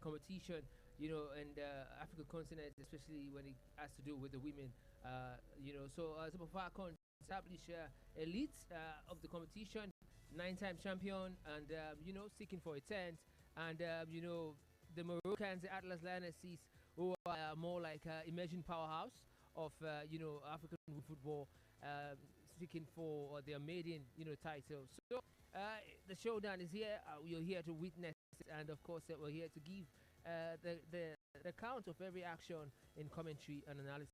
competition, and African continent, especially when it has to do with the women. So Super Falcon established elite of the competition, nine-time champion, and seeking for a tenth. And the Moroccans, the Atlas Lionesses, who are more like emerging powerhouse of African football, seeking for their maiden title. So the showdown is here. We're here to witness it, and of course we're here to give the count of every action in commentary and analysis.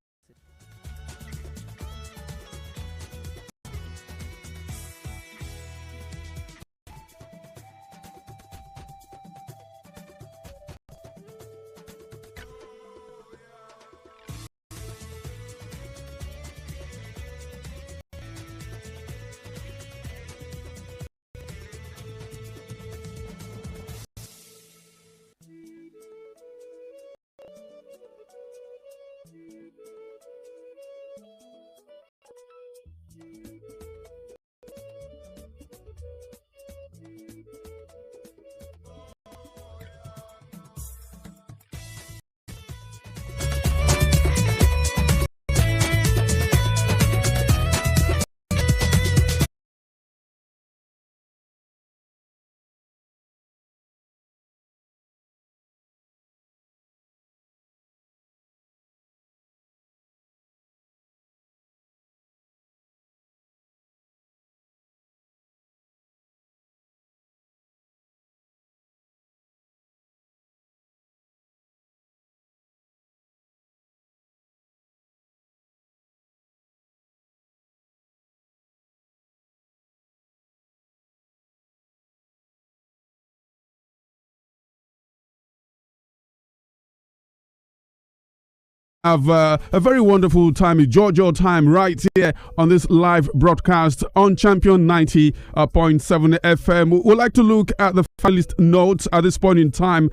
Have a very wonderful time, Georgia time, right here on this live broadcast on Champion 90.7 FM. We'd like to look at the finalist notes at this point in time.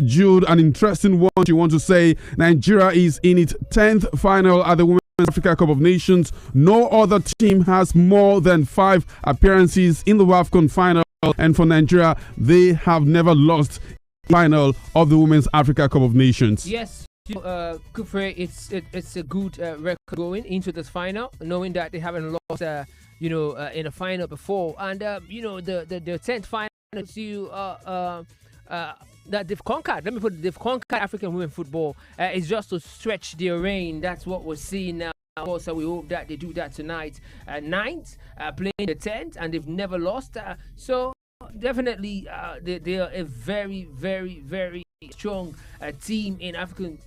Jude, an interesting one you want to say. Nigeria is in its 10th final at the Women's Africa Cup of Nations. No other team has more than 5 appearances in the WAFCON final, and for Nigeria, they have never lost final of the Women's Africa Cup of Nations. Yes. Kufre, it's a good record going into this final, knowing that they haven't lost, in a final before, and the 10th final that they've conquered. Let me put it, they've conquered African women football. It's just to stretch their reign. That's what we're seeing now. Also, we hope that they do that tonight. 9th, playing the 10th, and they've never lost. So definitely, they are a very, very, very strong team in African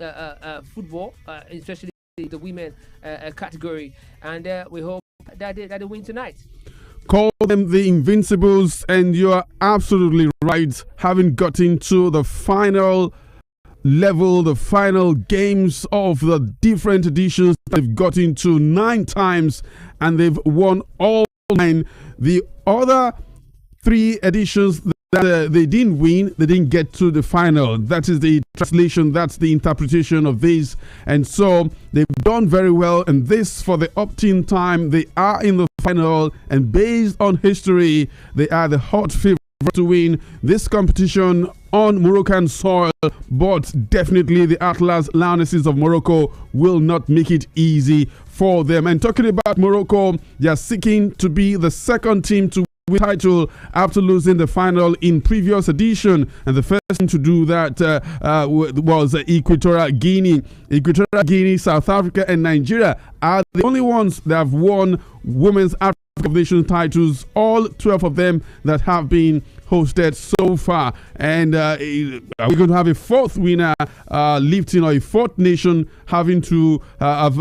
football, especially the women category, and we hope that they win tonight. Call them the Invincibles, and you are absolutely right. Having gotten to the final level, the final games of the different editions, they've gotten to 9 times, and they've won all 9. The other 3 editions that they didn't win, they didn't get to the final. That is the translation, that's the interpretation of this. And so they've done very well, and this for the opt-in time, they are in the final, and based on history, they are the hot favorite to win this competition on Moroccan soil. But definitely the Atlas Lionesses of Morocco will not make it easy for them. And talking about Morocco, they are seeking to be the second team to title after losing the final in previous edition, and the first team to do that was Equatorial Guinea. Equatorial Guinea, South Africa, and Nigeria are the only ones that have won Women's Africa Cup of Nations titles, all 12 of them that have been hosted so far. And are we going to have a 4th winner lifting, or a 4th nation having to have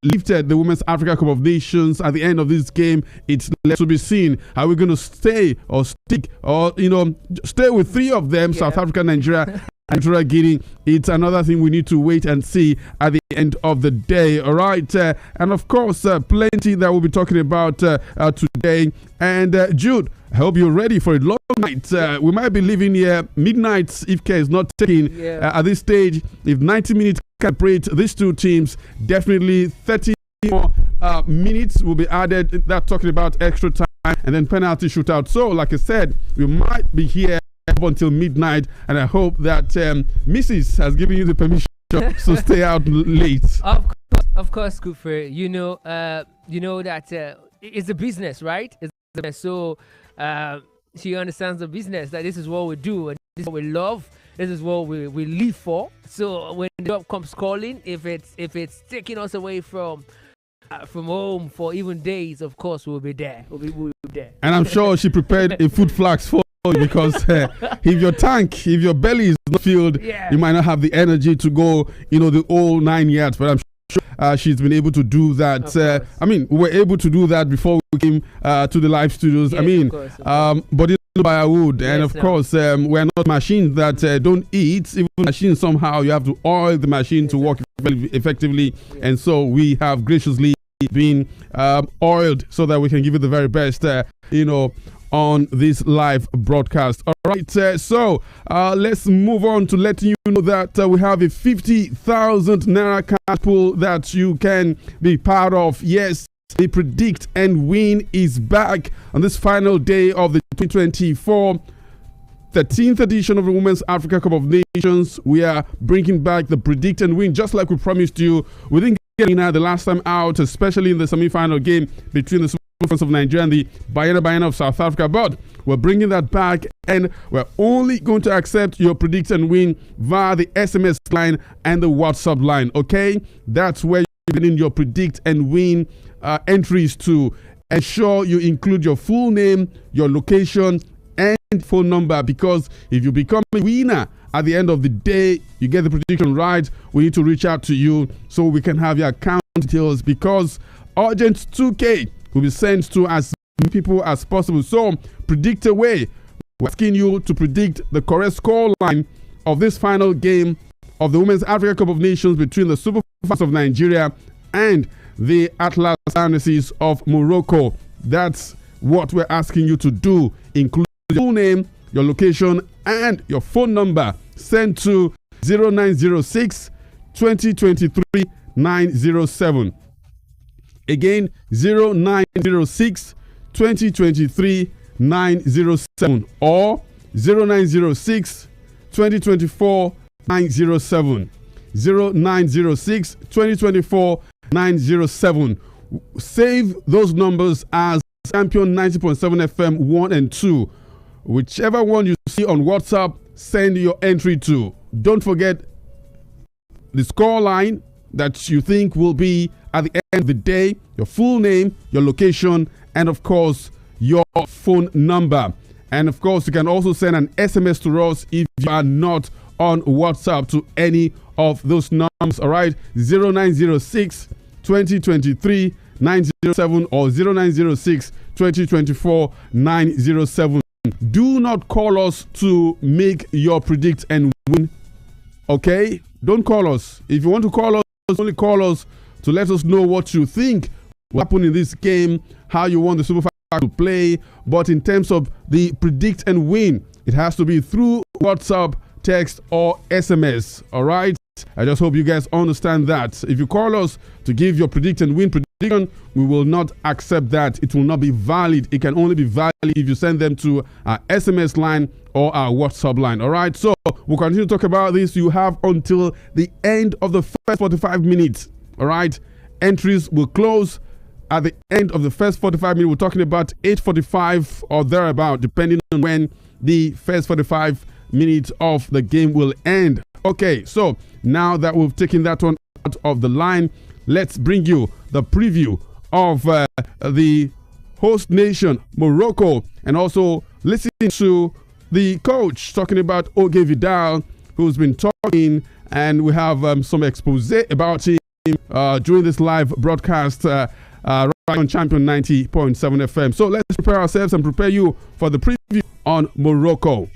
lifted the Women's Africa Cup of Nations at the end of this game? It's left to be seen. Are we going to stay or stick, or stay with 3 of them, South Africa, Nigeria, and Guinea? It's another thing we need to wait and see at the end of the day. All right, and of course, plenty that we'll be talking about today. And Jude, I hope you're ready for a long night. We might be leaving here midnight if care is not taken at this stage. If 90 minutes can separate these 2 teams, definitely 30 more minutes will be added. That's talking about extra time and then penalty shootout. So, like I said, we might be here up until midnight, and I hope that Mrs. has given you the permission to stay out late. Of course, Cooper. You know that it's a business, right? It's a business. So she understands the business, that this is what we do and this is what we love. This is what we live for. So when the job comes calling, if it's taking us away from home for even days, of course we'll be there. We'll be there. And I'm sure she prepared a food flask for you, because if your belly is not filled, you might not have the energy to go, the whole 9 yards. But I'm sure she's been able to do that. We were able to do that before we came to the live studios. Yes, of course. But it's by wood, and of course, we're not machines that don't eat. Even machines, somehow you have to oil the machine to work effectively, and so we have graciously been oiled so that we can give you the very best, on this live broadcast. All right, so let's move on to letting you know that we have a 50,000 Naira cash pool that you can be part of. Yes, the Predict and Win is back on this final day of the 2024 13th edition of the Women's Africa Cup of Nations. We are bringing back the Predict and Win, just like we promised you. We didn't get the last time out, especially in the semi-final game between the Super Falcons of Nigeria and the Bayana of South Africa, but we're bringing that back, and we're only going to accept your Predict and Win via the SMS line and the WhatsApp line. Okay, that's where you're getting your Predict and Win entries to. Ensure you include your full name, your location, and phone number, because if you become a winner at the end of the day, you get the prediction right, we need to reach out to you so we can have your account details, because urgent 2K will be sent to as many people as possible. So predict away. We're asking you to predict the correct score line of this final game of the Women's Africa Cup of Nations between the Super Falcons of Nigeria and the Atlas Lionesses of Morocco. That's what we're asking you to do. Include your full name, your location, and your phone number. Send to 0906 2023 907. Again, 0906 2023 907 or 0906 2024 907. 0906 2024 907. Save those numbers as Champion 90.7 FM 1 and 2. Whichever one you see on WhatsApp, send your entry to. Don't forget the score line that you think will be at the end of the day, your full name, your location, and of course your phone number. And of course you can also send an SMS to us if you are not on WhatsApp to any of those numbers. All right, 0906 2023 907 or 0906 2024 907. Do not call us to make your Predict and Win. Okay, don't call us. If you want to call us, only call us to let us know what you think will happen in this game, how you want the Super Falcons to play. But in terms of the Predict and Win, it has to be through WhatsApp, text, or SMS. All right, I just hope you guys understand that. If you call us to give your Predict and Win prediction, we will not accept that. It will not be valid. It can only be valid if you send them to our SMS line or our WhatsApp line. All right, so we'll continue to talk about this. You have until the end of the first 45 minutes. All right, entries will close at the end of the first 45 minutes. We're talking about 8:45 or thereabout, depending on when the first 45 minutes of the game will end. Okay, so now that we've taken that one out of the line, let's bring you the preview of the host nation, Morocco, and also listen to the coach talking about Oge Vidal, who's been talking, and we have some expose about him during this live broadcast right on Champion 90.7 FM. So let's prepare ourselves and prepare you for the preview on Morocco.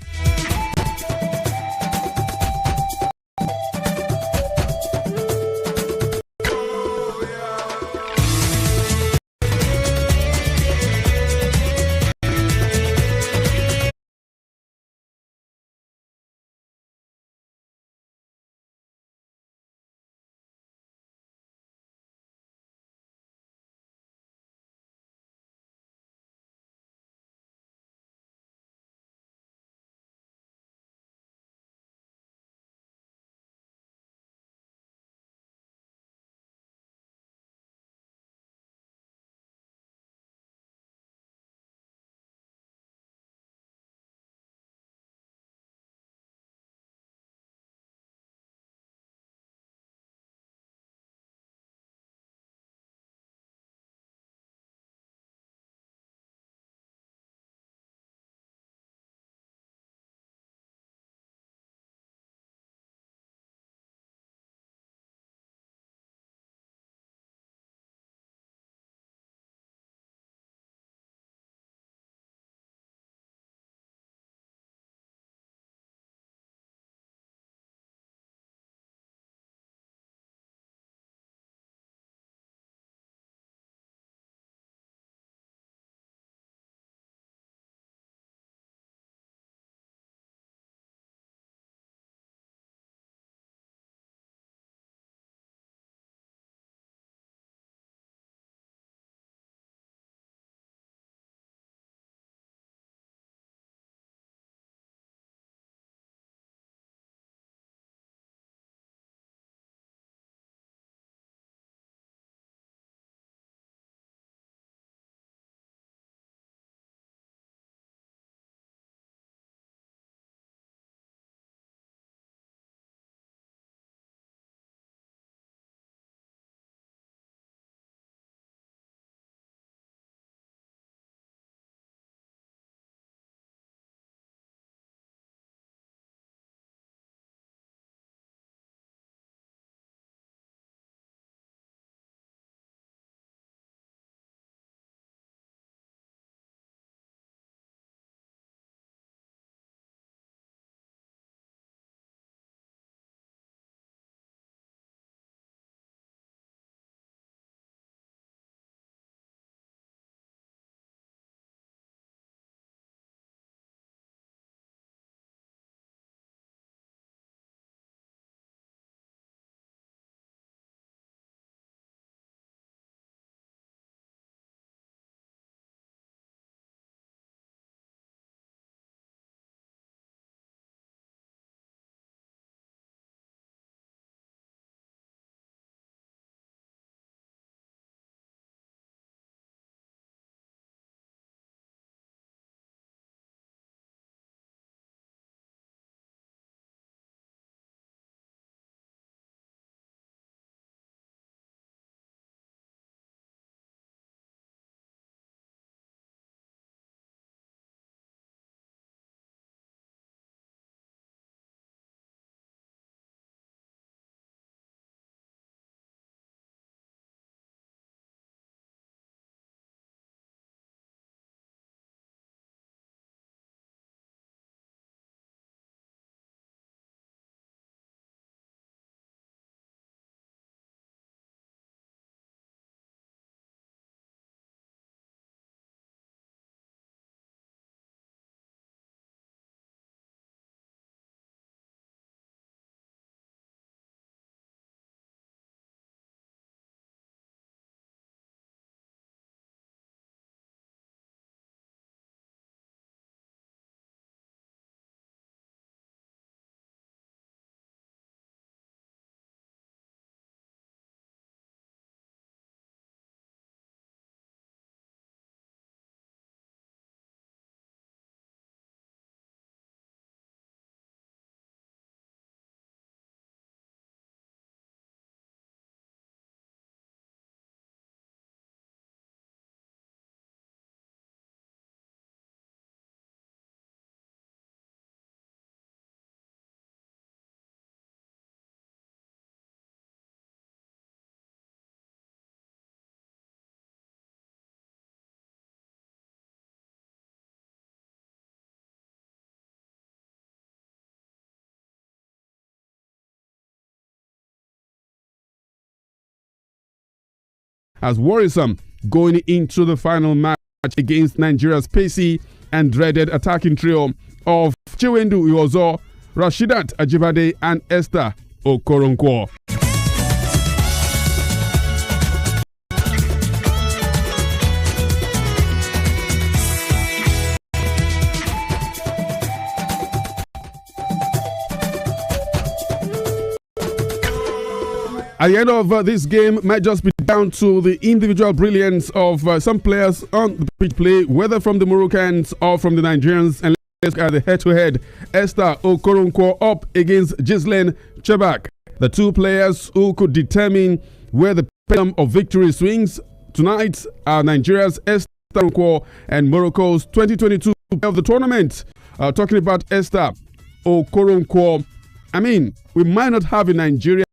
as worrisome going into the final match against Nigeria's pacey and dreaded attacking trio of Chiwendu Iwozo, Rashidat Ajibade, and Esther Okoronkwo. At the end of this game might just be down to the individual brilliance of some players on the pitch play, whether from the Moroccans or from the Nigerians. And let's look at the head-to-head. Esther Okoronkwo up against Ghislaine Chebak, the two players who could determine where the pendulum of victory swings. Tonight are Nigeria's Esther Okoronkwo and Morocco's 2022 of the tournament. Talking about Esther Okoronkwo, I mean, we might not have a Nigeria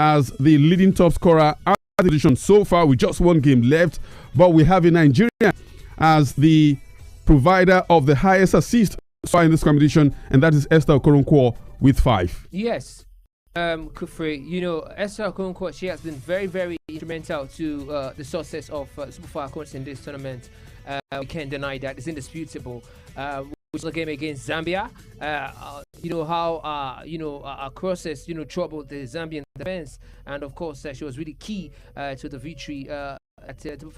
as the leading top scorer at the edition so far with just one game left, but we have a Nigeria as the provider of the highest assist in this competition, and that is Esther Okoronkwo with 5. Yes, Kufri, you know, Esther Okoronkwo, she has been very, very instrumental to the success of Super Falcons in this tournament. We can't deny that. It's indisputable. Which was a game against Zambia. You know how our crosses troubled the Zambian defense, and of course she was really key to the victory that the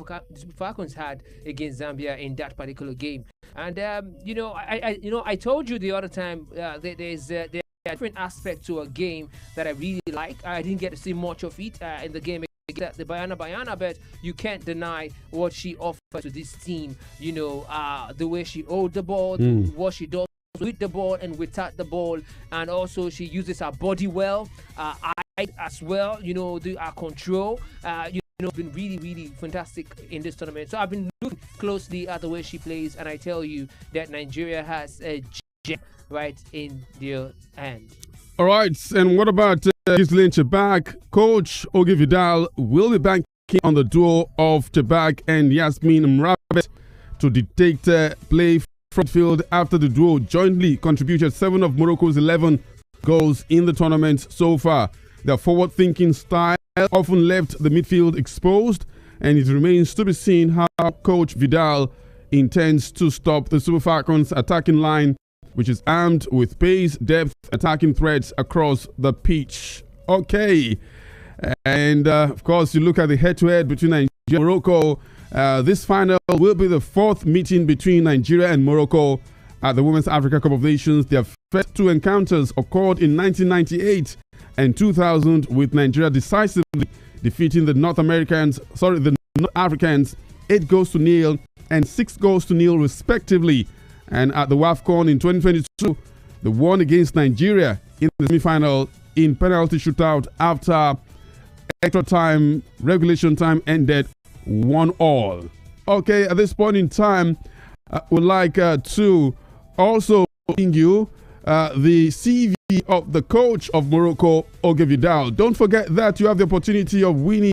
Falcons had against Zambia in that particular game. And I told you the other time there's a different aspect to a game that I really like. I didn't get to see much of it in the game. The Bayana, but you can't deny what she offers to this team. You know, the way she holds the ball, what she does with the ball and without the ball, and also she uses her body well, eye as well. You know, her control. Been really, really fantastic in this tournament. So I've been looking closely at the way she plays, and I tell you that Nigeria has a gem right in their hand. All right, and what about Ghislaine Chebak? Coach Oge Vidal will be banking on the duo of Chebak and Yasmin Mrabet to dictate play front field after the duo jointly contributed 7 of Morocco's 11 goals in the tournament so far. Their forward-thinking style often left the midfield exposed, and it remains to be seen how Coach Vidal intends to stop the Super Falcons' attacking line, which is armed with pace, depth, attacking threats across the pitch. Okay. And, of course, you look at the head-to-head between Nigeria and Morocco. This final will be the 4th meeting between Nigeria and Morocco at the Women's Africa Cup of Nations. Their first 2 encounters occurred in 1998 and 2000, with Nigeria decisively defeating the North Africans 8-0 and 6-0 respectively. And at the WAFCON in 2022, they won against Nigeria in the semi-final in penalty shootout after extra time, regulation time ended 1-1. Okay, at this point in time, I would like to also bring you the CV of the coach of Morocco, Oge Vidal. Don't forget that you have the opportunity of winning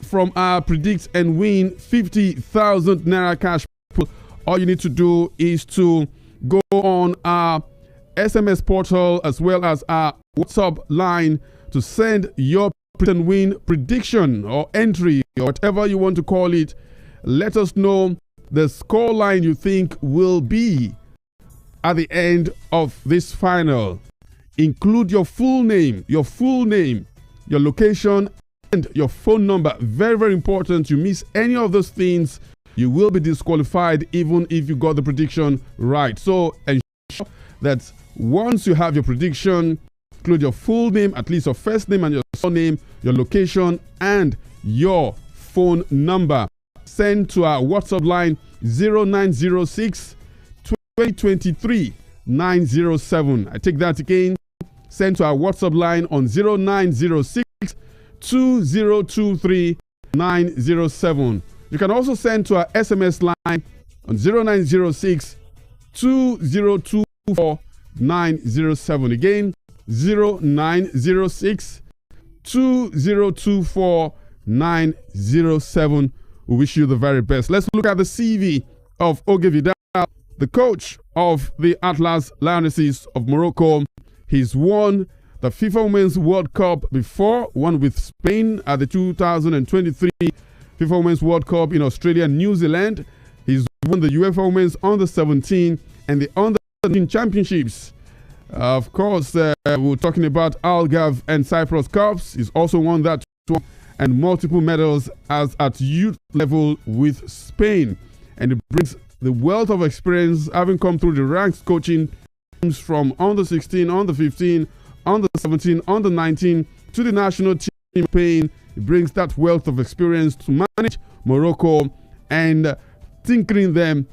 from our Predict and Win 50,000 Naira cash pool. All you need to do is to go on our SMS portal as well as our WhatsApp line to send your Predict and Win prediction or entry or whatever you want to call it. Let us know the score line you think will be at the end of this final. Include your full name, your location, and your phone number. Very, very important. You miss any of those things, you will be disqualified even if you got the prediction right. So ensure that once you have your prediction, include your full name, at least your first name and your surname, your location, and your phone number. Send to our WhatsApp line 0906 2023 907. I take that again. Send to our WhatsApp line on 0906 2023 907. You can also send to our SMS line on 0906 2024 907. Again, 0906 2024 907. We wish you the very best. Let's look at the CV of Oge Vidal, the coach of the Atlas Lionesses of Morocco. He's won the FIFA Women's World Cup before, one with Spain at the 2023 FIFA Women's World Cup in Australia and New Zealand. He's won the UEFA Women's Under-17 and the Under-17 Championships. Of course, we're talking about Algarve and Cyprus Cups. He's also won that one and multiple medals as at youth level with Spain. And it brings the wealth of experience, having come through the ranks coaching teams from under-16, under-15, under-17, under-19 to the national team in Spain. It brings that wealth of experience to manage Morocco and tinkering them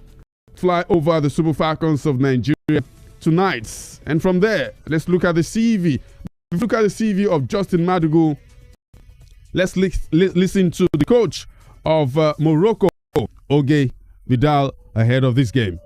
fly over the Super Falcons of Nigeria tonight. And from there, let's look at the CV. If we look at the CV of Justin Madugu, let's listen to the coach of Morocco, Oge Vidal, ahead of this game.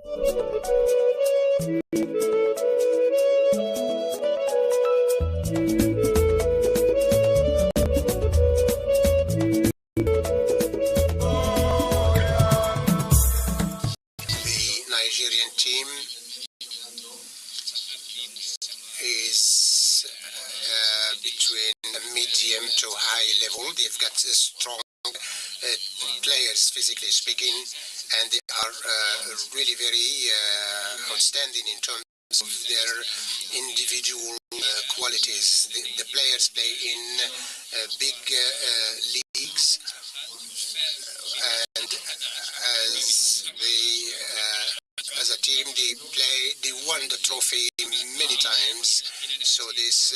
To high level. They've got strong players, physically speaking, and they are really very outstanding in terms of their individual qualities. The players play in big leagues, and as a team, they won the trophy many times. So this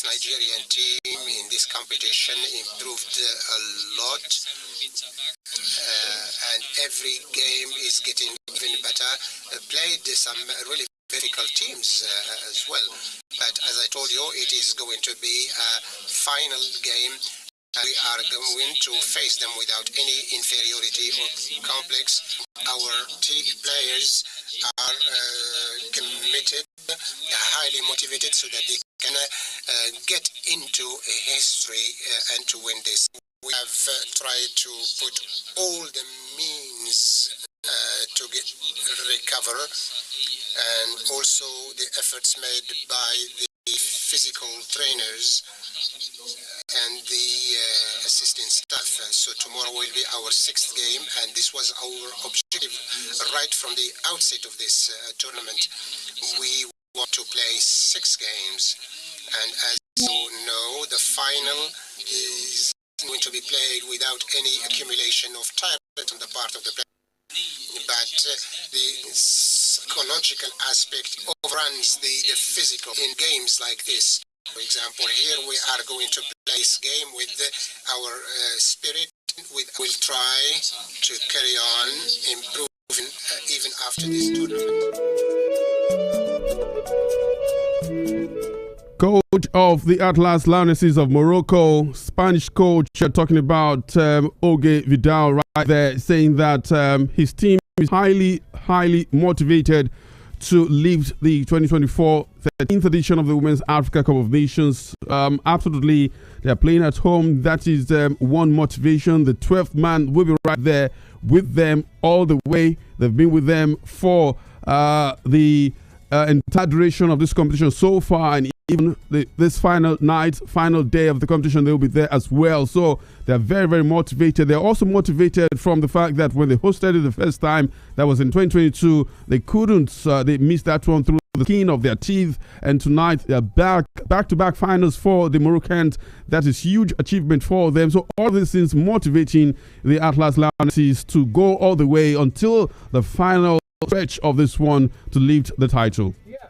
Nigerian team in this competition improved a lot, and every game is getting even better. Played some really difficult teams as well, but as I told you, it is going to be a final game. We are going to face them without any inferiority or complex. Our team players are committed, highly motivated, so that they can get into history and to win this. We have tried to put all the means to recover, and also the efforts made by the physical trainers and the assistant staff. So tomorrow will be our 6th game, and this was our objective right from the outset of this tournament. We want to play 6 games, and as you know, the final is going to be played without any accumulation of time on the part of the player. But the psychological aspect overruns the physical in games like this. For example, here we are going to play this game with our spirit. We'll try to carry on improving even after this tournament. Coach of the Atlas Lionesses of Morocco, Spanish coach, talking about Oge Vidal right there, saying that his team is highly motivated to lift the 2024 13th edition of the Women's Africa Cup of Nations. Absolutely, they're playing at home. That is one motivation. The 12th man will be right there with them all the way. They've been with them for the entire duration of this competition so far, and even this final day of the competition, they'll be there as well. So they're very motivated. They're also motivated from the fact that when they hosted it the first time, that was in 2022, they couldn't, they missed that one through the skin of their teeth. And tonight, they're back-to-back finals for the Moroccans. That is huge achievement for them. So all these things motivating the Atlas Lionesses to go all the way until the final stretch of this one to lift the title. Yeah,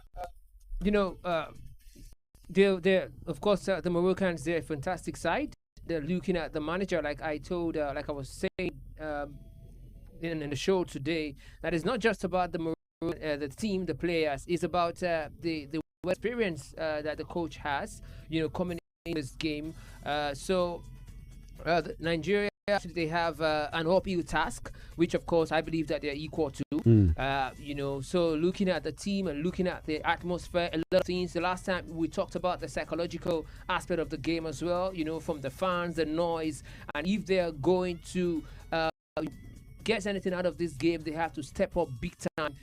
they're of course the Moroccans, they're a fantastic side. They're looking at the manager, like I was saying in the show today, that it's not just about the team, the players. It's about the experience that the coach has, coming in this game. Nigeria, they have an uphill task, which of course I believe that they're equal to. So looking at the team and looking at the atmosphere, a lot of things. The last time we talked about the psychological aspect of the game as well, from the fans, the noise, and if they're going to get anything out of this game, they have to step up big time,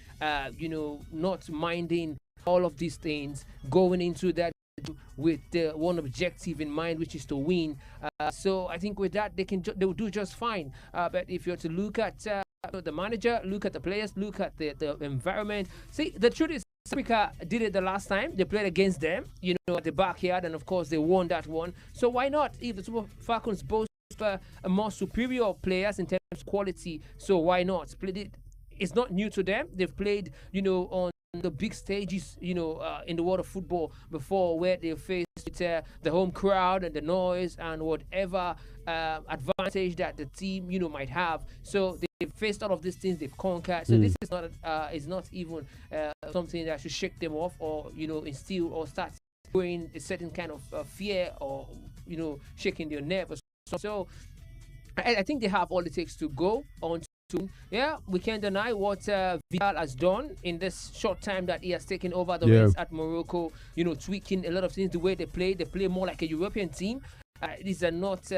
not minding all of these things going into that with one objective in mind, which is to win. So I think with that they will do just fine. But if you're to look at the manager, look at the players, look at the environment. See, the truth is, Africa did it the last time they played against them, at the backyard, and of course they won that one. So why not? If the Super Falcons boast a more superior players in terms of quality, so why not? It's not new to them. They've played, on the big stages, in the world of football before, where they faced the home crowd and the noise and whatever advantage that the team, might have. So they've faced all of these things. They've conquered. So this is not even something that should shake them off, or instill or start going a certain kind of fear, or shaking their nerves. So I think they have all it takes to go on. We can't deny what Vidal has done in this short time that he has taken over the reins at Morocco. Tweaking a lot of things, the way they play more like a European team. These are not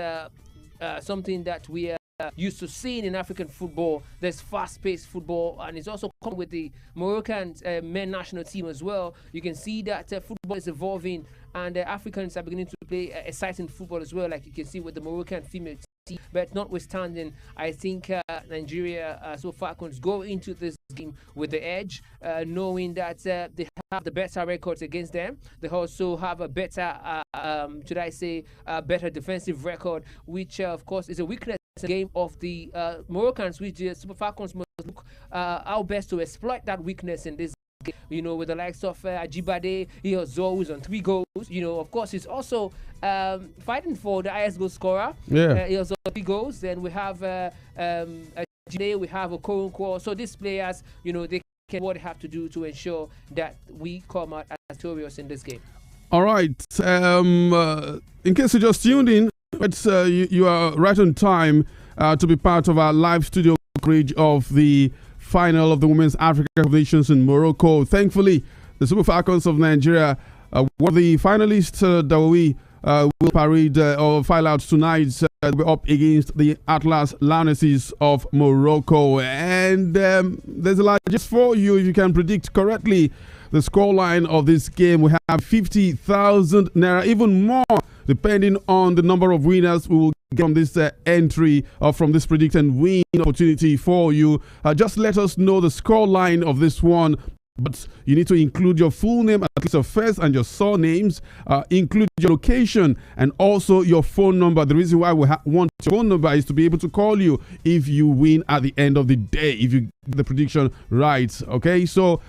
something that we are used to seeing in African football. There's fast-paced football, and it's also come with the Moroccan men national team as well. You can see that football is evolving, and Africans are beginning to play exciting football as well, like you can see with the Moroccan female team. But notwithstanding, I think Nigeria so far can go into this game with the edge, knowing that they have the better records against them. They also have a better, better defensive record, which of course is a weakness in the game of the Moroccans, which the Super Falcons must look how best to exploit that weakness in this. With the likes of Ajibade, he has always on 3 goals. Of course, he's also fighting for the highest goal scorer. He has 3 goals. Then we have Ajibade, we have Okoronkwo. So these players, they can what they have to do to ensure that we come out as victorious in this game. All right. In case you just tuned in, you are right on time to be part of our live studio coverage of the final of the Women's Africa Cup of Nations in Morocco. Thankfully, the Super Falcons of Nigeria were the finalists that we will parade or file out tonight. We're up against the Atlas Lionesses of Morocco. And there's a lot just for you if you can predict correctly the scoreline of this game. We have 50,000 naira, even more, depending on the number of winners we will get from this entry or from this predict and win opportunity for you. Just let us know the scoreline of this one. But you need to include your full name, at least your first and your surnames, include your location and also your phone number. The reason why we want your phone number is to be able to call you if you win at the end of the day, if you get the prediction right. Okay, so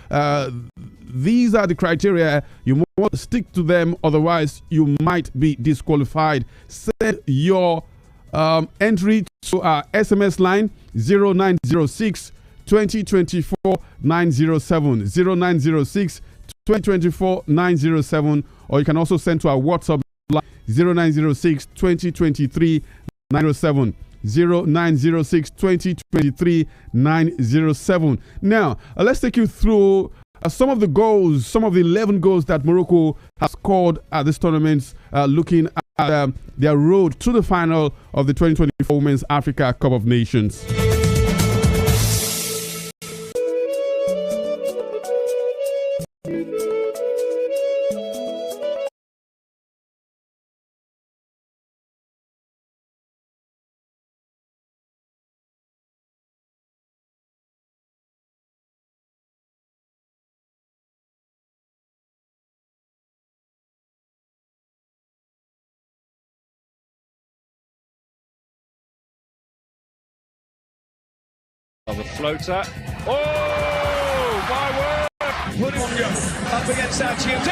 these are the criteria. You must stick to them, otherwise you might be disqualified. Send your entry to our SMS line 0906 2024 907 0906 2024 907, or you can also send to our WhatsApp line 0906 2023 907 0906 2023 907. Now let's take you through some of the goals, some of the 11 goals that Morocco has scored at this tournament, looking at their road to the final of the 2024 Women's Africa Cup of Nations. On the floater. Oh, my word! Putting up against Antioch. Oh,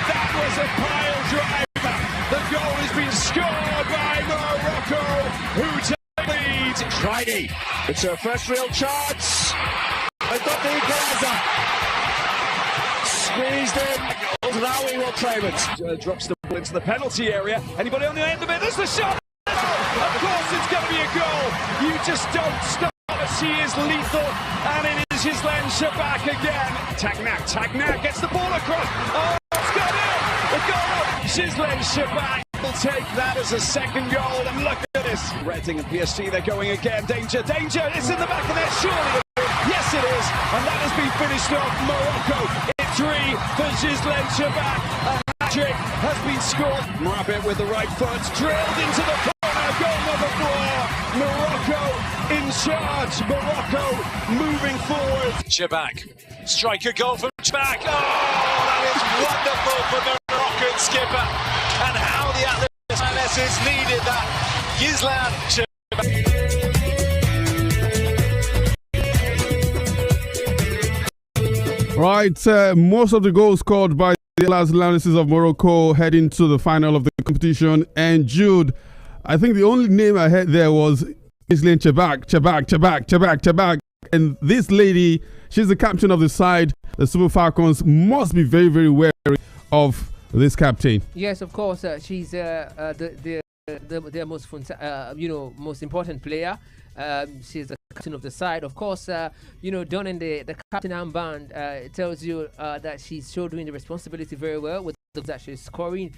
that was a pile driver. The goal has been scored by Morocco, who take the lead. Trinity, it's her first real chance. They've got the equaliser. Squeezed in. Rawi will claim it. Drops the ball into the penalty area. Anybody on the end of it? There's the shot. Of course it's going to be a goal. You just don't stop. She is lethal, and it is Ghislaine Shabak again. Tagnac gets the ball across. Oh, it's got in. The goal. Ghislaine Shabak will take that as a second goal, and look at this. Reading and PSG, they're going again. Danger. It's in the back of their surely. Yes, it is, and that has been finished off. Morocco. victory for Gislen Chabak. A hat-trick has been scored. Rabbit with the right foot, drilled into the corner. Goal number 4. Morocco in charge. Morocco moving forward. Chabak, striker goal from Chabak. Oh, that is wonderful for the Moroccan skipper. And how the Atlas needed that. Gislen Chabak. Right, most of the goals scored by the Lionesses of Morocco heading to the final of the competition. And Jude, I think the only name I heard there was Gislen Chabak. And this lady, she's the captain of the side. The Super Falcons must be very, very wary of this captain. Yes, of course. She's their most most important player. She's the captain of the side. Of course, donning the captain armband, it tells you that she's shouldering the responsibility very well with that she's scoring.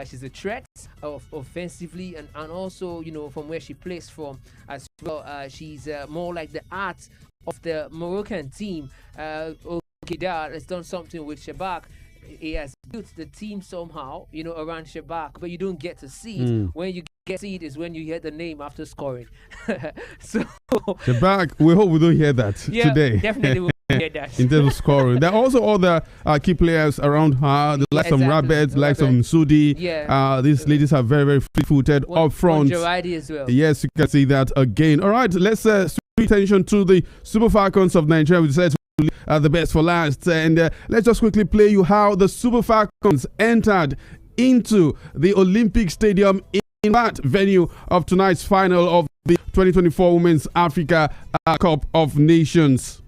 She's a threat offensively and also, from where she plays from as well. She's more like the art of the Moroccan team. Okidar has done something with Chabak. He has built the team somehow, around Chabak, but you don't get to see it. When you get to see it is when you hear the name after scoring. So Chabak, we hope we don't hear that today. Definitely we'll hear that. In terms of scoring. There are also other key players around her, the likes of Rabbit, the likes of Msudi. These ladies are very, very free-footed up front. Jaridi as well. Yes, you can see that again. All right, let's switch attention to the Super Falcons of Nigeria. We decided the best for last, and let's just quickly play you how the Super Falcons entered into the Olympic Stadium in that venue of tonight's final of the 2024 Women's Africa Cup of Nations.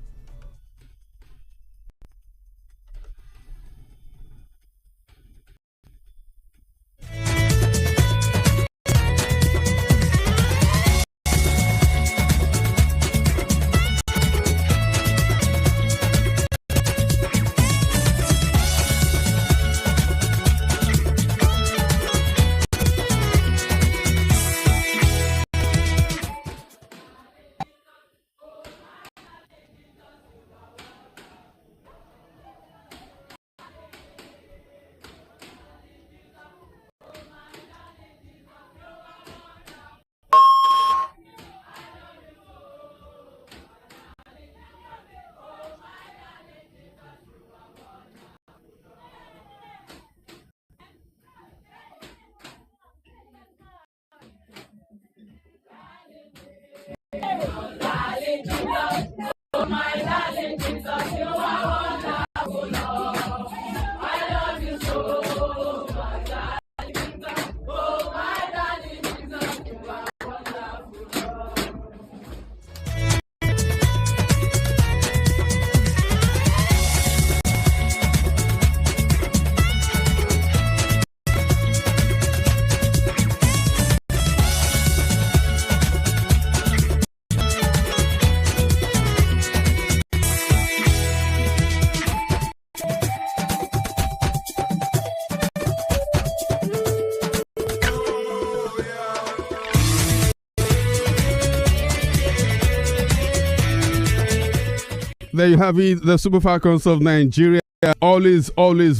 There you have it, the Super Falcons of Nigeria. Always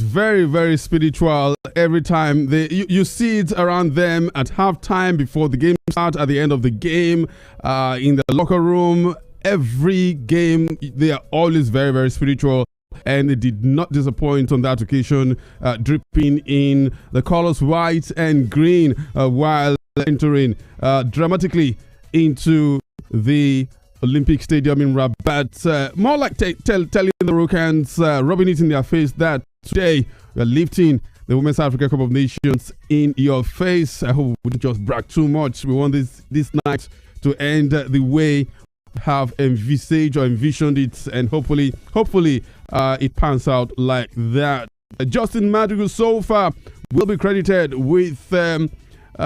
very, very spiritual. Every time you see it around them at halftime, before the game starts, at the end of the game, in the locker room. Every game, they are always very, very spiritual. And it did not disappoint on that occasion, dripping in the colors white and green while entering dramatically into the Olympic Stadium in Rabat. More like telling the Moroccans, rubbing it in their face that today we are lifting the Women's Africa Cup of Nations in your face. I hope we didn't just brag too much. We want this night to end the way we have envisaged or envisioned it, and hopefully it pans out like that. Justin Madrigal so far will be credited with,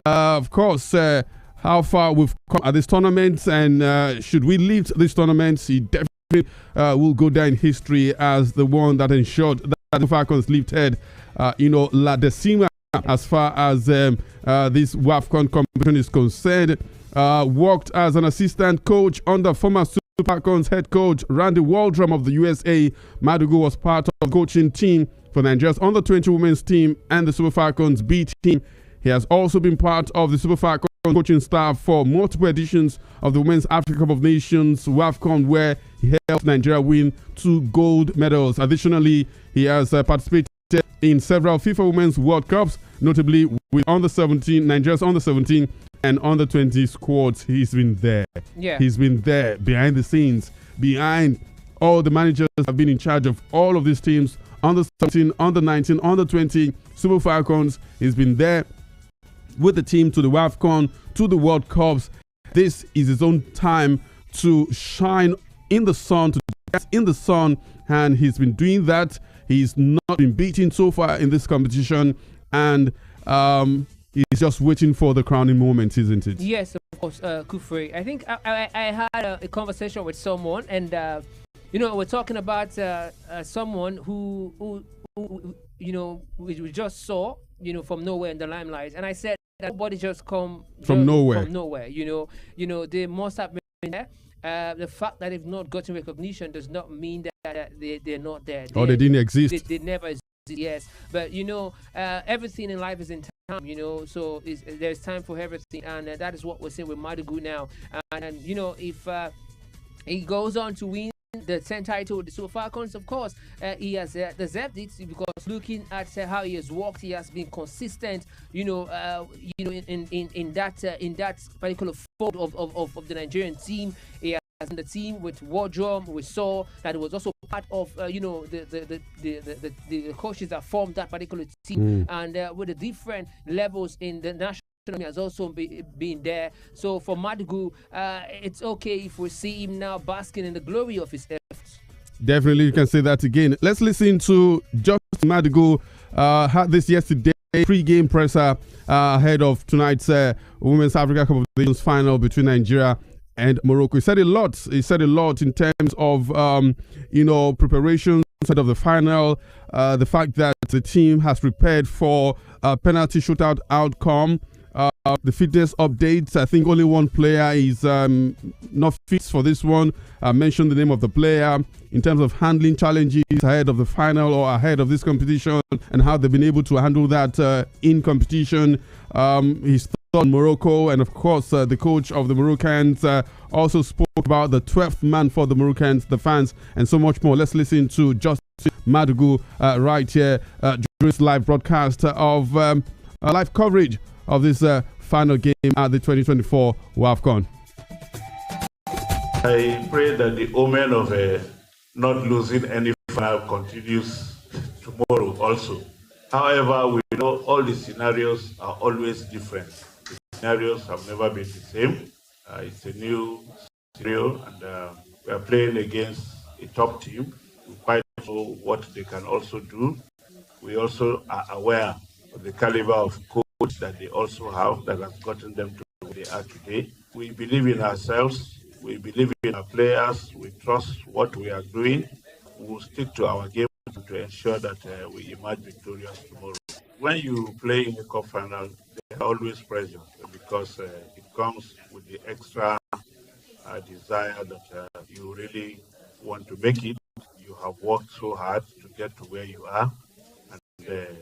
of course, how far we've come at this tournament, and should we lift this tournament, he definitely will go down in history as the one that ensured that the Falcons lifted, La Decima as far as this WAFCON competition is concerned. Worked as an assistant coach under former Falcons head coach Randy Waldrum of the USA. Madugu was part of the coaching team for Nigeria's under-20 women's team and the Super Falcons B team. He has also been part of the Super Falcons coaching staff for multiple editions of the Women's Africa Cup of Nations WAFCON, where he helped Nigeria win 2 gold medals. Additionally, he has participated in several FIFA Women's World Cups, notably with under-17, Nigeria's under-17 and under-20 squads. He's been there. Yeah. He's been there behind the scenes, behind all the managers have been in charge of all of these teams, under-17, under-19, under-20, Super Falcons. He's been there with the team to the WAFCON, to the World Cups. This is his own time to shine in the sun, to get in the sun, and he's been doing that. He's not been beaten so far in this competition, and he's just waiting for the crowning moment, isn't it? Yes, of course, Kufri. I think I had a conversation with someone, and we're talking about someone who we just saw, from nowhere in the limelight, and I said that nobody just come from nowhere. From nowhere, they must have been there. The fact that they've not gotten recognition does not mean that they're not there. Or they didn't exist. They never existed, yes. But, everything in life is in time, so there's time for everything. And that is what we're seeing with Madugu now. And if he goes on to win the 10th title with the Super Falcons, of course, he has deserved it, because looking at how he has worked, he has been consistent, in that particular fold of the Nigerian team. He has in the team with Wardrum. We saw that it was also part of the coaches that formed that particular team, and with the different levels in the national has also been there. So for Madugu, it's okay if we see him now basking in the glory of his efforts. Definitely, you can say that again. Let's listen to Justin Madugu. Had this yesterday, pre-game presser ahead of tonight's Women's Africa Cup of Nations final between Nigeria and Morocco. He said a lot. He said a lot in terms of preparation of the final, the fact that the team has prepared for a penalty shootout outcome. The fitness updates. I think only one player is not fit for this one. I mentioned the name of the player in terms of handling challenges ahead of the final or ahead of this competition, and how they've been able to handle that in competition. He's on Morocco, and of course the coach of the Moroccans also spoke about the 12th man for the Moroccans, the fans, and so much more. Let's listen to Justin Madugu right here during this live broadcast of live coverage of this final game at the 2024 WAFCON. I pray that the omen of not losing any final continues tomorrow also. However, we know all the scenarios are always different. The scenarios have never been the same. It's a new scenario, and we are playing against a top team. We quite know what they can also do. We also are aware of the caliber of coach that they also have that has gotten them to where they are today. We believe in ourselves. We believe in our players. We trust what we are doing. We will stick to our game to ensure that we emerge victorious tomorrow. When you play in a cup final, there are always pressure, because it comes with the extra desire that you really want to make it. You have worked so hard to get to where you are, and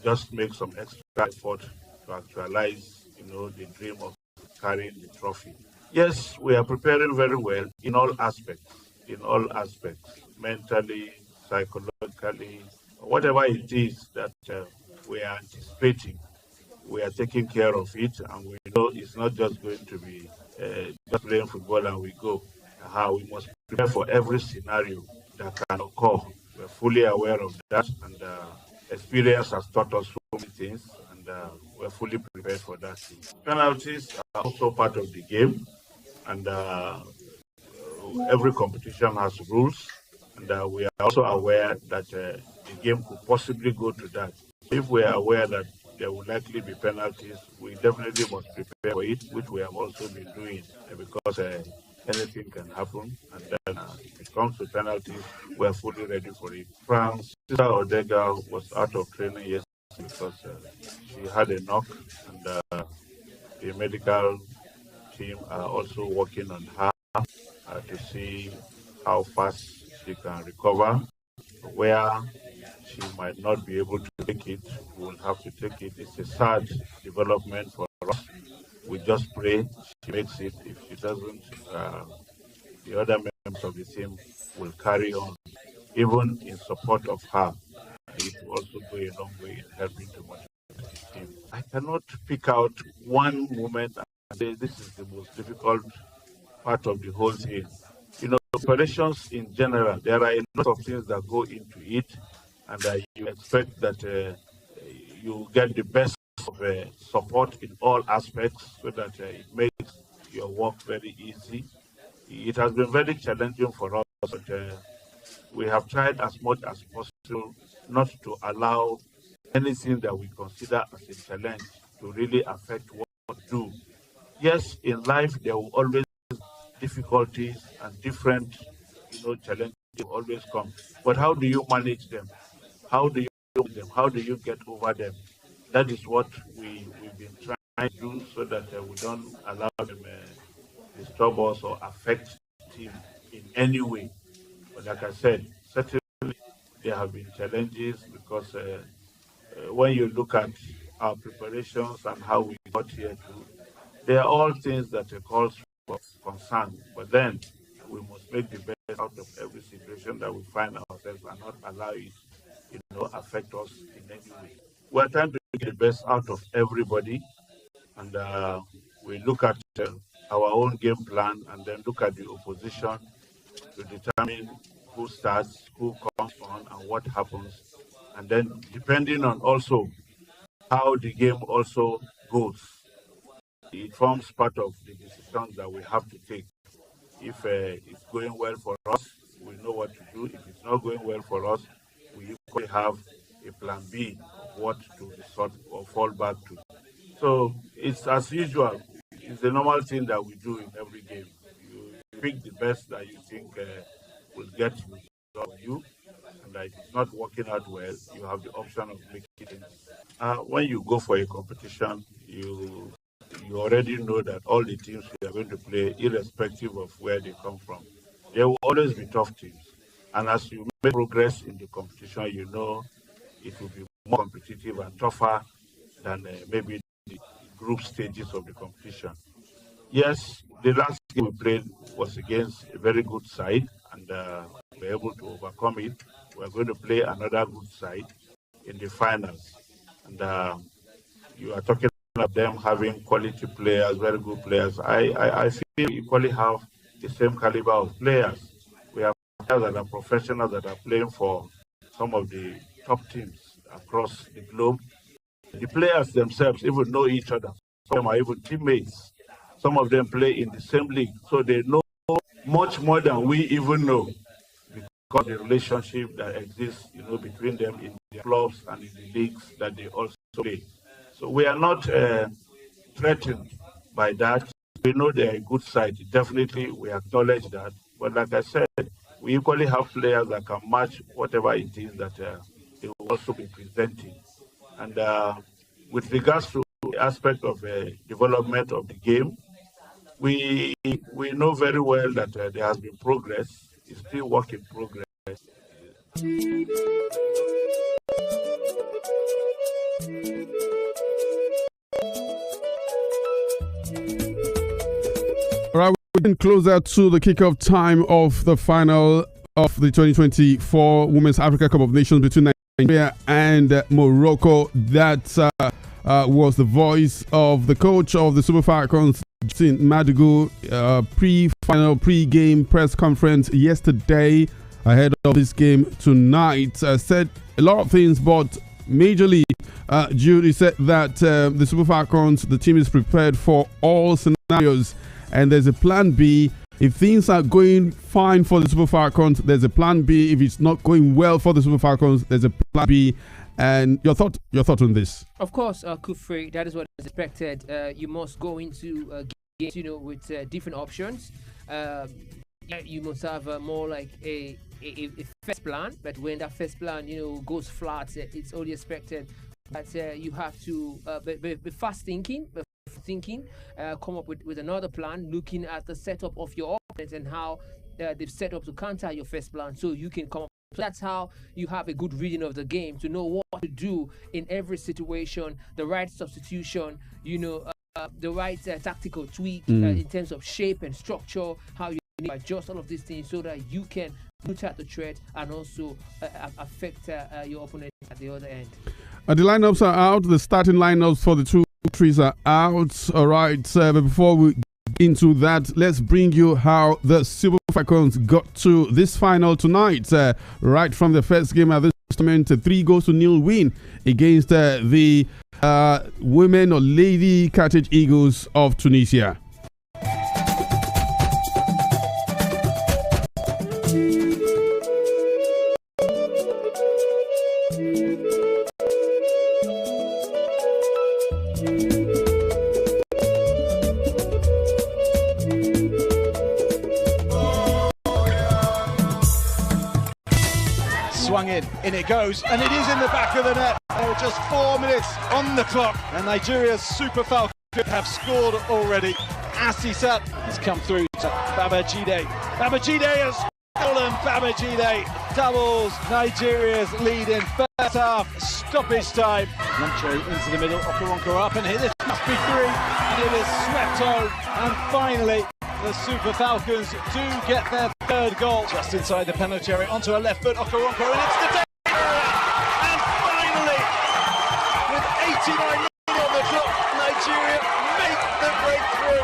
just make some extra effort to actualize, the dream of carrying the trophy. Yes, we are preparing very well in all aspects, mentally, psychologically, whatever it is that we are anticipating, we are taking care of it, and we know it's not just going to be just playing football and we go. We must prepare for every scenario that can occur. We're fully aware of that, and experience has taught us so many things, and we're fully prepared for that. Penalties are also part of the game, and every competition has rules, and we are also aware that the game could possibly go to that. If we are aware that there will likely be penalties, we definitely must prepare for it, which we have also been doing, because anything can happen, and then if it comes to penalties, we are fully ready for it. Francis Odega was out of training yesterday because she had a knock, and the medical team are also working on her to see how fast she can recover. Where she might not be able to take it, we will have to take it. It's a sad development for us. We just pray she makes it. If she doesn't, the other members of the team will carry on, even in support of her. It will also go a long way in helping to motivate the team. I cannot pick out one moment and say this is the most difficult part of the whole thing. Operations in general, there are a lot of things that go into it, and you expect that you get the best of support in all aspects so that it makes your work very easy. It has been very challenging for us, but we have tried as much as possible not to allow anything that we consider as a challenge to really affect what we do. Yes, in life there will always be difficulties and different, challenges will always come. But how do you manage them? How do you deal with them? How do you get over them? That is what we've been trying to do so that we don't allow them disturb us or affect the team in any way. But like I said, certainly there have been challenges because when you look at our preparations and how we got here too, they are all things that cause for concern. But then we must make the best out of every situation that we find ourselves and not allow it, affect us in any way. We're trying to make the best out of everybody, and we look at our own game plan and then look at the opposition to determine who starts, who comes on, and what happens. And then depending on also how the game also goes, it forms part of the decisions that we have to take. If it's going well for us, we know what to do. If it's not going well for us, we usually have a plan B of what to resort or fall back to. So it's as usual. It's the normal thing that we do in every game. You pick the best that you think will get results for you, and that if it's not working out well, you have the option of making it. When you go for a competition, you already know that all the teams you are going to play, irrespective of where they come from, there will always be tough teams. And as you make progress in the competition, you know it will be more competitive and tougher than maybe the group stages of the competition. Yes, the last game we played was against a very good side, and we were able to overcome it. We're going to play another good side in the finals. And you are talking about them having quality players, very good players. I feel we equally have the same caliber of players. We have players that are professionals that are playing for some of the top teams across the globe. The players themselves even know each other. Some of them are even teammates. Some of them play in the same league, so they know much more than we even know because the relationship that exists, between them in the clubs and in the leagues that they also play. So we are not threatened by that. We know they are a good side. Definitely, we acknowledge that. But like I said, we equally have players that can match whatever it is that they will also be presenting. And with regards to the aspect of development of the game, we know very well that there has been progress. It's still work in progress. All right, we're getting closer to the kickoff time of the final of the 2024 Women's Africa Cup of Nations between Nigeria and Morocco. That was the voice of the coach of the Super Falcons, Justin Madugu, pre-game press conference yesterday ahead of this game tonight. Said a lot of things, but majorly, Judy said that the Super Falcons, the team is prepared for all scenarios, and there's a plan B. If things are going fine for the Super Falcons, there's a plan B. If it's not going well for the Super Falcons, there's a plan B. And your thought on this? Of course, Kufri, that is what is expected. You must go into games, with different options. You must have more like a first plan, but when that first plan, goes flat, it's only expected that you have to be fast thinking, come up with another plan, looking at the setup of your opponents and how they've set up to counter your first plan, so you can come up. That's how you have a good reading of the game to know what to do in every situation, the right substitution, the right tactical tweak in terms of shape and structure, how you need to adjust all of these things so that you can root out the threat and also affect your opponent at the other end. The lineups are out. The starting lineups for the two countries are out. All right. But before we into that, let's bring you how the Super Falcons got to this final tonight. Right from the first game at this tournament, a 3-0 win against the women or Lady Carthage Eagles of Tunisia. Swung in it goes, and it is in the back of the net. There are just 4 minutes on the clock, and Nigeria's Super Falcons have scored already. Asisat has come through to Babajide. Babajide has stolen. Babajide doubles Nigeria's lead in first half. Stoppage time. Luncho into the middle. Okoronkwo up, and this must be 3, and it is swept home. And finally, the Super Falcons do get their third goal. Just inside the penalty area, onto a left foot, Okoronkwo, and it's the day. And finally, with 89 minutes on the clock, Nigeria make the breakthrough.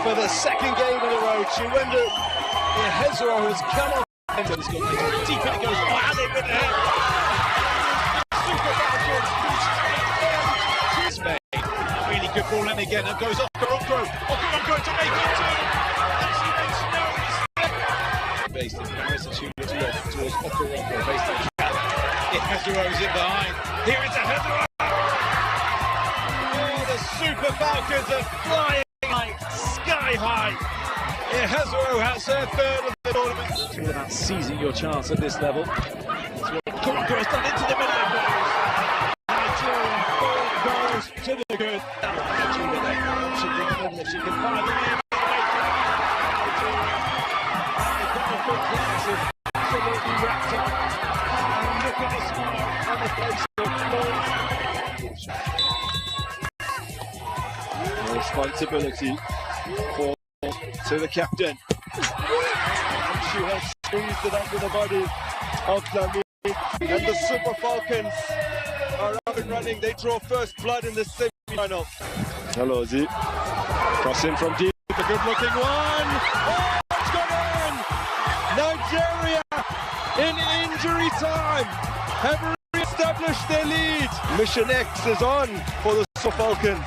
For the second game in a row, Chiwendu Ihezuro has come on. And it's got deep in it goes, and it with the head. Super Falcons beat Spain. Really good ball in again, and goes Okoronkwo. Okoronkwo to make it 2. And she makes no mistake. Based in Paris, and she looks lost towards Okoronkwo, based on Chad. Ihezuro's in behind. Here is Ihezuro. Oh, the Super Falcons are flying like sky high. Ihezuro has her third of the tournament. It's all about seizing your chance at this level. That's what Okoronkwo has done into the middle of goals. Nigeria 4 goals to the good. She can find them in. Absolutely wrapped up. And look at the smile on the face of Lloyd. Responsibility for to the captain. And she has squeezed it under the body of Lamine. And the Super Falcons are up and running. They draw first blood in the semi-final. Hello, Z. Crossing from deep. A good-looking one. Oh, it's gone in! Nigeria, in injury time, have re-established their lead. Mission X is on for the Super Falcons.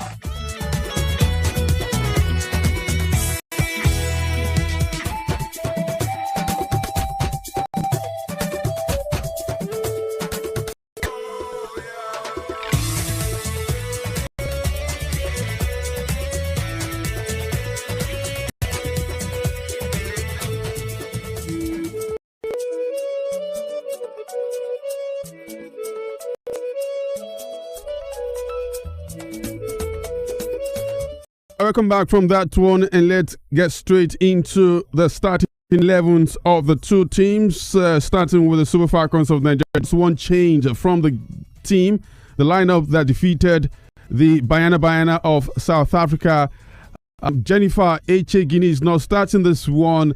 Welcome back from that one, and let's get straight into the starting 11s of the two teams, starting with the Super Falcons of Nigeria. Just one change from the team, the lineup that defeated the Bayana of South Africa. Jennifer Echegini is now starting this one,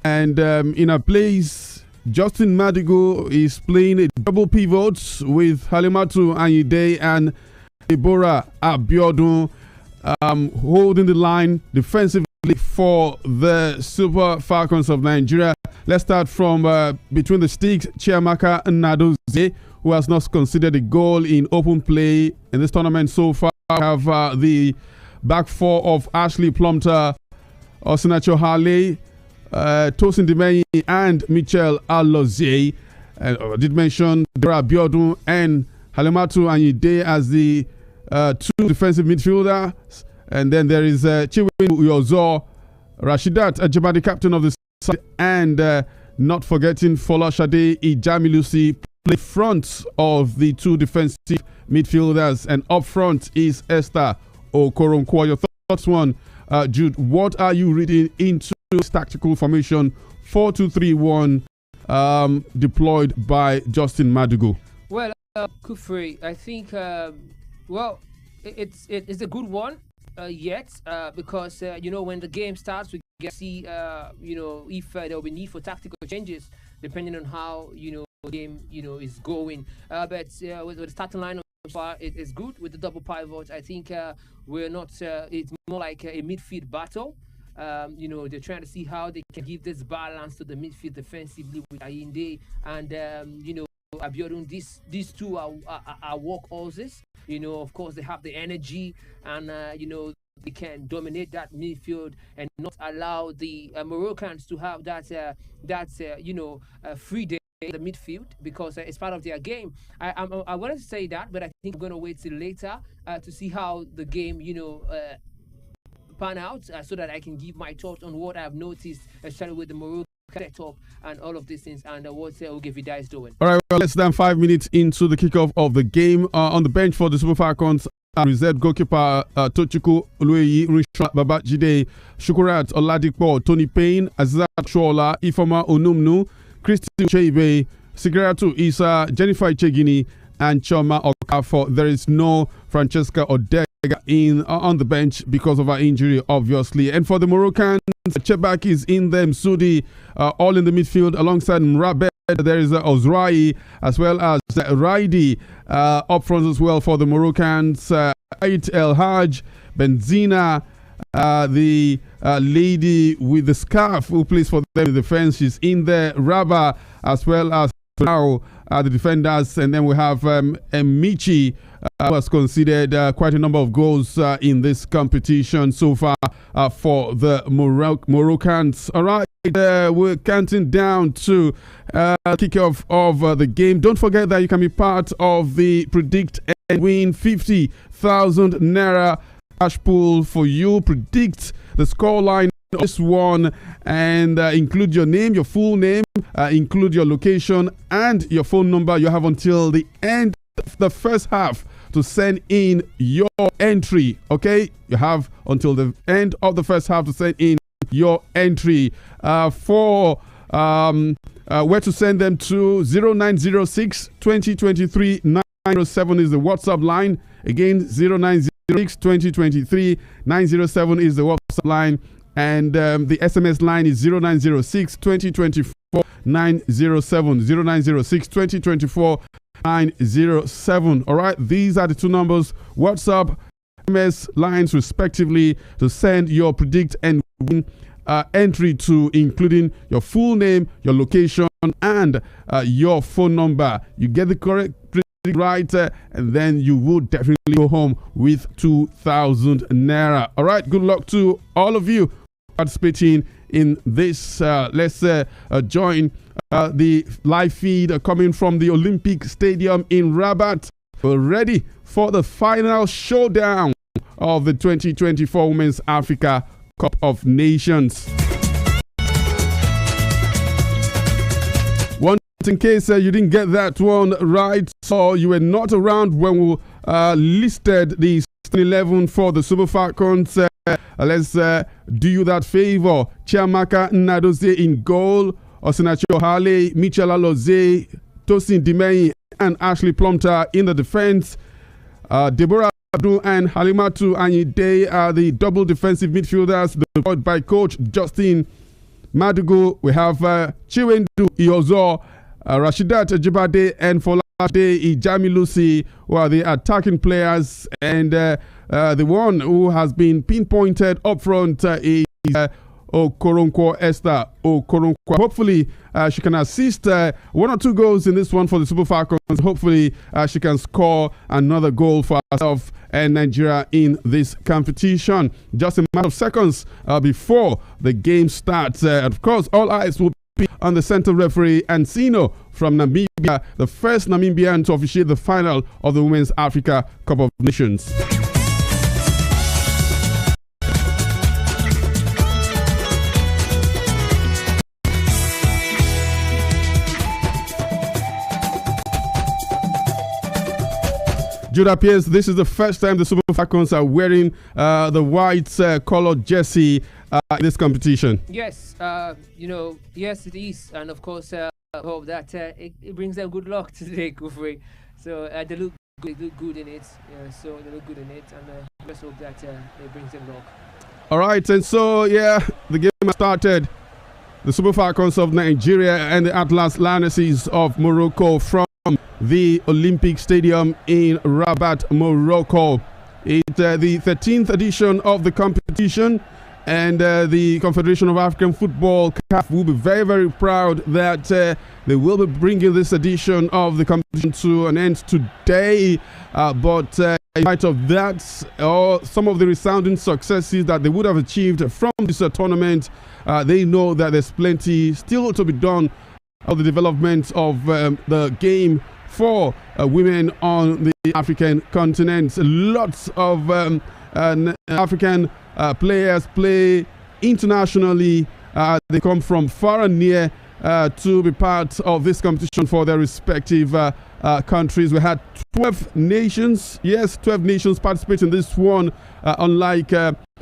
and in her place, Justin Madigo is playing a double pivot with Halimatu Anyide and Deborah Abiodun holding the line defensively for the Super Falcons of Nigeria. Let's start from between the sticks. Chiamaka Nnadozie, who has not conceded a goal in open play in this tournament so far. Have the back four of Ashley Plumter, Osinacho Harley, Tosin Dimeyi, and Michel Alozie. I did mention Deborah Abiodun and Halimatu Anyide as the two defensive midfielders, and then there is Chiwendu Uyozo, Rashidat Ajibade, captain of the side, and not forgetting Folashade Ijamilusi, play front of the two defensive midfielders, and up front is Esther Okoronkwo. Your thoughts, one, Jude? What are you reading into tactical formation 4-2-3-1 deployed by Justin Madugu? Well, Kufri, I think, it's a good one yet because, when the game starts, we get to see, if there will be need for tactical changes depending on how, the game, is going. But with the starting line so far, it is good with the double pivot. I think we're not, it's more like a midfield battle. They're trying to see how they can give this balance to the midfield defensively with Ayinde and, Abiodun. These two are workhorses. Of course, they have the energy and, they can dominate that midfield and not allow the Moroccans to have that free day in the midfield because it's part of their game. I wanted to say that, but I think I'm going to wait till later to see how the game, pan out so that I can give my thoughts on what I've noticed, especially with the Morocco setup and all of these things and what Ogevida is doing. All right, well, less than 5 minutes into the kickoff of the game. On the bench for the Super Falcons, reserve goalkeeper Tochukwu Olueyi, Risha Babajide, Shukurat Oladipo, Tony Payne, Azizat Shola, Ifoma Onumnu, Christy Ucheibe, Siguratu Isa, Jennifer Ichegini, and Choma Okafor. There is no Francesca Odega on the bench because of her injury, obviously. And for the Moroccans, Chebak is in them, Sudi, all in the midfield alongside Mrabe. There is Ozrai as well as Raidi up front as well for the Moroccans. Ait El Haj, Benzina, the lady with the scarf who plays for them in the defense, she's in there. Raba as well as now the defenders, and then we have Michi, who has conceded quite a number of goals in this competition so far for the Moroccans. All right, we're counting down to kickoff of the game. Don't forget that you can be part of the Predict and Win 50,000 Naira cash pool for you. Predict the scoreline of this one and include your name, your full name, include your location and your phone number. You have until the end of the first half to send in your entry. Okay, you have until the end of the first half to send in your entry for where to send them to. 0906 2023 907 is the WhatsApp line. Again, 0906 2023 907 is the WhatsApp line, and the SMS line is 0906 2024 907. 0906 2024 907. All right, these are the two numbers, WhatsApp, SMS lines respectively, to send your Predict and Win entry to, including your full name, your location, and your phone number. You get the correct right, and then you will definitely go home with 2,000 Naira. All right, good luck to all of you participating in this. Let's join the live feed coming from the Olympic Stadium in Rabat. We're ready for the final showdown of the 2024 Women's Africa Cup of Nations. One, in case you didn't get that one right, or you were not around when we listed the 11 for the Super Falcons, let's do you that favor. Chiamaka Nnadozie in goal, Osinachi Hale, Michel Alozie, Tosin Dimei, and Ashley Plumter in the defense. Deborah Abdul and Halimatu Anyide are the double defensive midfielders deployed by coach Justin Madugu. We have Chiwendu Iozo, Rashidat Jibade, and Folade Ijami Lucy, who are the attacking players. And the one who has been pinpointed up front is Okoronkwo Esther Okoronkwo. Hopefully she can assist one or two goals in this one for the Super Falcons. Hopefully she can score another goal for herself and Nigeria in this competition. Just a matter of seconds before the game starts. Of course, all eyes will be on the center referee Ancino from Namibia, the first Namibian to officiate the final of the Women's Africa Cup of Nations. Judah Pierce, this is the first time the Super Falcons are wearing the white colored jersey this competition. Yes, yes it is, and of course, I hope that it brings them good luck today, Kufri. So they look good in it. So they look good in it, and let's hope that it brings them luck. All right, and so the game has started. The Super Falcons of Nigeria and the Atlas Lionesses of Morocco from the Olympic Stadium in Rabat, Morocco. It's the 13th edition of the competition, and the Confederation of African Football, CAF, will be very, very proud that they will be bringing this edition of the competition to an end today. But in light of that, some of the resounding successes that they would have achieved from this tournament, they know that there's plenty still to be done of the development of the game for women on the African continent. Lots of African players play internationally. They come from far and near to be part of this competition for their respective countries. We had 12 nations, 12 nations participate in this one, unlike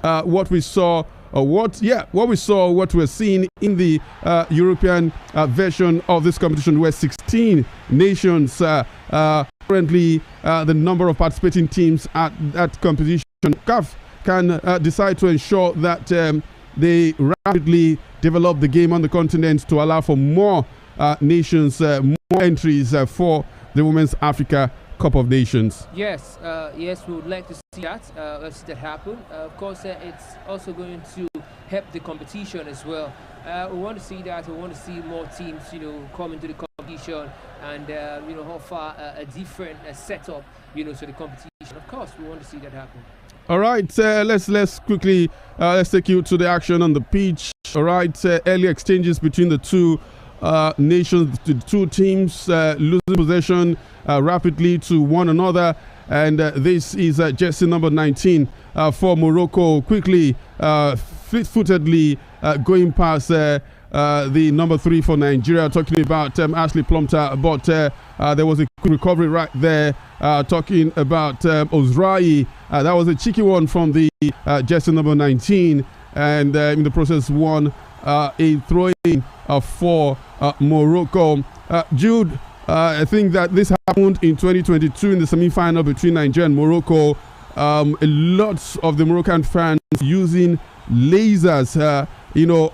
what we saw. What we're seeing in the European version of this competition, where 16 nations currently the number of participating teams at that competition. CAF can decide to ensure that they rapidly develop the game on the continent to allow for more nations, more entries for the Women's Africa Cup of Nations. Yes, we would like to see that. Let's see that happen. Of course, it's also going to help the competition as well. We want to see that. We want to see more teams, come into the competition and offer a different setup, to the competition. Of course, we want to see that happen. All right, let's quickly let's take you to the action on the pitch. All right, early exchanges between the two nations, the two teams losing possession rapidly to one another, and this is jersey number 19 for Morocco, quickly fleet-footedly going past the number 3 for Nigeria, talking about Ashley Plumter, but there was a quick recovery right there, talking about Ozrai. That was a cheeky one from the jersey number 19, and in the process won a throw-in for Morocco. Jude, I think that this happened in 2022 in the semi-final between Nigeria and Morocco. A lot of the Moroccan fans using lasers,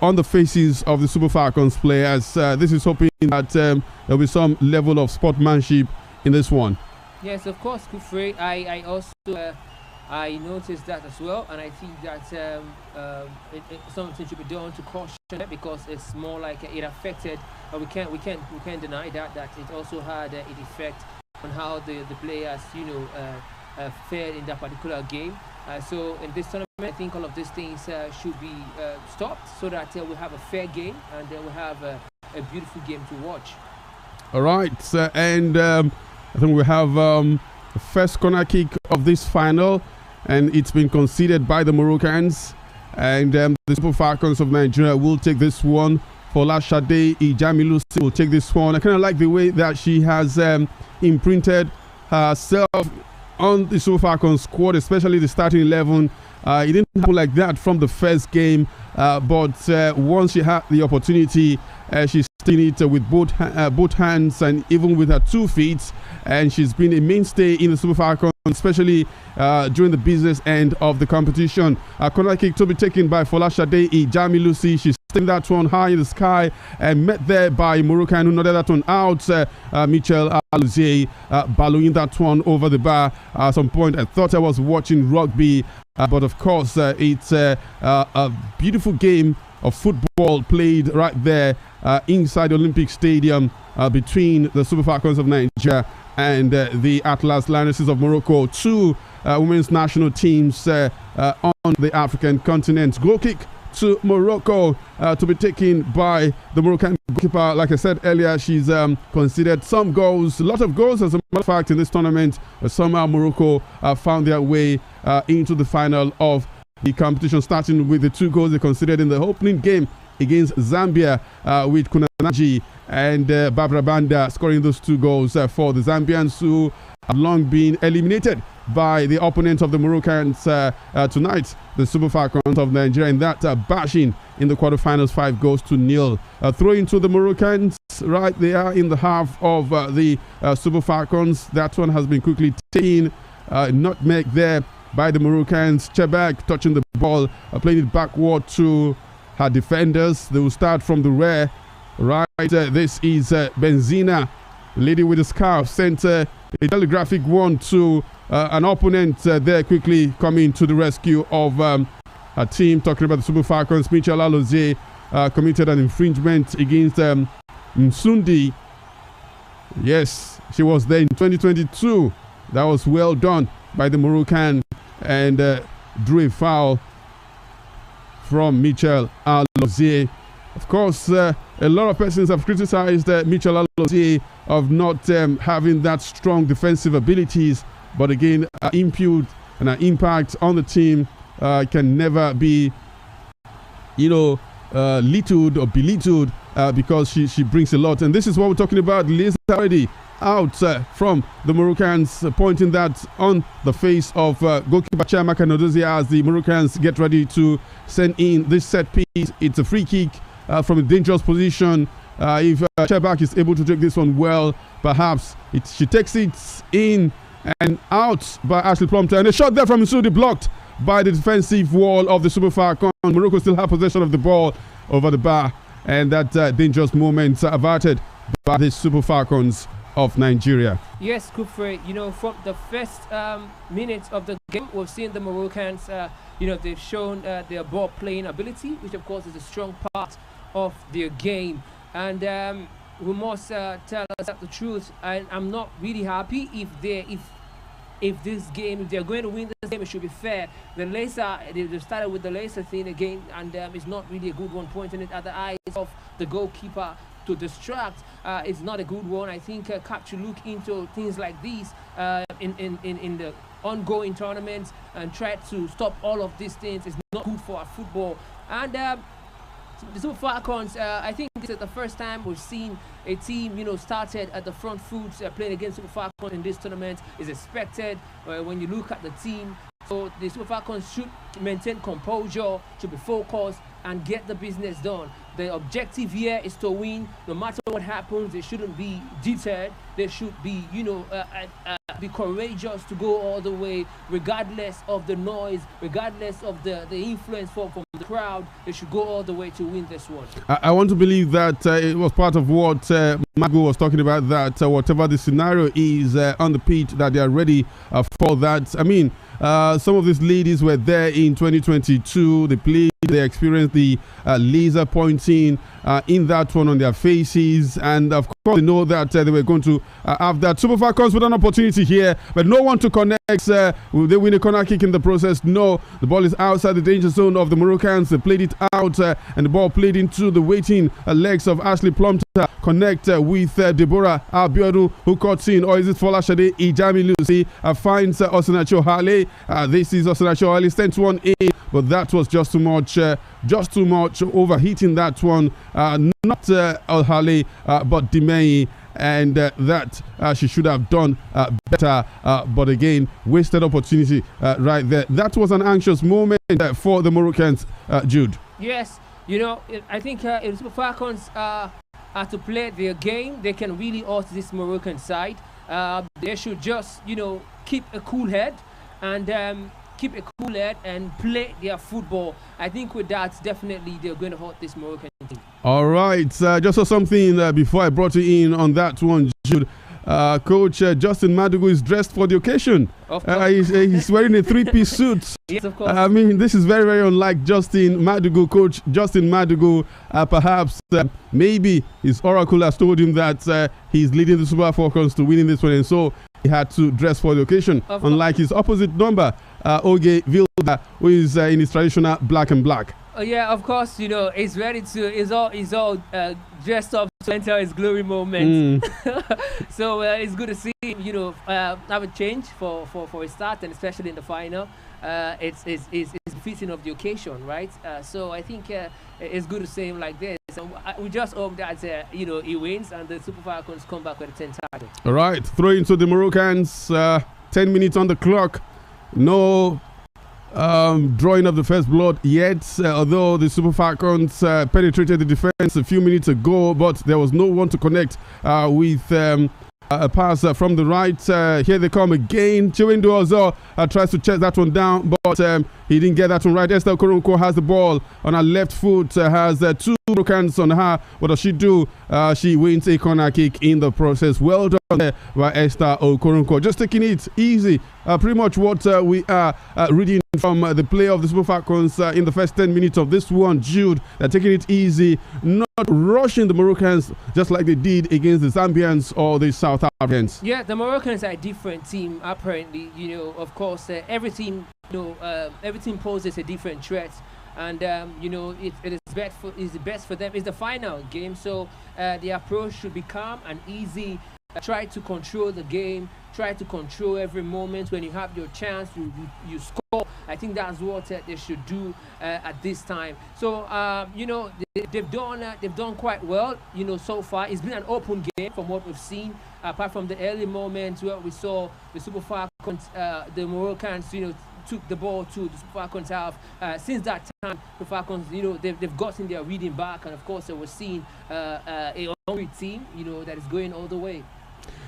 on the faces of the Super Falcons players. This is hoping that there'll be some level of sportsmanship in this one. Yes, of course, Kufre. I also I noticed that as well, and I think that something should be done to caution it, because it's more like it affected. We can't deny that it also had an effect on how the players fared in that particular game. So in this tournament, I think all of these things should be stopped, so that we have a fair game and we have a beautiful game to watch. All right, and I think we have the first corner kick of this final, and it's been conceded by the Moroccans, and the Super Falcons of Nigeria will take this one. Folashade Ijamilusi will take this one. I kind of like the way that she has imprinted herself on the Super Falcons squad, especially the starting 11. It didn't happen like that from the first game, but once she had the opportunity, she's taking it with both hands and even with her 2 feet, and she's been a mainstay in the Super Falcons, especially during the business end of the competition. Corner kick to be taken by Folashade Ijamilusi. She's taking that one high in the sky and met there by Moroccan, who nodded that one out. Michel Aluzier ballooning that one over the bar. At some point, I thought I was watching rugby, but of course, it's a beautiful game of football played right there inside the Olympic Stadium between the Super Falcons of Nigeria and the Atlas Lionesses of Morocco, 2 women's national teams on the African continent. Goal kick to Morocco to be taken by the Moroccan goalkeeper. Like I said earlier, she's conceded some goals, a lot of goals as a matter of fact in this tournament. Somehow Morocco found their way into the final of the competition, starting with the 2 goals they conceded in the opening game against Zambia, with Kunanaji and Barbara Banda scoring those 2 goals for the Zambians, who have long been eliminated by the opponent of the Moroccans tonight, the Super Falcons of Nigeria, in that bashing in the quarterfinals, 5-0. Throw into the Moroccans, right? They are in the half of the Super Falcons. That one has been quickly taken. Nutmeg there by the Moroccans. Chebak touching the ball, playing it backward to her defenders. They will start from the rear, right? This is Benzina, lady with the scarf, sent a telegraphic one to an opponent there, quickly coming to the rescue of a team. Talking about the Super Falcons, Michel Alozie committed an infringement against Msundi. Yes, she was there in 2022. That was well done by the Moroccan, and drew a foul from Michel Alozie. Of course, a lot of persons have criticized Michel Alozie of not having that strong defensive abilities, but again, input and an impact on the team can never be, littled or belittled, because she brings a lot. And this is what we're talking about. Liz already out from the Moroccans, pointing that on the face of goalkeeper Chiamaka Nnadozie as the Moroccans get ready to send in this set piece. It's a free kick from a dangerous position. If Chebak is able to take this one well, perhaps she takes it in and out by Ashley Plumpton. And a shot there from Msundi, blocked by the defensive wall of the Super Falcons. Morocco still have possession of the ball over the bar, and that dangerous moment averted by the Super Falcons of Nigeria. Yes, Kufre, from the first minutes of the game, we've seen the Moroccans, they've shown their ball playing ability, which of course is a strong part of their game. And we must tell ourselves the truth. I'm not really happy if they're going to win this game, it should be fair. The laser, they started with the laser thing again, and it's not really a good one, pointing it at the eyes of the goalkeeper to distract. It's not a good one. I think CAF should look into things like these in the ongoing tournaments and try to stop all of these things. It's not good for our football. And the Super Falcons, I think this is the first time we've seen a team, started at the front foot, playing against Super Falcons in this tournament. Is expected when you look at the team. So the Super Falcons should maintain composure, should be focused, and get the business done. The objective here is to win. No matter what happens, they shouldn't be deterred. They should be, be courageous to go all the way, regardless of the noise, regardless of the influence from the crowd. They should go all the way to win this one. I want to believe that it was part of what Mago was talking about, that whatever the scenario is on the pitch, that they are ready for that. I mean, some of these ladies were there in 2022. They played, they experienced the laser pointing in that one on their faces, and of course they know that they were going to have that. Super Falcons with an opportunity here, but no one to connect. Will they win a corner kick in the process? No, the ball is outside the danger zone of the Moroccans. They played it out, and the ball played into the waiting legs of Ashley Plumpton. Connect with Deborah Abiodun, who cuts in, or is it Folashade Ijami Lucy? Finds Osinacho Hale. This is Osinacho Hale, sent one in, but that was just too much. Just too much, overheating that one. Not Hale, but Dimei. And that she should have done better, but again, wasted opportunity right there. That was an anxious moment for the Moroccans, Jude. Yes, I think if Super Falcons are to play their game, they can really hurt this Moroccan side. They should just, keep a cool head and play their football. I think with that, definitely they're going to hurt this Moroccan team. All right, just saw something before I brought you in on that one, Jude. Coach Justin Madugu is dressed for the occasion. He's wearing a three-piece suit. Yes, of course. I mean, this is very, very unlike Justin Madugu. Coach Justin Madugu, perhaps maybe his oracle has told him that he's leading the Super Falcons to winning this one, and so he had to dress for the occasion. Unlike his opposite number, Oge Vilda, who is in his traditional black and black. Yeah, of course, he's ready to, he's all dressed up to enter his glory moment. So it's good to see him, have a change for a start, and especially in the final. It's fitting of the occasion, right? So I think it's good to see him like this. And we just hope that, he wins and the Super Falcons come back with a 10 target. All right, throw into the Moroccans. 10 minutes on the clock. No drawing of the first blood yet, although the Super Falcons penetrated the defense a few minutes ago, but there was no one to connect with a pass from the right. Here they come again. Chiwendo Ozo tries to check that one down, but he didn't get that one right. Esther Okoronkwo has the ball on her left foot, has two Moroccans on her. What does she do? She wins a corner kick in the process. Well done there by Esther Okoronkwo. Just taking it easy. Pretty much what we are reading from the play of the Super Falcons in the first 10 minutes of this one. Jude, they're taking it easy, not rushing the Moroccans just like they did against the Zambians or the South Africans. Yeah, the Moroccans are a different team, apparently. You know, of course, every team poses a different threat. And you know, it is best for them. It's the final game, so the approach should be calm and easy. Try to control the game. Try to control every moment. When you have your chance, you score. I think that's what they should do at this time. So you know, they've done quite well. You know, so far it's been an open game from what we've seen. Apart from the early moments where we saw the Super Falcons, the Moroccans, you know, took the ball to the Super Falcons half. Since that time, the Falcons, you know, they've gotten their reading back, and of course, we're seeing a hungry team, you know, that is going all the way.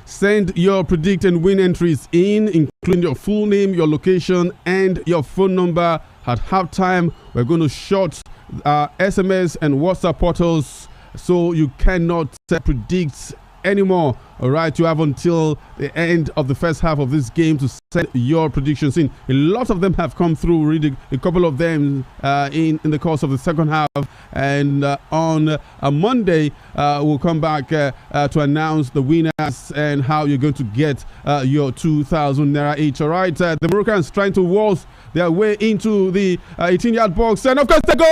Send your predict and win entries in, including your full name, your location, and your phone number. At halftime, we're going to short SMS and WhatsApp portals, so you cannot predict anymore. All right, you have until the end of the first half of this game to send your predictions in. A lot of them have come through, reading a couple of them in the course of the second half, and on a Monday we'll come back to announce the winners and how you're going to get your 2,000 naira each. All right, the Moroccans trying to waltz their way into the 18-yard box, and of course the goal!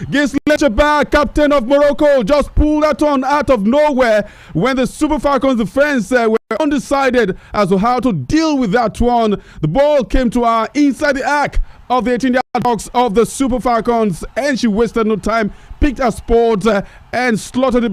Gisle Cheba, captain of Morocco, just pulled that one out of nowhere when the Super Falcons defense were undecided as to how to deal with that one. The ball came to her inside the arc of the 18-yard box of the Super Falcons, and she wasted no time, picked her spot and slotted the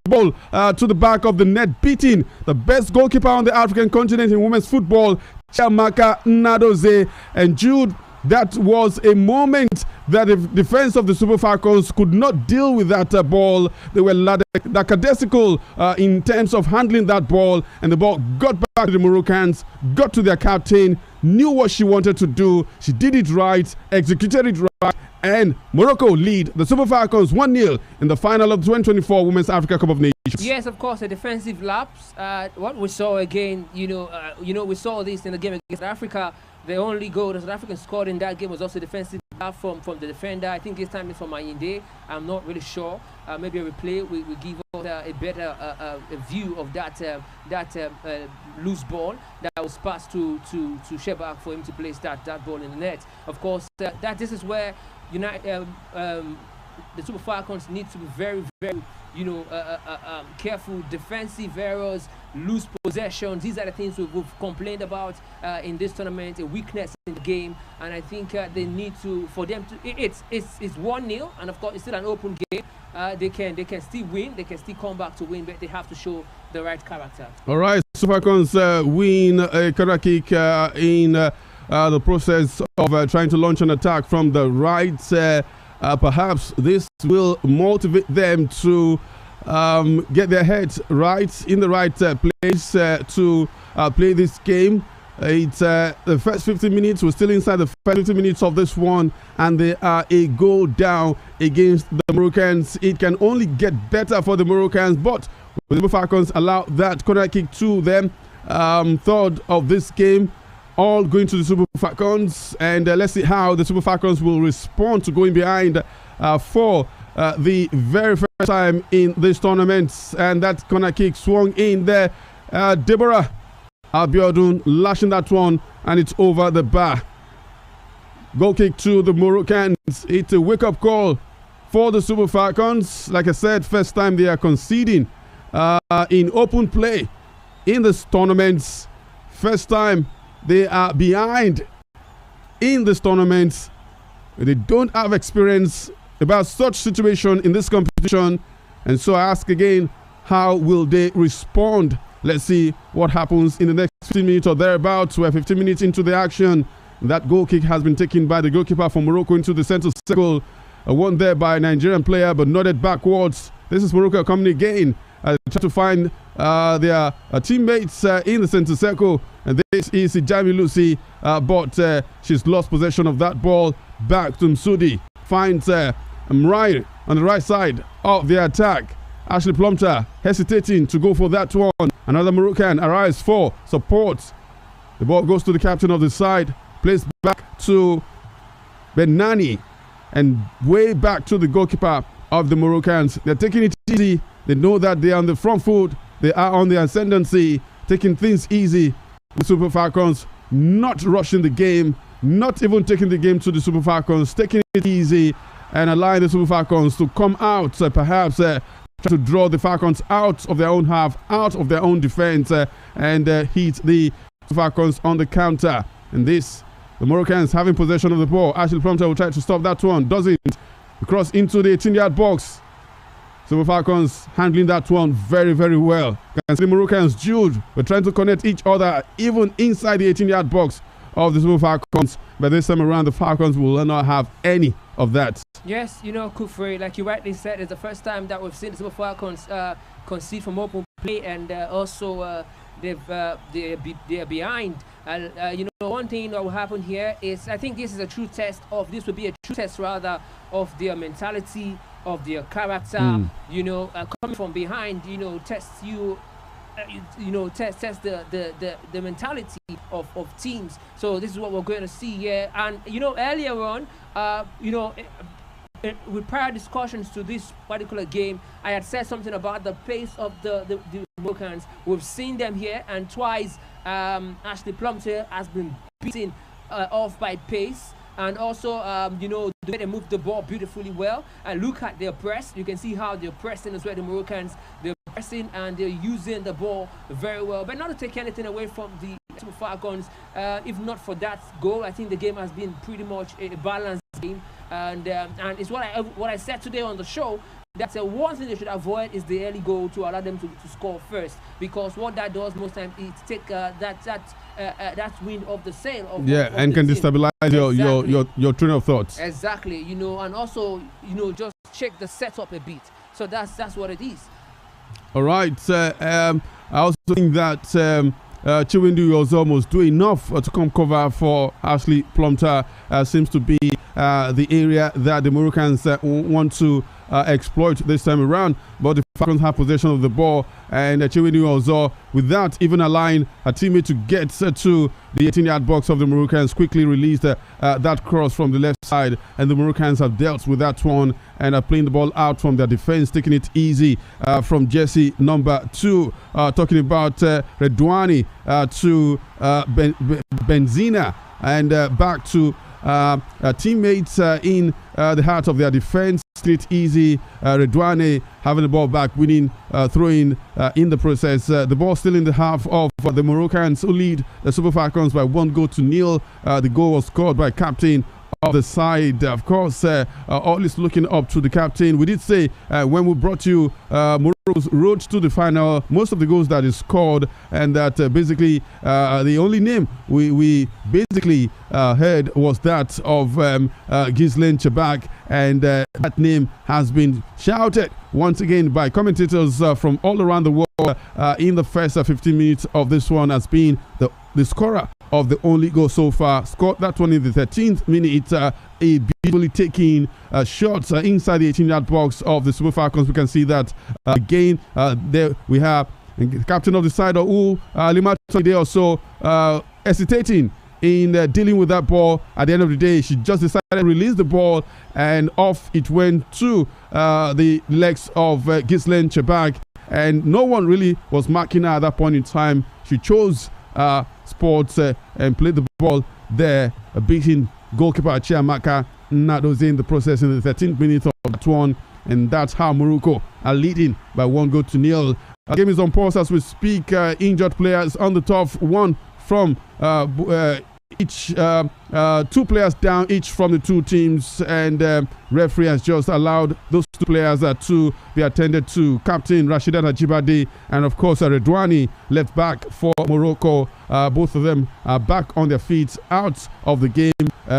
ball to the back of the net, beating the best goalkeeper on the African continent in women's football, Chiamaka Nnadozie. And Jude, that was a moment that the defense of the Super Falcons could not deal with that ball. They were lackadaisical in terms of handling that ball, and the ball got back to the Moroccans, got to their captain, knew what she wanted to do. She did it right, executed it right, and Morocco lead the Super Falcons 1-0 in the final of the 2024 Women's Africa Cup of Nations. Yes, of course, a defensive lapse. What we saw again, we saw this in the game against Africa. The only goal the South African scored in that game was also defensive from the defender. I think this time it's from Ayinde. I'm not really sure. Maybe a replay will give us a better view of that loose ball that was passed to Shebak for him to place that ball in the net. Of course, this is where the Super Falcons need to be very, very, careful. Defensive errors, loose possessions. These are the things we've complained about in this tournament. A weakness in the game, and I think they need to, for them to. It's 1-0, and of course it's still an open game. They can still win. They can still come back to win, but they have to show the right character. All right, Super Falcons win a corner kick in the process of trying to launch an attack from the right. Perhaps this will motivate them to get their heads right in the right place to play this game. It's the first 15 minutes. We're still inside the first 15 minutes of this one, and they are a goal down against the Moroccans. It can only get better for the Moroccans, but the Super Falcons allow that corner kick to them. Third of this game, all going to the Super Falcons, and let's see how the Super Falcons will respond to going behind for the very first time in this tournament. And that corner kick swung in there. Deborah Abiodun lashing that one, and it's over the bar. Goal kick to the Moroccans. It's a wake-up call for the Super Falcons. Like I said, first time they are conceding in open play in this tournament. First time they are behind in this tournament. They don't have experience about such situation in this competition, and so I ask again, how will they respond Let's see what happens in the next 15 minutes or thereabouts. We're 15 minutes into the action. That goal kick has been taken by the goalkeeper from Morocco into the center circle. One there by a Nigerian player, but nodded backwards. This is Morocco coming again. Try to find their teammates in the center circle. And this is Jamie Lucy, but she's lost possession of that ball. Back to Msudi. Finds Mrai on the right side of the attack. Ashley Plumter hesitating to go for that one. Another Moroccan arrives for support. The ball goes to the captain of the side. Plays back to Benani. And way back to the goalkeeper of the Moroccans. They're taking it easy. They know that they are on the front foot. They are on the ascendancy. Taking things easy. The Super Falcons not rushing the game. Not even taking the game to the Super Falcons. Taking it easy. And allowing the Super Falcons to come out. Perhaps try to draw the Falcons out of their own half. Out of their own defense. And hit the Falcons on the counter. And this, the Moroccans having possession of the ball. Ashley Plumter will try to stop that one. Doesn't. Cross into the 18-yard box. Super Falcons handling that one very, very well. Can see the Moroccans, Jude, we're trying to connect each other even inside the 18-yard box of the Super Falcons. But this time around, the Falcons will not have any of that. Yes, you know, Kufri, like you rightly said, it's the first time that we've seen the Super Falcons concede from open play, and also they're behind. You know, one thing that will happen here is, I think this is a true test of, this will be a true test rather of their mentality, of their character. You know, coming from behind, you know, tests you. You know, test the mentality of teams. So this is what we're going to see here. And you know, earlier on, you know, with prior discussions to this particular game, I had said something about the pace of the Moroccans. We've seen them here, and twice Ashley Plumter has been beaten off by pace. And also, you know, the way they move the ball beautifully well. And look at their press. You can see how they're pressing as well. The Moroccans, they're pressing and they're using the ball very well. But not to take anything away from the Super Falcons. If not for that goal, I think the game has been pretty much a balanced game. And it's what I said today on the show. That's one thing they should avoid is the early goal, to allow them to score first, because what that does most times is take that wind off the sail of and the can team. destabilize your train of thoughts. Exactly, you know, and also, you know, just check the setup a bit. So that's what it is. All right. I also think that Chiwindu was almost doing enough to come cover for Ashley Plumter. Seems to be the area that the Moroccans want to exploit this time around, but the Falcons have possession of the ball, and Chiwindu also, without even allowing a teammate to get to the 18-yard box of the Moroccans, quickly released that cross from the left side, and the Moroccans have dealt with that one and are playing the ball out from their defense, taking it easy from Jesse number 2, talking about Redouani to Benzina, and back to teammates in the heart of their defense. It easy. Redouane having the ball back, winning, throwing in the process. The ball still in the half of the Moroccans, who lead the Super Falcons by 1-0. The goal was scored by captain of the side, of course, always looking up to the captain. We did say when we brought you Morocco's road to the final, most of the goals that is scored, and that basically the only name we basically heard was that of Ghislaine Chebak, and that name has been shouted once again by commentators from all around the world in the first 15 minutes of this one, as being the scorer of the only goal so far. Scored that one in the 13th minute. A beautifully taking shot inside the 18-yard box of the Super Falcons. We can see that again. There we have the captain of the side, Lima today also hesitating in dealing with that ball. At the end of the day, she just decided to release the ball, and off it went to the legs of Ghislaine Chebak, and no one really was marking her at that point in time. She chose sports and played the ball there, beating goalkeeper Chiamaka Nadozie in the process in the 13th minute of that one, and that's how Morocco are leading by 1-0. The game is on pause as we speak. Injured players on the top, one from each 2 players down each from the 2 teams, and referee has just allowed those 2 players to be attended to. Captain Rashidat Ajibade and of course Redwani, left back for Morocco. Both of them are back on their feet, out of the game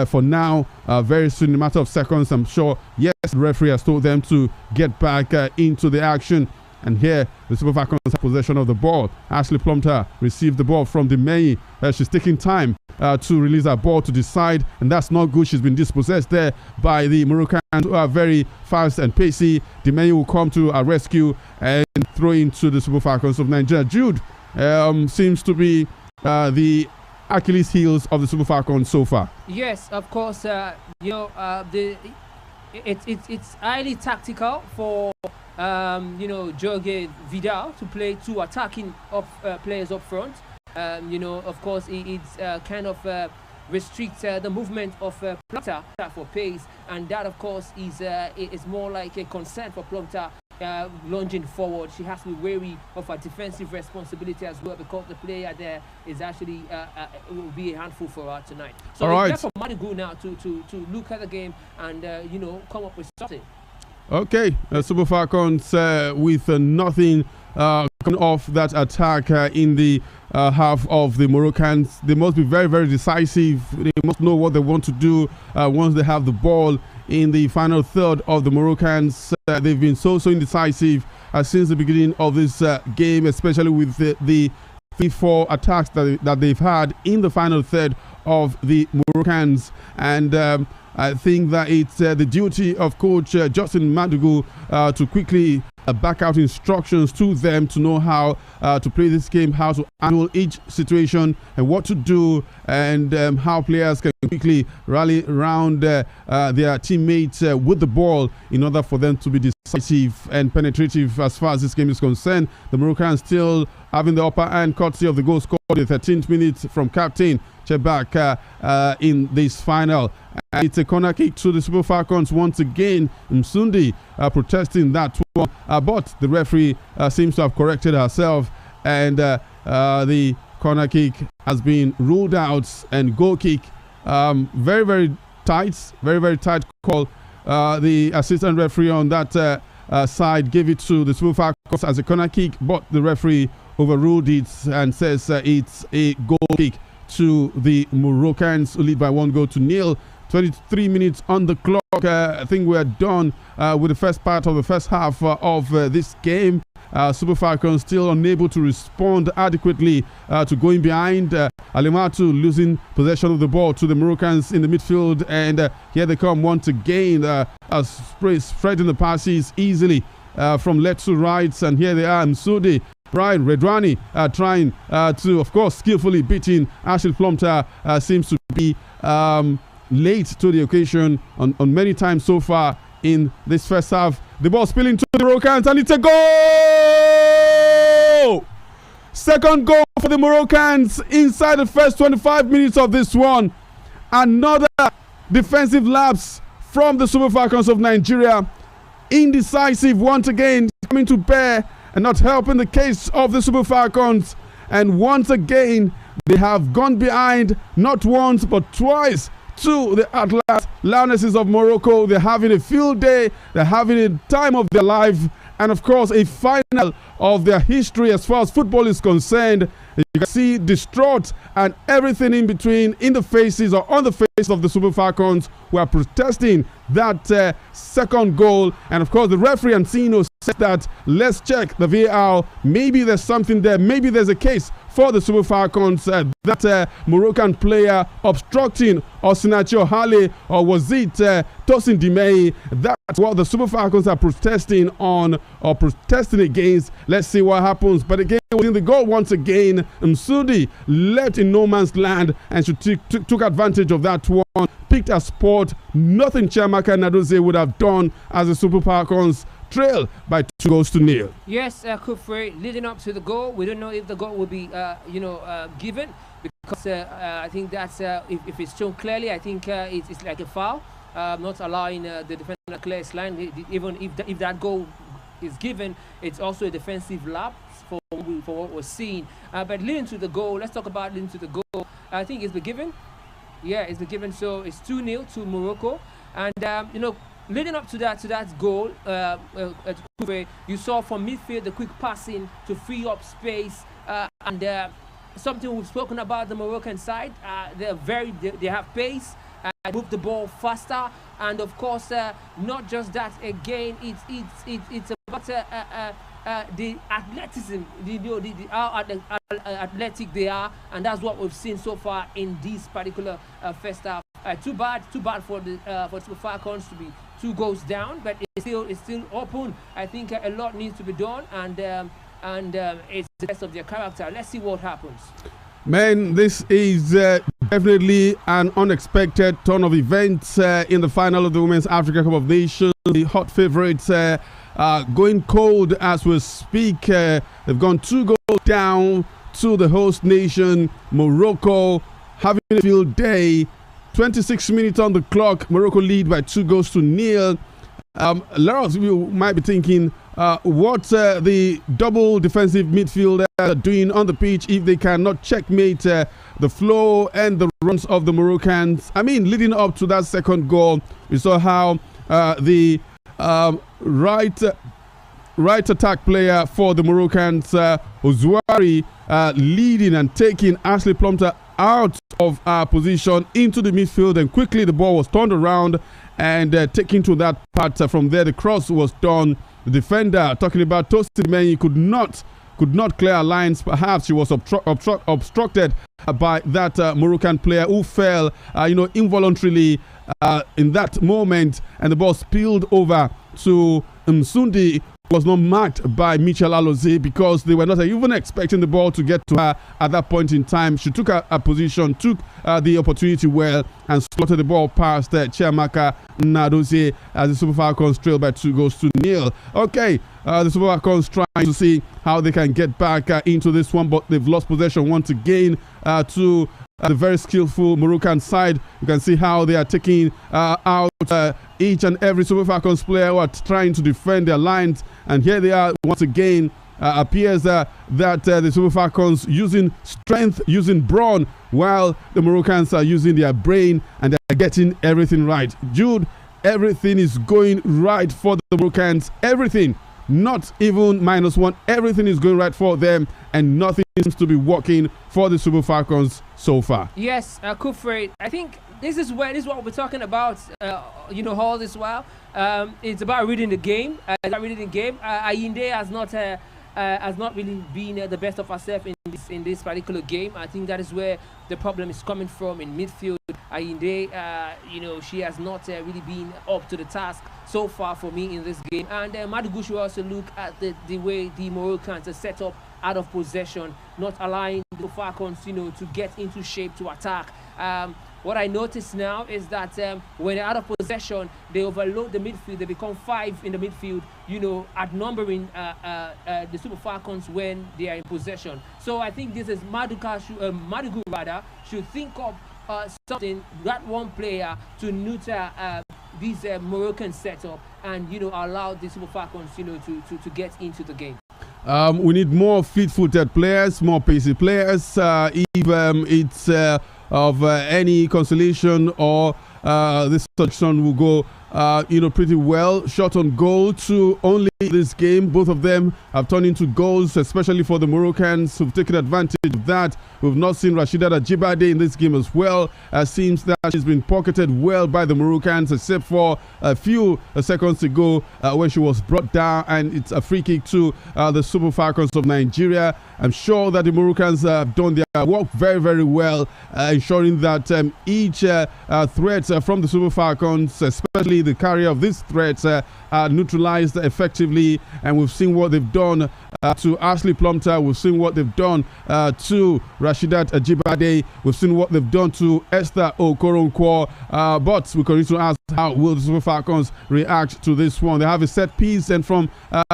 for now. Very soon, in a matter of seconds, I'm sure. Yes, the referee has told them to get back into the action. And here, the Super Falcons have possession of the ball. Ashley Plumter received the ball from Demey. She's taking time to release her ball to decide, and that's not good. She's been dispossessed there by the Moroccans, who are very fast and pacey. Demey will come to a rescue and throw into the Super Falcons of Nigeria. Jude seems to be the Achilles heels of the Super Falcons so far. Yes, of course. It's highly tactical for Jorge Vidal to play 2 attacking players up front. Of course, it's kind of restricts the movement of Plumter for pace, and that, of course, is more like a concern for Plumter. Lunging forward, she has to be wary of her defensive responsibility as well, because the player there is actually will be a handful for her tonight. So all right, it's for Madigu now to look at the game and come up with something. Okay, Super Falcons with nothing coming off that attack in the half of the Moroccans. They must be very, very decisive. They must know what they want to do once they have the ball. In the final third of the Moroccans, they've been so indecisive since the beginning of this game, especially with the 3-4 attacks that they've had in the final third of the Moroccans. And I think that it's the duty of coach Justin Madugu to quickly back out instructions to them to know how to play this game, how to handle each situation and what to do, and how players can quickly rally around their teammates with the ball in order for them to be decisive and penetrative as far as this game is concerned. The Moroccans still having the upper hand, courtesy of the goal scored in the 13th minute from captain Chebak in this final. It's a corner kick to the Super Falcons once again. Msundi protesting that one, but the referee seems to have corrected herself, and the corner kick has been ruled out, and goal kick. Very, very tight, very tight call. The assistant referee on that side gave it to the Super Falcons as a corner kick, but the referee overruled it and says it's a goal kick to the Moroccans, who lead by 1-0. 23 minutes on the clock. I think we're done with the first part of the first half of this game. Super Falcons still unable to respond adequately to going behind. Alimatu losing possession of the ball to the Moroccans in the midfield, and here they come once again, spreading the passes easily from left to right, and here they are, Msudi. Right, Redwani trying to, of course, skillfully beating Ashley Plumter. Seems to be late to the occasion on many times so far in this first half. The ball spilling to the Moroccans, and it's a goal! Second goal for the Moroccans inside the first 25 minutes of this one. Another defensive lapse from the Super Falcons of Nigeria. Indecisive once again, coming to bear and not helping the case of the Super Falcons. And once again, they have gone behind not once but twice to the Atlas Lionesses of Morocco. They're having a field day. They're having a time of their life. And of course, a final of their history as far as football is concerned. You can see distraught and everything in between in the faces or on the face of the Super Falcons, who are protesting that second goal. And of course, the referee Ancino said that let's check the VAR. Maybe there's something there. Maybe there's a case for the Super Falcons. That Moroccan player obstructing Osinachi Ohale, or was it Tosin Dimei? That's what the Super Falcons are protesting on or protesting against. Let's see what happens. But again, within the goal once again, Msudi left in no man's land, and she took advantage of that one. Picked a spot. Nothing Chiamaka Nadozie would have done as the Super Falcons trail by 2-0. Yes, Kufre, leading up to the goal, we don't know if the goal will be, given, because I think that's if it's shown clearly, I think it's like a foul, not allowing the defender to clear his line. Even if that goal is given, it's also a defensive lapse for what was seen. But leading to the goal, let's talk about leading to the goal. I think it's been given. Yeah, it's been given. So it's 2-0 to Morocco, and leading up to that goal, you saw from midfield the quick passing to free up space, and something we've spoken about the Moroccan side. They have pace. Move the ball faster, and of course, not just that. Again, it's about the athleticism, how athletic they are, and that's what we've seen so far in this particular first half. Too bad for the Super Falcons to be 2 goals down, but it's still open. I think a lot needs to be done, and it's the rest of their character. Let's see what happens. Man, this is definitely an unexpected turn of events in the final of the Women's Africa Cup of Nations. The hot favorites going cold as we speak. They've gone 2 goals down to the host nation, Morocco, having a field day. 26 minutes on the clock. Morocco lead by 2 goals to nil. A lot of you might be thinking, what the double defensive midfielder are doing on the pitch if they cannot checkmate the flow and the runs of the Moroccans. I mean, leading up to that second goal, we saw how the right attack player for the Moroccans, Ozuari, leading and taking Ashley Plumter out of position into the midfield, and quickly the ball was turned around and taken to that part. From there, the cross was done. The defender, talking about Tosin Menyi, could not clear lines. Perhaps she was obstructed by that Moroccan player who fell, involuntarily in that moment, and the ball spilled over to Msundi. Was not marked by Michel Alozie because they were not even expecting the ball to get to her at that point in time. She took a position, took the opportunity well, and slotted the ball past Chiamaka Nadozie as the Super Falcons trailed by 2 goals to nil. Okay, the Super Falcons trying to see how they can get back into this one, but they've lost possession once again to the very skillful Moroccan side. You can see how they are taking out each and every Super Falcons player who are trying to defend their lines. And here they are once again. Appears that the Super Falcons using strength, using brawn, while the Moroccans are using their brain, and they're getting everything right. Jude, everything is going right for the Moroccans. Everything. Not even -1. Everything is going right for them, and nothing seems to be working for the Super Falcons so far. Yes, Kufre, I think this is what we're talking about. All this while, it's about reading the game. Ayinde has not really been the best of herself in this particular game. I think that is where the problem is coming from in midfield. Ayinde, she has not really been up to the task so far for me in this game. And Madugu should also look at the way the Moroccans are set up out of possession, not allowing the Falcons, to get into shape to attack. What I notice now is that when they're out of possession, they overload the midfield. They become 5 in the midfield, outnumbering the Super Falcons when they are in possession. So I think this is Madugu should think of something, that one player to neuter this Moroccan setup, and allow the Super Falcons to get into the game. We need more fleet-footed players, more pacey players. If it's of any consolation, or this section will go pretty well. Shot on goal to only this game. Both of them have turned into goals, especially for the Moroccans, who've taken advantage of that. We've not seen Rashidat Ajibade in this game as well. Seems that she's been pocketed well by the Moroccans, except for a few seconds ago when she was brought down, and it's a free kick to the Super Falcons of Nigeria. I'm sure that the Moroccans have done their work very, very well, ensuring that each threat from the Super Falcons, especially the carrier of these threats, are neutralized effectively. And we've seen what they've done to Ashley Plumter. We've seen what they've done to Rashidat Ajibade. We've seen what they've done to Esther Okoronkwo. But we continue to ask, how will the Super Falcons react to this one? They have a set piece, and from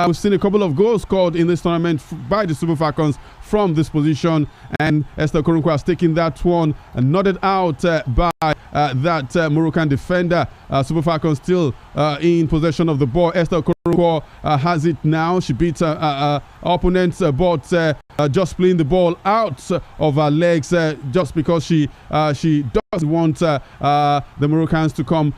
we've seen a couple of goals scored in this tournament by the Super Falcons from this position, and Esther Okoronkwo has taken that one and nodded out by that Moroccan defender. Super Falcons still in possession of the ball. Esther Okoronkwo has it now. She beats opponents, but just playing the ball out of her legs just because she doesn't want the Moroccans to come,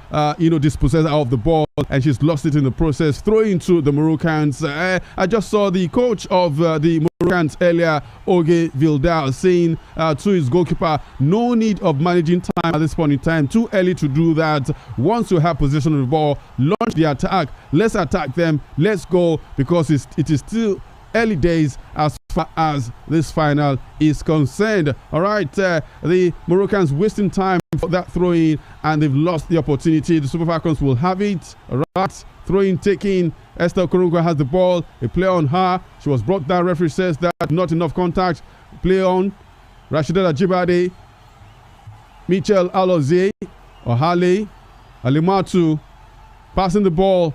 dispossess her of the ball, and she's lost it in the process. Throwing to the Moroccans. I just saw the coach of the Moroccans earlier, Oge Vildal, saying to his goalkeeper, no need of managing time at this point in time. Too early to do that. Once you have possession of the ball, launch the attack. Let's attack them. Let's go, because it is still early days as far as this final is concerned. All right, the Moroccans wasting time for that throw-in, and they've lost the opportunity. The Super Falcons will have it. All right, throw-in taking. Esther Okoronkwo has the ball. A play on her. She was brought down. Referee says that not enough contact. Play on Rashida Ajibade, Michel Alozie, Ohale, Alimatu, passing the ball,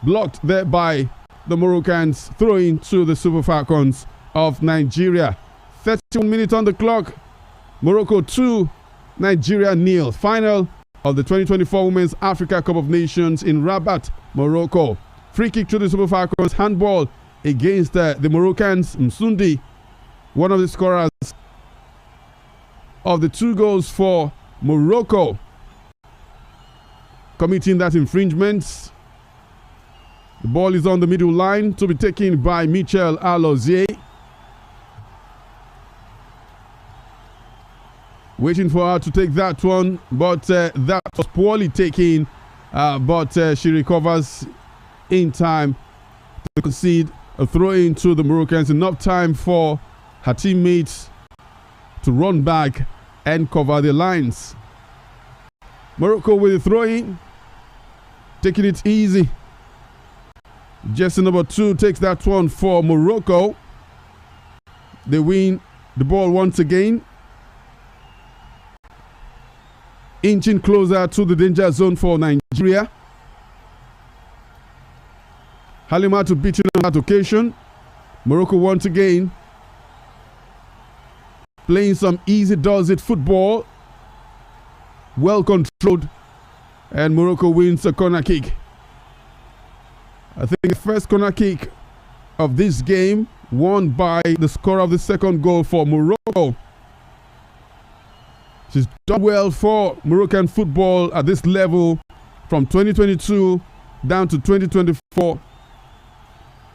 blocked there by the Moroccans, throwing to the Super Falcons of Nigeria. 31 minutes on the clock. Morocco 2, Nigeria 0. Final of the 2024 Women's Africa Cup of Nations in Rabat, Morocco. Free kick to the Super Falcons. Handball against the Moroccans. Msundi, one of the scorers of the 2 goals for Morocco, committing that infringement. The ball is on the middle line to be taken by Michel Alozie. Waiting for her to take that one, but that was poorly taken. But she recovers in time to concede a throw-in to the Moroccans. Enough time for her teammates to run back and cover the lines. Morocco with the throw-in, taking it easy. Jersey number 2 takes that one for Morocco. They win the ball once again, inching closer to the danger zone for Nigeria. Halimatu beating on that occasion. Morocco once again playing some easy does it football, well controlled, and Morocco wins a corner kick. I think the first corner kick of this game won by the scorer of the second goal for Morocco. She's done well for Moroccan football at this level from 2022 down to 2024.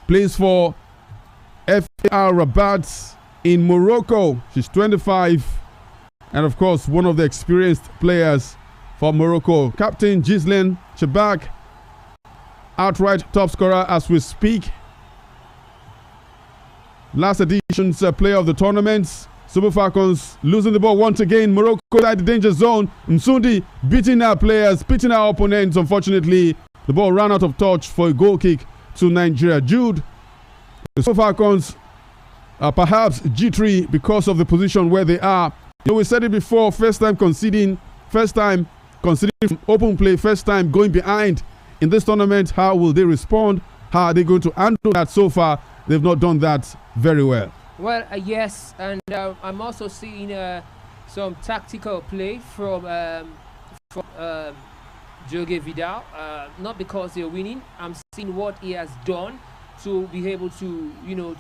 Plays for FAR Rabat in Morocco. She's 25 and of course one of the experienced players for Morocco. Captain Ghislaine Chebak, outright top scorer as we speak. Last edition's player of the tournament. Super Falcons losing the ball once again. Morocco at the danger zone. Msundi beating our players, beating our opponents. Unfortunately, the ball ran out of touch for a goal kick to Nigeria. Jude, the Super Falcons are perhaps G3 because of the position where they are. You know, we said it before, first time conceding from open play, first time going behind in this tournament. How will they respond? How are they going to handle that? So far, they've not done that very well. Well, yes, and I'm also seeing some tactical play from Jorge Vidal. Not because they're winning. I'm seeing what he has done to be able to,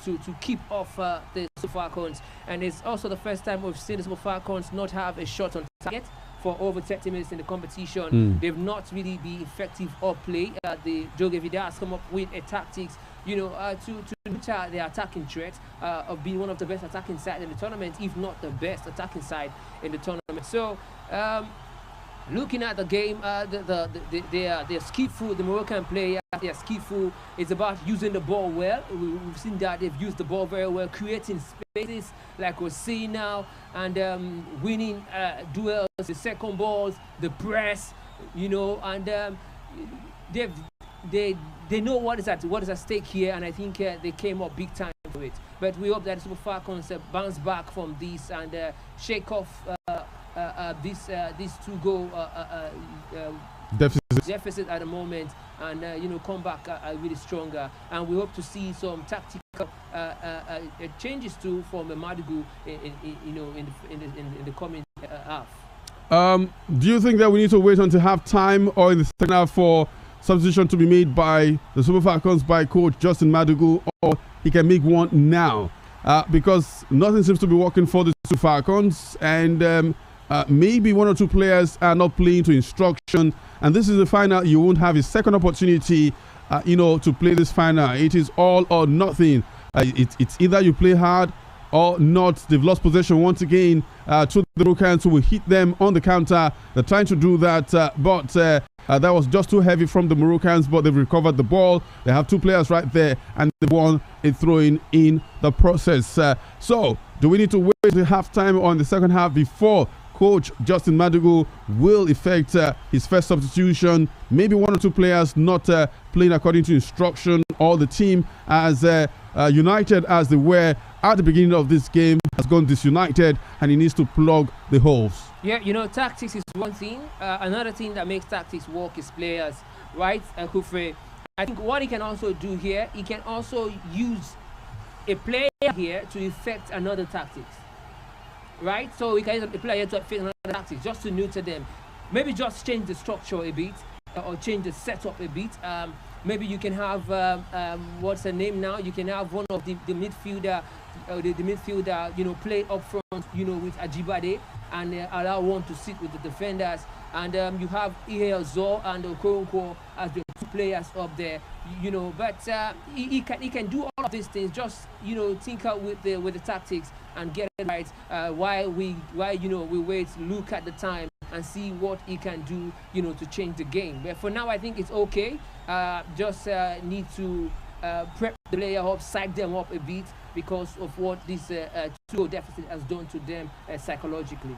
to keep off the Super Falcons. And it's also the first time we've seen the Super Falcons not have a shot on target for over 30 minutes in the competition. They've not really been effective or play. The Jorge Vidal has come up with a tactics, to deter the attacking threat of being one of the best attacking sides in the tournament, if not the best attacking side in the tournament. So, looking at the game, they're skillful. The Moroccan player, they're skillful. It's about using the ball well. We've seen that they've used the ball very well, creating spaces like we're seeing now, and winning duels, the second balls, the press, and they know what is at stake here, and I think they came up big time for it. But we hope that Super Falcons bounce back from this and shake off these 2 goal deficit at the moment, and come back really stronger. And we hope to see some tactical changes too from Madugu in the coming half. Do you think that we need to wait until half-time or in the second half for substitution to be made by the Super Falcons by coach Justin Madugu, or he can make one now? Because nothing seems to be working for the Super Falcons, and maybe one or two players are not playing to instruction, and this is the final. You won't have a second opportunity, to play this final. It is all or nothing. It's either you play hard or not. They've lost possession once again to the Moroccans, who will hit them on the counter. They're trying to do that, but that was just too heavy from the Moroccans, but they've recovered the ball. They have two players right there, and they won a throw-in in the process. So, do we need to wait till halftime or in the second half before coach Justin Madugu will effect his first substitution? Maybe one or two players not playing according to instruction, or the team as united as they were at the beginning of this game has gone disunited, and he needs to plug the holes. Yeah, tactics is one thing. Another thing that makes tactics work is players, right? Kufre, I think what he can also do here, he can also use a player here to effect another tactics, right? So we can use a player to effect another tactics just to neuter them. Maybe just change the structure a bit, or change the setup a bit. Maybe you can have what's the name now? You can have one of the midfielder, the midfielder, play up front, with Ajibade, and allow one to sit with the defenders. And you have Iheozo and Okonkwo as the two players up there, But he can do all of these things. Just tinker with the tactics and get it right. While we wait, look at the time and see what he can do, to change the game. But for now, I think it's okay. Just need to prep the player up, psych them up a bit because of what this 2-0 deficit has done to them psychologically.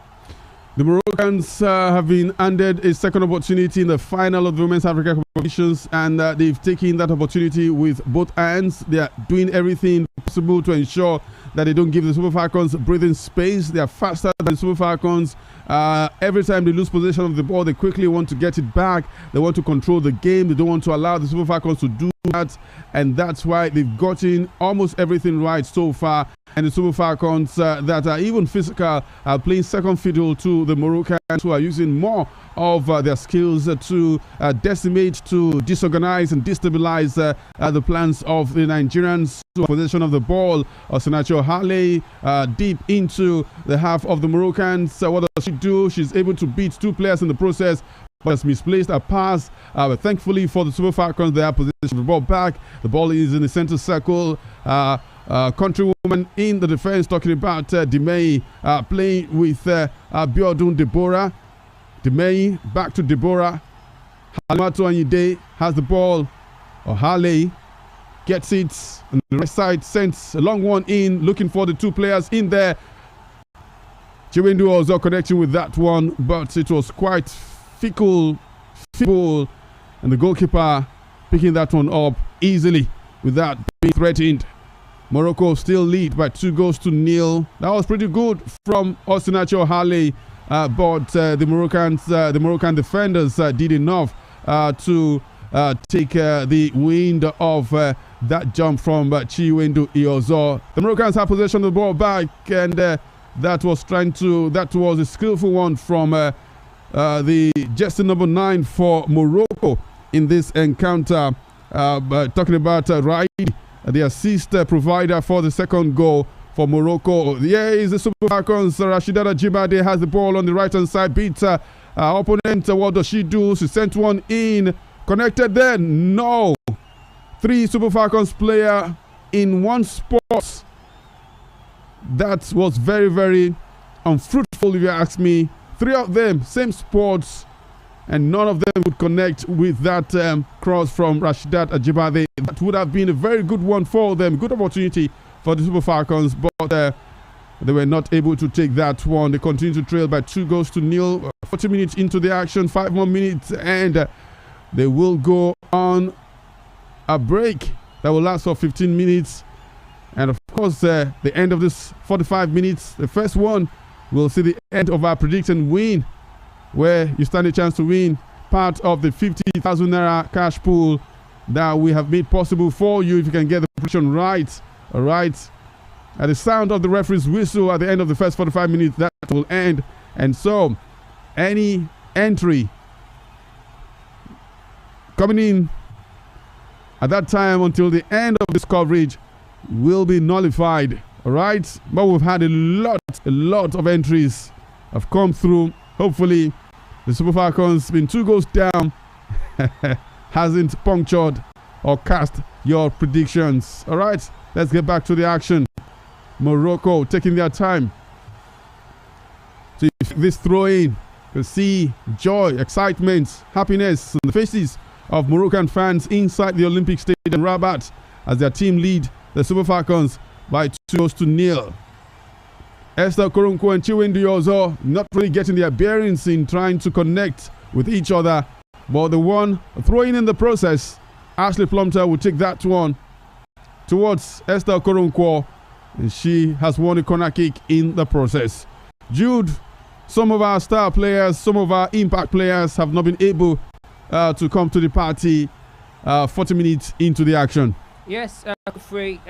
The Moroccans have been handed a second opportunity in the final of the Women's Africa competitions, and they've taken that opportunity with both hands. They are doing everything possible to ensure that they don't give the Super Falcons breathing space. They are faster than the Super Falcons. Every time they lose possession of the ball, they quickly want to get it back. They want to control the game. They don't want to allow the Super Falcons to do that, and that's why they've gotten almost everything right so far. And the Super Falcons that are even physical are playing second fiddle to the Moroccans, who are using more of their skills to decimate, to disorganize and destabilize the plans of the Nigerians. Possession of the ball, Osinacho Hale deep into the half of the Moroccans. What does she do? She's able to beat two players in the process, but has misplaced a pass. But thankfully for the Super Falcons, they have possession of the ball back. The ball is in the center circle. Countrywoman in the defense, talking about Demey playing with Biodun Deborah. Demey back to Deborah. Halimatu Anyide has the ball. Hale gets it on the right side, sends a long one in, looking for the two players in there. Chiwendu also connecting with that one, but it was quite feeble, and the goalkeeper picking that one up easily without being threatened. Morocco still lead by 2-0. That was pretty good from Osinacho Hale, but the Moroccan defenders did enough to take the wind of that jump from Chiwendu Iheozo. The Moroccans have possession of the ball back, and that was a skillful one from the jersey number 9 for Morocco in this encounter. Talking about Raid, the assist provider for the second goal for Morocco. Here is the Super Falcons. Rashida Ajibade has the ball on the right hand side, beats her opponent. What does she do? She sent one in, connected there. No. 3 Super Falcons player in one spot. That was very, very unfruitful, if you ask me. 3 of them, same spots, and none of them would connect with that cross from Rashidat Ajibade. That would have been a very good one for them. Good opportunity for the Super Falcons, but they were not able to take that one. They continue to trail by 2-0. 40 minutes into the action, 5 more minutes, and they will go on a break that will last for 15 minutes. And of course, the end of this 45 minutes, the first one, will see the end of our prediction win, where you stand a chance to win part of the 50,000 naira cash pool that we have made possible for you if you can get the prediction right. All right. At the sound of the referee's whistle at the end of the first 45 minutes, that will end. And so, any entry coming in at that time until the end of this coverage will be nullified. All right, but we've had a lot of entries have come through. Hopefully, the Super Falcons, been 2 goals down, hasn't punctured or cast your predictions. All right, let's get back to the action. Morocco taking their time. So this throw-in, you see joy, excitement, happiness on the faces of Moroccan fans inside the Olympic Stadium Rabat as their team lead the Super Falcons by 2-0. Esther Korunkwo and Chiwendu Ozo not really getting their bearings in trying to connect with each other, but the one throwing in the process, Ashley Plumter will take that one towards Esther Korunkwo, and she has won a corner kick in the process. Jude, some of our star players, some of our impact players have not been able to come to the party 40 minutes into the action. Yes, Frey,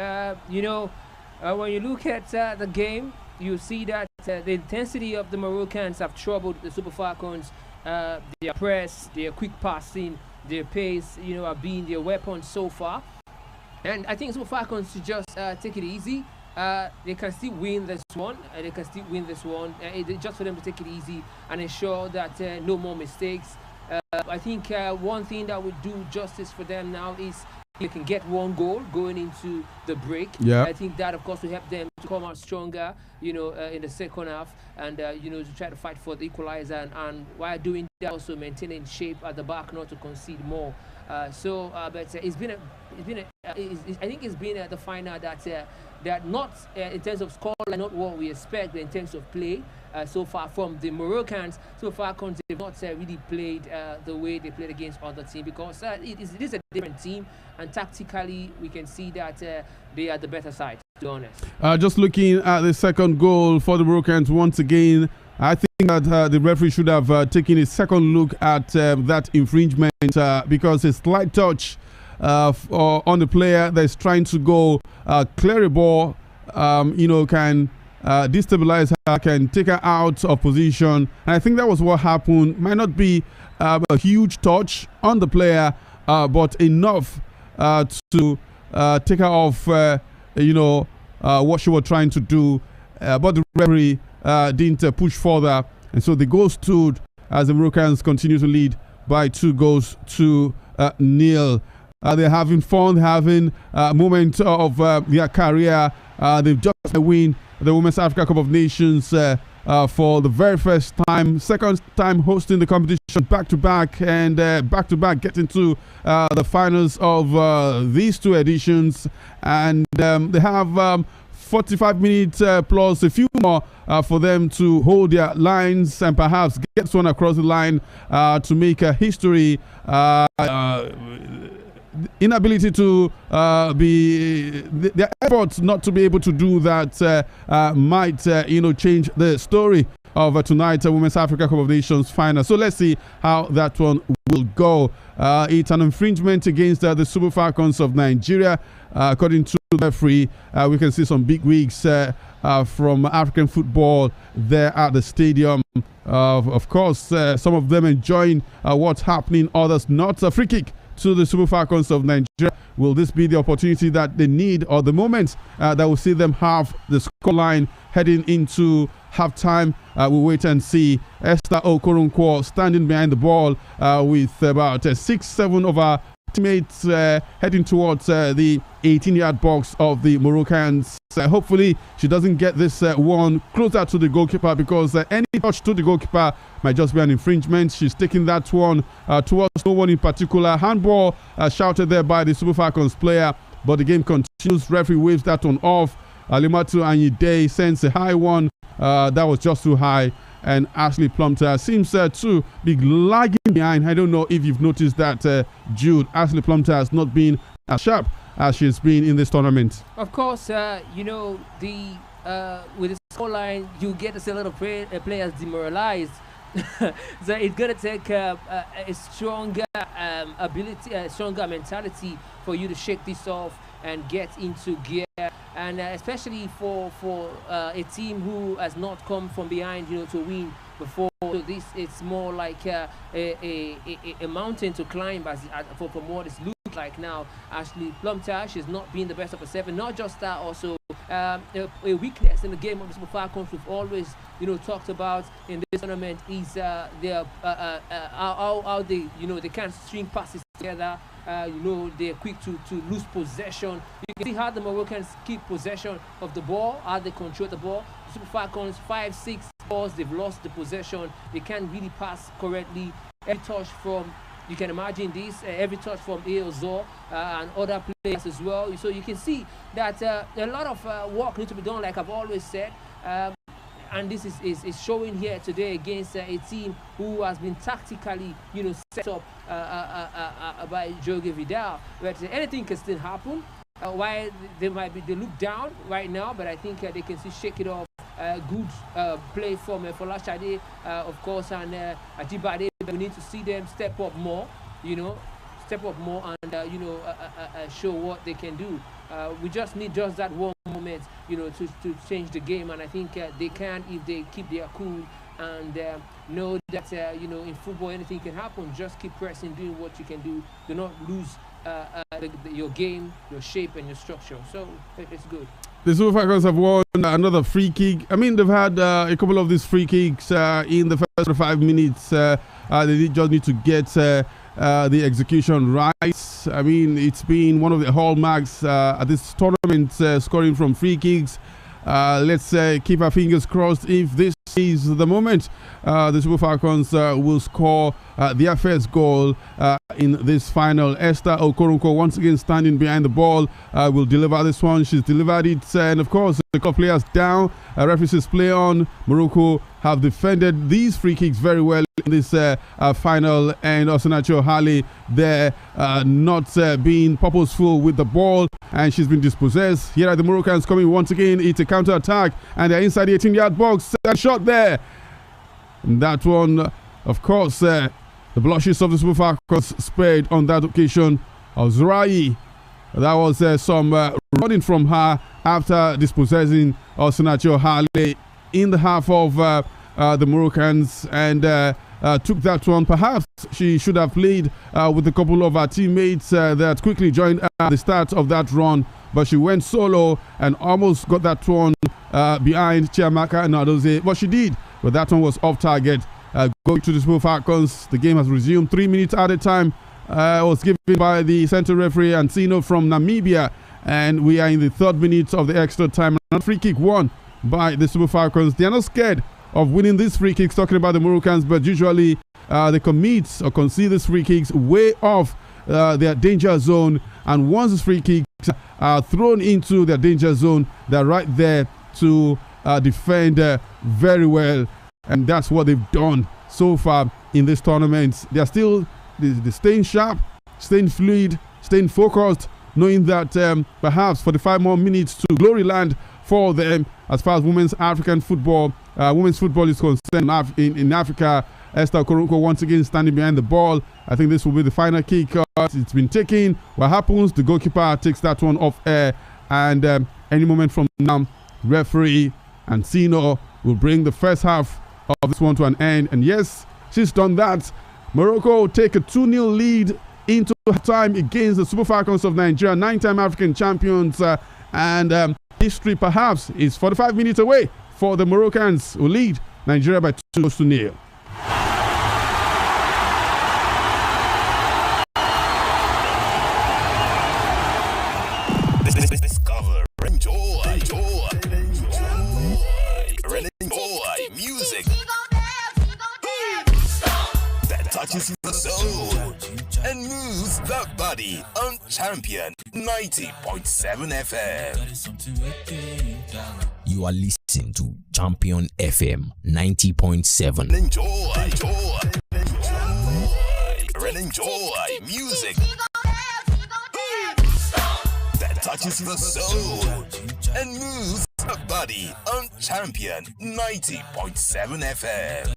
when you look at the game, you see that the intensity of the Moroccans have troubled the Super Falcons. Their press, their quick passing, their pace, have been their weapons so far. And I think Super Falcons should just take it easy. They can still win this one. Just for them to take it easy and ensure that no more mistakes. I think one thing that would do justice for them now is they can get 1 goal going into the break. Yeah. I think that, of course, will help them to come out stronger, in the second half, and to try to fight for the equalizer, and while doing that, also maintaining shape at the back, not to concede more. But it's been I think it's been the final that not in terms of scoreline, not what we expect, but in terms of play so far from the Moroccans. So far, they've not really played the way they played against other teams, because it is a different team, and tactically we can see that they are the better side, to be honest. Just looking at the second goal for the Moroccans once again, I think that the referee should have taken a second look at that infringement because a slight touch on the player that's trying to go clear a ball, can destabilize her, can take her out of position. And I think that was what happened. Might not be a huge touch on the player, but enough to take her off, what she was trying to do. But the referee didn't push further. And so the goal stood as the Moroccans continue to lead by 2-0. They're having fun, having a moment of their career. They've just win the Women's Africa Cup of Nations for the very first time, second time hosting the competition back-to-back, and back-to-back getting to the finals of these 2 editions. And they have 45 minutes plus a few more for them to hold their lines and perhaps get one across the line to make a history. Inability to their efforts not to be able to do that might change the story of tonight's Women's Africa Cup of Nations final. So let's see how that one will go. It's an infringement against the Super Falcons of Nigeria. According to the referee, we can see some big wigs from African football there at the stadium. Of course, some of them enjoying what's happening, others not. A free kick to the Super Falcons of Nigeria. Will this be the opportunity that they need, or the moment that will see them have the scoreline heading into halftime? We'll wait and see. Esther Okoronkwo standing behind the ball with about 6-7 of our teammates heading towards the 18-yard box of the Moroccans. Hopefully she doesn't get this one closer to the goalkeeper, because any touch to the goalkeeper might just be an infringement. She's taking that one towards no one in particular. Handball shouted there by the Super Falcons player, but the game continues. Referee waves that one off. Alimatu Anyide sends a high one that was just too high, and Ashley Plumter seems to be lagging behind. I don't know if you've noticed that, Jude. Ashley Plumter has not been as sharp as she's been in this tournament. Of course, with the scoreline, you get to see a lot of players demoralized. So it's going to take a stronger ability, a stronger mentality for you to shake this off and get into gear. And especially for a team who has not come from behind, to win before. So this it's more like a mountain to climb from what it's looked like now. Ashley Plumter, she's not been the best of herself, and not just that, also a weakness in the game of the Super Falcons we've always talked about in this tournament is how they they can't string passes together. They're quick to lose possession. You can see how the Moroccans keep possession of the ball, how they control the ball. The Super Falcons, 5-6 balls, they've lost the possession. They can't really pass correctly. Every touch from, you can imagine this, every touch from Eozor and other players as well. So you can see that a lot of work needs to be done, like I've always said. And this is showing here today against a team who has been tactically, set up by Jorge Vidal. But anything can still happen. While they look down right now, but I think they can still shake it off. Good play from Folashade, of course, and Ajibade. We need to see them step up more, and show what they can do. We just need just that one moment, to change the game, and I think they can if they keep their cool and know that in football anything can happen. Just keep pressing, doing what you can do. Do not lose your game, your shape, and your structure. So it's good. The Super Falcons have won another free kick. I mean, they've had a couple of these free kicks in the first 5 minutes. They just need to get the execution right. I mean, it's been one of the hallmarks at this tournament, scoring from free kicks. Let's keep our fingers crossed. If this is the moment, the Super Falcons will score their first goal in this final. Esther Okoronko, once again standing behind the ball, will deliver this one. She's delivered it, and of course, the couple players down. Referees play on. Morocco have defended these free kicks very well in this final, and Osinacho Hali there not being purposeful with the ball, and she's been dispossessed. Here are the Moroccans coming once again. It's a counter attack, and they're inside the 18-yard box. Shot there. And that one, of course, the blushes of the Super Falcons spared on that occasion. Ozrai, that was some running from her after dispossessing Osinacho Hale in the half of the Moroccans, and took that one. Perhaps she should have played with a couple of her teammates that quickly joined at the start of that run, but she went solo and almost got that one behind Chiamaka and Nadoze. But she did, but that one was off target. Going to the Super Falcons, the game has resumed. 3 minutes at a time was given by the central referee Antino from Namibia, and we are in the 3rd minute of the extra time. A free kick won by the Super Falcons. They are not scared of winning these free kicks, talking about the Moroccans, but usually they commit or concede these free kicks way off their danger zone, and once these free kicks are thrown into their danger zone, they're right there to defend very well, and that's what they've done so far in this tournament. They're still staying sharp, staying fluid, staying focused, knowing that perhaps 45 more minutes to glory land for them as far as women's football is concerned in Africa. Esther Okoronko once again standing behind the ball. I think this will be the final kick. It's been taken. What happens? The goalkeeper takes that one off air, and any moment from now, referee Ancino will bring the first half of this one to an end. And yes, she's done that. Morocco take a 2-0 lead into time against the Super Falcons of Nigeria, 9-time African champions, and history perhaps is 45 minutes away for the Moroccans, who lead Nigeria by 2-0. Discover, enjoy music that touches the soul and moves the body on Champion 90.7 FM. You are listening to Champion FM 90.7. Enjoy music that touches the soul and moves the body on Champion 90.7 FM.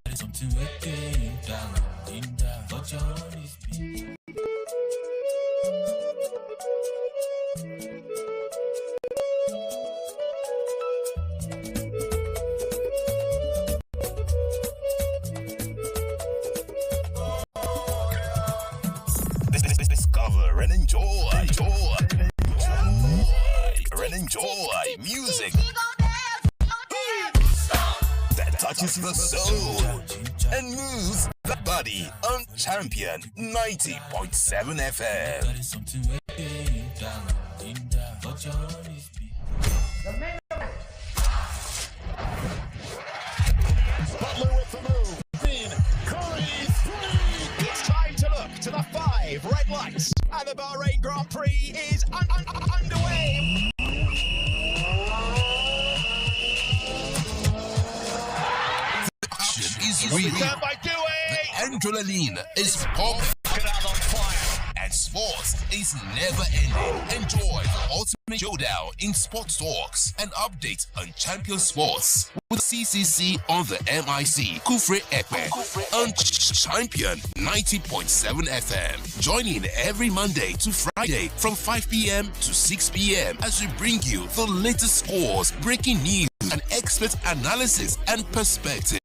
touches the soul and moves the body on Champion 90.7 FM. Butler with the move. In Curry 3. It's time to look to the 5 red lights. And the Bahrain Grand Prix is underway. The action is real. The adrenaline is pumping. And sports is never ending. Enjoy the ultimate showdown in sports talks and updates on Champion Sports with CCC on the MIC Kufre Epe on Champion 90.7 FM. Join in every Monday to Friday from 5 p.m. to 6 p.m. as we bring you the latest scores, breaking news, and expert analysis and perspective.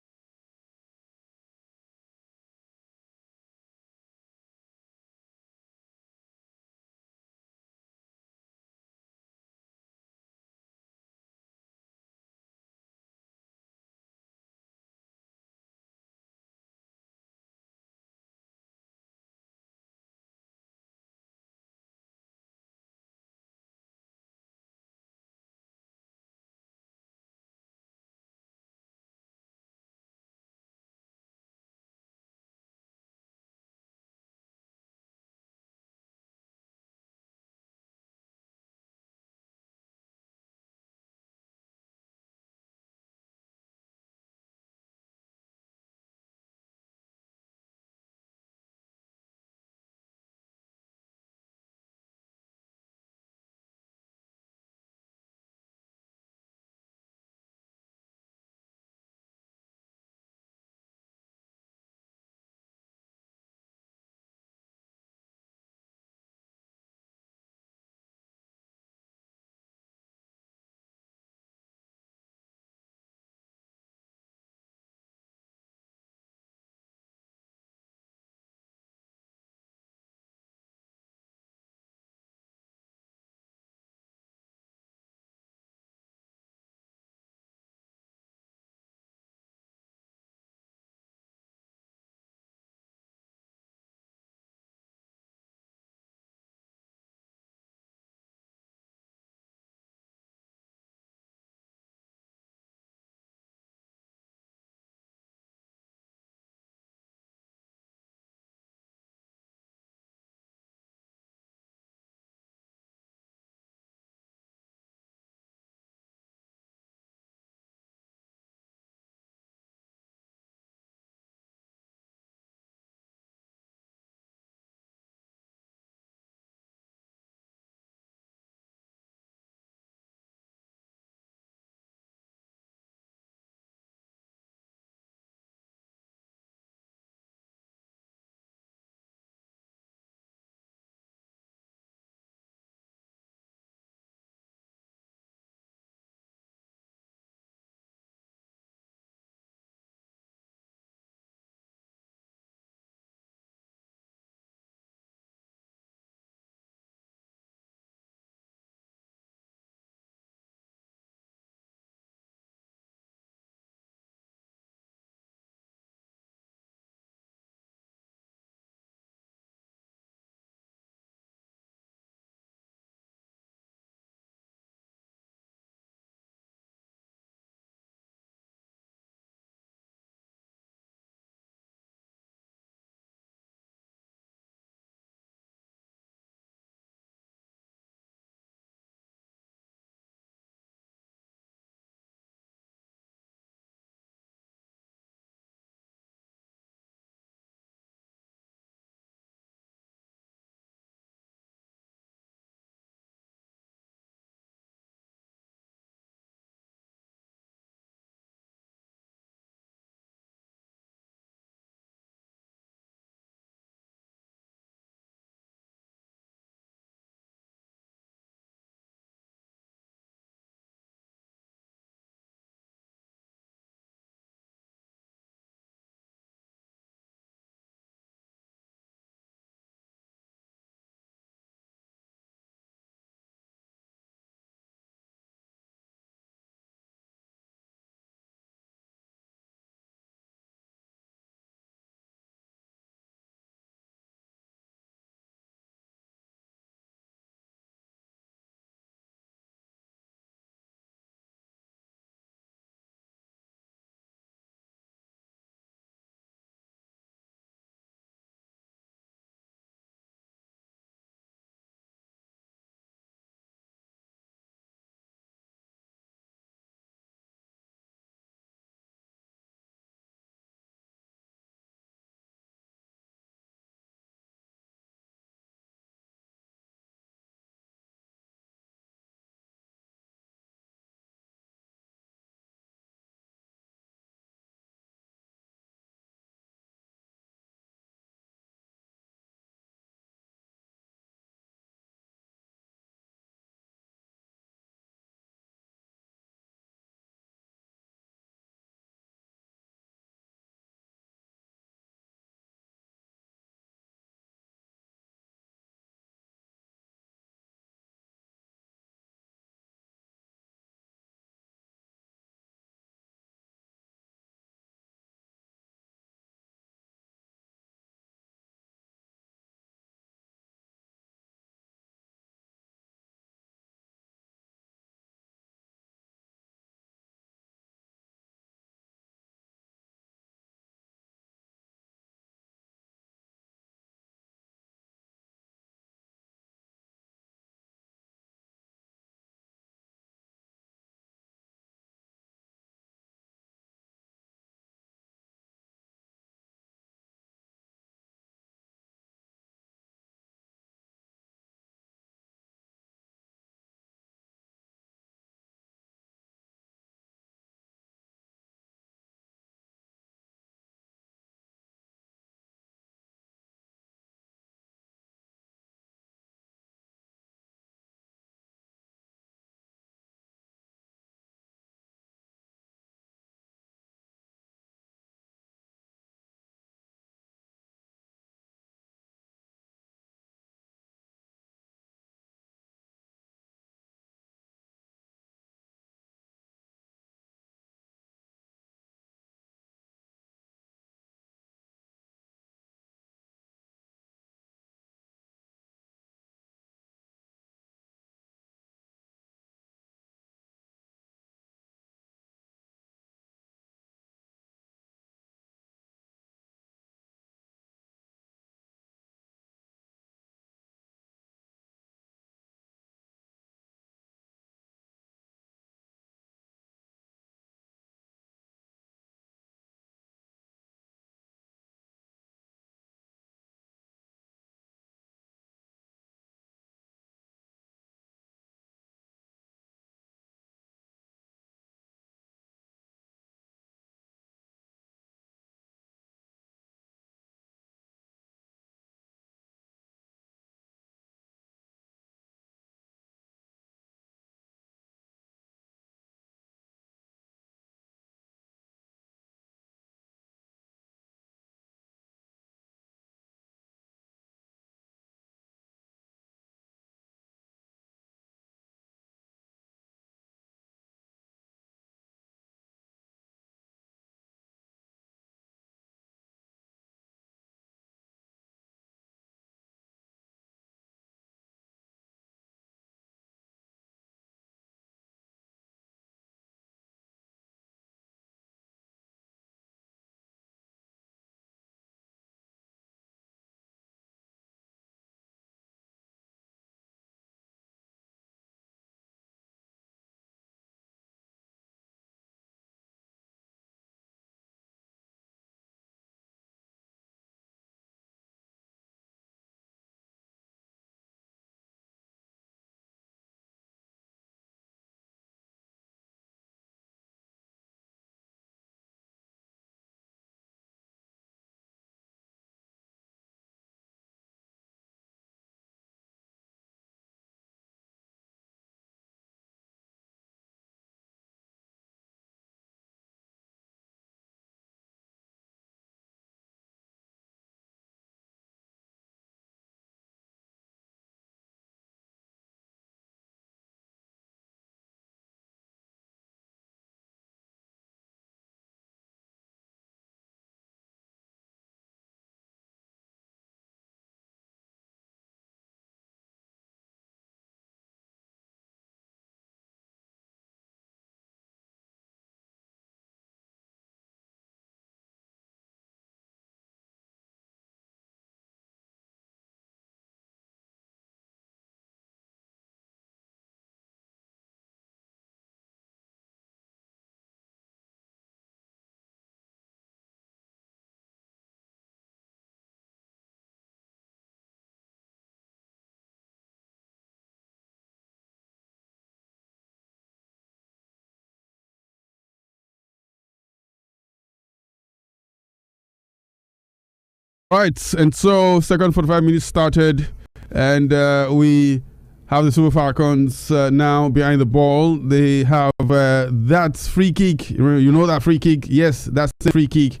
Right, and so second 45 minutes started, and we have the Super Falcons now behind the ball. They have that free kick. You know that free kick? Yes, that's the free kick.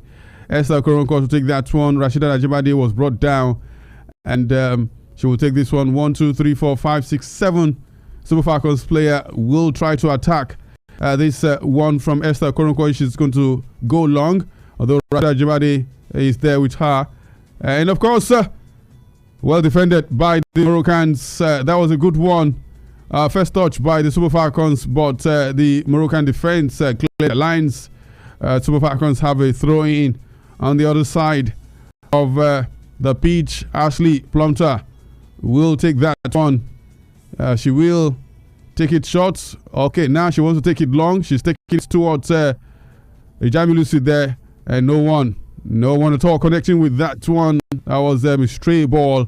Esther Okoronkwo to take that one. Rashida Ajibade was brought down, and she will take this one. 1, 2, 3, 4, 5, 6, 7. Super Falcons player will try to attack this one from Esther Okoronkwo. She's going to go long, although Rashida Ajibade is there with her. And of course, well defended by the Moroccans. That was a good one. First touch by the Super Falcons, but the Moroccan defense cleared the lines. Super Falcons have a throw in on the other side of the pitch. Ashley Plumter will take that one. She will take it short. Okay, now she wants to take it long. She's taking it towards Ijami Lucy there, and no one at all connecting with that one. That was a stray ball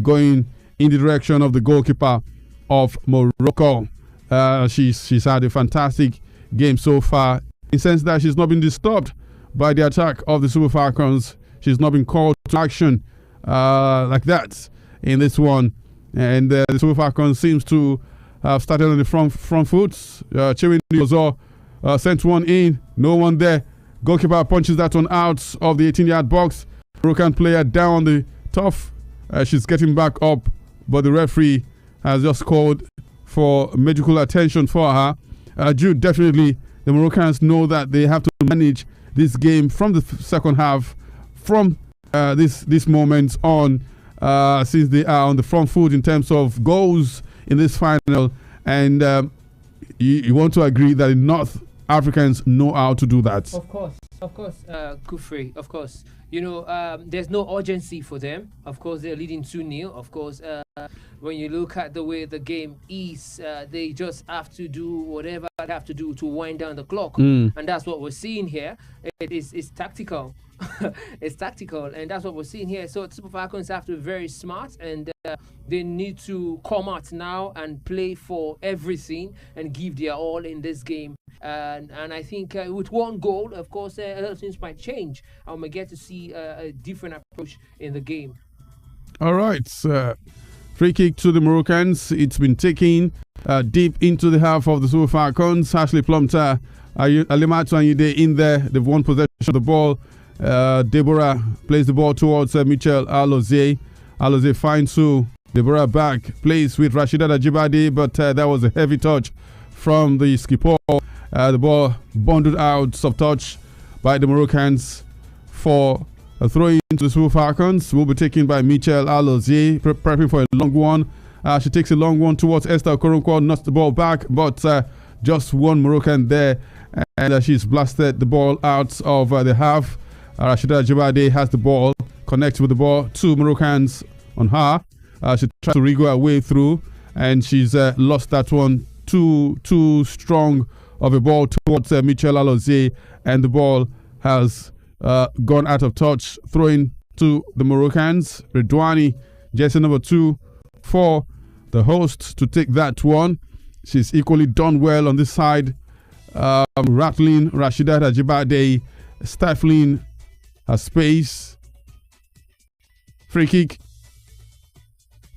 going in the direction of the goalkeeper of Morocco. She's had a fantastic game so far, in the sense that she's not been disturbed by the attack of the Super Falcons. She's not been called to action like that in this one. And the Super Falcons seems to have started on the front foot. Chewin Ozo sent one in, no one there. Goalkeeper punches that one out of the 18-yard box. Moroccan player down on the turf. She's getting back up, but the referee has just called for medical attention for her. Jude, definitely the Moroccans know that they have to manage this game from the second half, from this moment on, since they are on the front foot in terms of goals in this final. And you want to agree that the North Africans know how to do that. Of course, Kufri, of course. You know, there's no urgency for them. Of course, they're leading 2-0. Of course, when you look at the way the game is, they just have to do whatever they have to do to wind down the clock. And that's what we're seeing here. It's tactical. It's tactical, and that's what we're seeing here. So Super Falcons have to be very smart, and they need to come out now and play for everything and give their all in this game. And I think with one goal, of course, a lot of things might change. I might get to see a different approach in the game. All right. Free kick to the Moroccans. It's been taken deep into the half of the Super Falcons. Ashley Plumter, Alimatu Anyide in there. They've won possession of the ball. Deborah plays the ball towards Michelle Alozie. Alozie finds Sue. Deborah back, plays with Rashida Ajibade, but that was a heavy touch from the skipper. The ball bundled out of touch by the Moroccans for a throw into the Super Falcons. Will be taken by Michelle Alozie, prepping for a long one. She takes a long one towards Esther Okoronkwo, knocks the ball back, but just one Moroccan there, and she's blasted the ball out of the half. Rashida Ajibade has the ball, connects with the ball. 2 Moroccans on her. She tries to wriggle her way through, and she's lost that one. Too strong of a ball towards Michelle Alozie, and the ball has gone out of touch. Throwing to the Moroccans. Redouani, jersey number 2 for the host to take that one. She's equally done well on this side. Rattling Rashida Ajibade, stifling her space. Free kick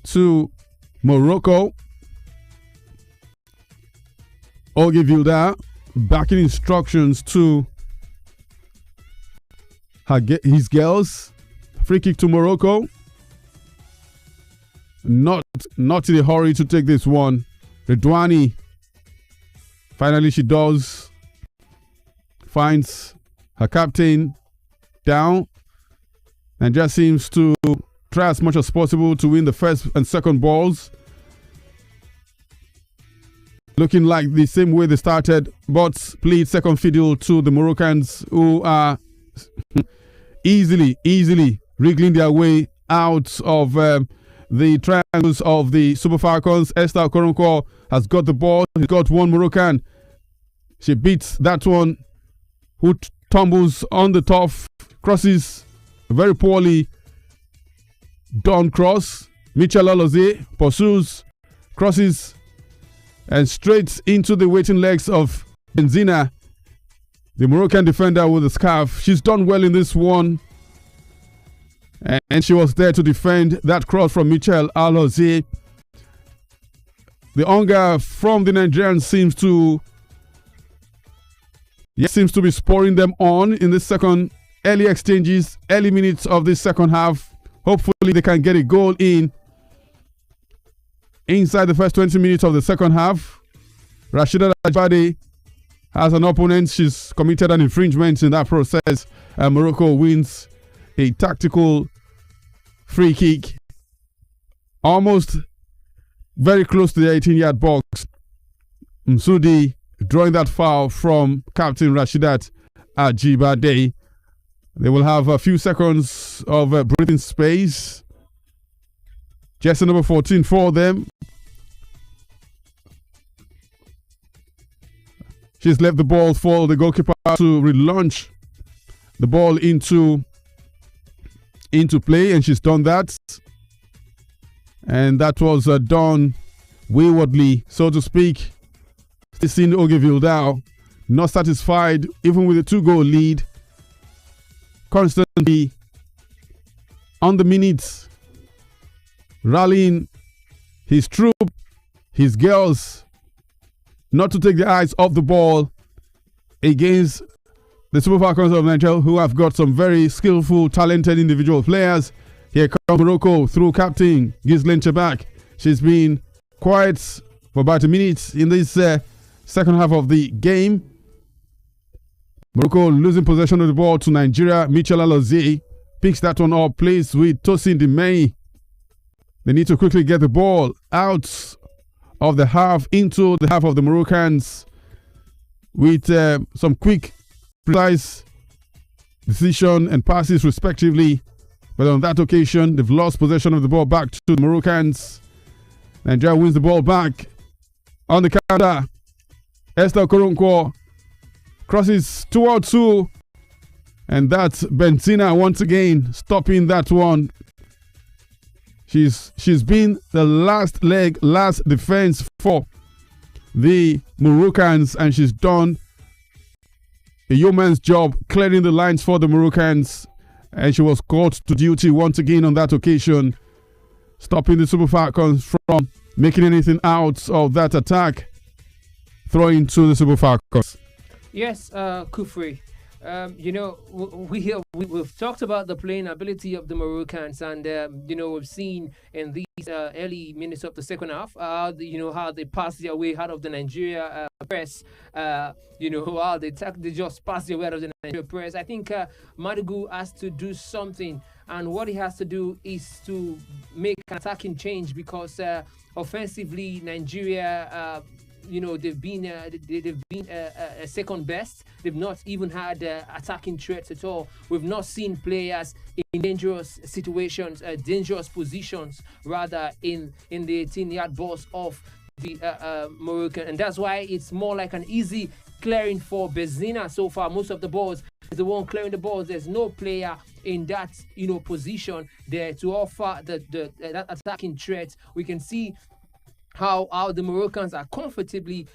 to Morocco. Ogi Vilda backing instructions to his girls. Free kick to Morocco. Not in a hurry to take this one. Redouani, finally she does. Finds her captain down and just seems to try as much as possible to win the first and second balls. Looking like the same way they started, but played second fiddle to the Moroccans, who are easily wriggling their way out of the triangles of the Super Falcons. Esther Okoronkwo has got the ball. He's got one Moroccan. She beats that one, who tumbles on the turf, crosses very poorly. Done cross. Michel Alozie pursues, crosses, and straight into the waiting legs of Benzina, the Moroccan defender with the scarf. She's done well in this one. And she was there to defend that cross from Michel Alozie. The hunger from the Nigerians seems to be spurring them on in the second early exchanges, early minutes of the second half. Hopefully they can get a goal inside the first 20 minutes of the second half. Rashida Ajibade has an opponent. She's committed an infringement in that process. Morocco wins a tactical free kick, almost very close to the 18-yard box. Msudi drawing that foul from Captain Rashidat Ajibade. They will have a few seconds of breathing space. Jersey number 14 for them. She's left the ball for the goalkeeper to relaunch the ball into play, and she's done that. And that was done waywardly, so to speak. Christine Ogevildao, not satisfied even with a 2-goal lead. Constantly on the minutes, rallying his troop, his girls, not to take their eyes off the ball against the Super Falcons of Nigeria, who have got some very skillful, talented individual players. Here comes Morocco through captain Ghislaine Chebak. She's been quiet for about a minute in this second half of the game. Morocco losing possession of the ball to Nigeria. Michel Alozie picks that one up, plays with Tosin Dimei. They need to quickly get the ball out of the half into the half of the Moroccans with some quick, precise decision and passes respectively. But on that occasion, they've lost possession of the ball back to the Moroccans. Nigeria wins the ball back on the counter. Esther Koronkwo crosses towards 2, and that's Benzina once again stopping that one. She's been the last defense for the Moroccans, and she's done a yeoman's job clearing the lines for the Moroccans, and she was called to duty once again on that occasion, stopping the Super Falcons from making anything out of that attack, throwing to the Super Falcons. Yes, Kufri. We've talked about the playing ability of the Moroccans, and we've seen in these early minutes of the second half, how they pass their way out of the Nigeria press. How they just pass their way out of the Nigeria press. I think Madugu has to do something, and what he has to do is to make an attacking change, because offensively Nigeria. They've been second best. They've not even had attacking threats at all. We've not seen players in dangerous situations, dangerous positions, rather in the 18-yard box of the Moroccan, and that's why it's more like an easy clearing for Benzina so far. Most of the balls is the one clearing the balls. There's no player in that position there to offer that attacking threat. We can see how the Moroccans are comfortably,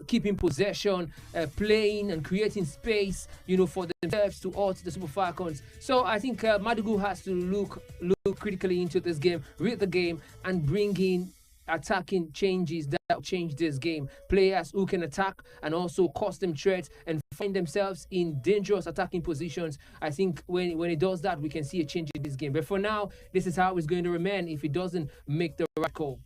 keeping possession, playing and creating space, for themselves to halt the Super Falcons. So I think Madugu has to look critically into this game, read the game, and bring in attacking changes that will change this game. Players who can attack and also cause them threats and find themselves in dangerous attacking positions. I think when he does that, we can see a change in this game. But for now, this is how it's going to remain if he doesn't make the right call.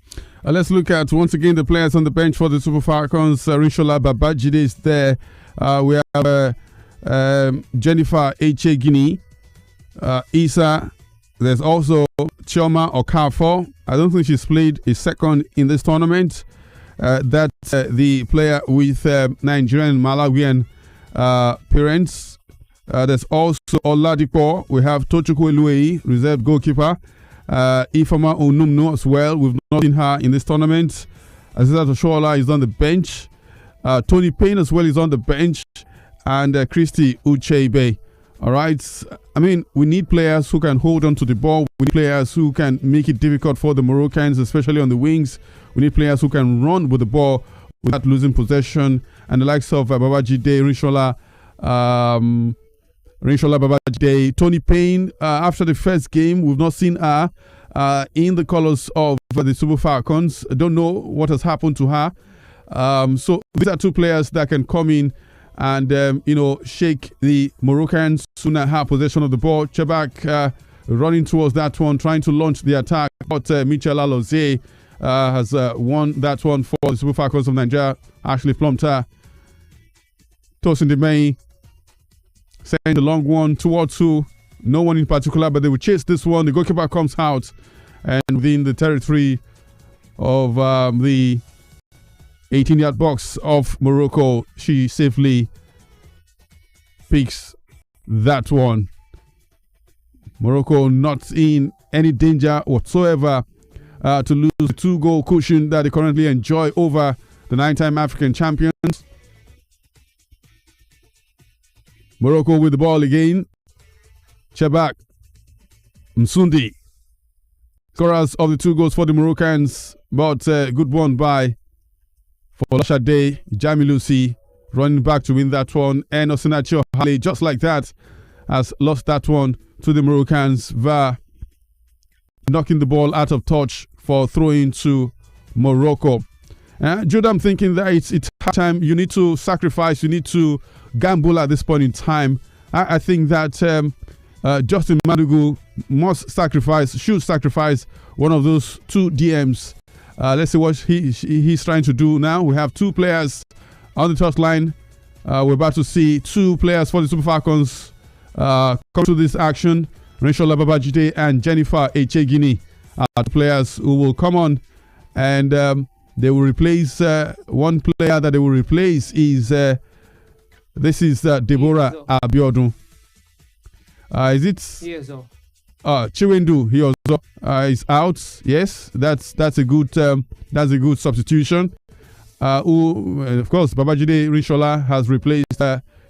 Let's look at once again the players on the bench for the Super Falcons. Rinshola Babajide is there. We have Jennifer Echegini, Isa. There's also Chioma Okafor. I don't think she's played a second in this tournament. That's the player with Nigerian Malawian parents. There's also Oladipo. We have Tochukwu Eluei, reserve goalkeeper. Ifeoma Onumno as well. We've not seen her in this tournament. Aziza Toshola is on the bench. Tony Payne as well is on the bench. And Christy Ucheibe. All right. I mean, we need players who can hold on to the ball. We need players who can make it difficult for the Moroccans, especially on the wings. We need players who can run with the ball without losing possession. And the likes of Babajide, Rinshola, Rinshola Babajide. Tony Payne, after the first game, we've not seen her in the colours of the Super Falcons. I don't know what has happened to her. So these are two players that can come in and, shake the Moroccans soon as have possession of the ball. Chebak running towards that one, trying to launch the attack. But Michel Alozie has won that one for the Super Falcons of Nigeria. Ashley Plumter, Tosin Demey, send the long one towards who? No one in particular, but they will chase this one. The goalkeeper comes out, and within the territory of the 18-yard box of Morocco, she safely picks that one. Morocco not in any danger whatsoever to lose the 2-goal cushion that they currently enjoy over the 9-time African champions. Morocco with the ball again. Chebak Msundi, scorers of the 2 goals for the Moroccans, but good one by Folashade Jamilusi, running back to win that one. And Osinachi Ohale, just like that, has lost that one to the Moroccans. Va knocking the ball out of touch for throwing to Morocco. Jude, I'm thinking that it's time. You need to sacrifice. You need to gamble at this point in time. I think that Justin Madugu should sacrifice one of those 2 DMs. Let's see what he's trying to do now. We have 2 players on the touchline. We're about to see 2 players for the Super Falcons come to this action. Rinshola Babajide and Jennifer Echegini are the players who will come on, and they will replace one player that they will replace is Deborah Abiodun. Is it? Chiwendu, he also is out. Yes, that's a good substitution. Of course, Babajide Rinshola has replaced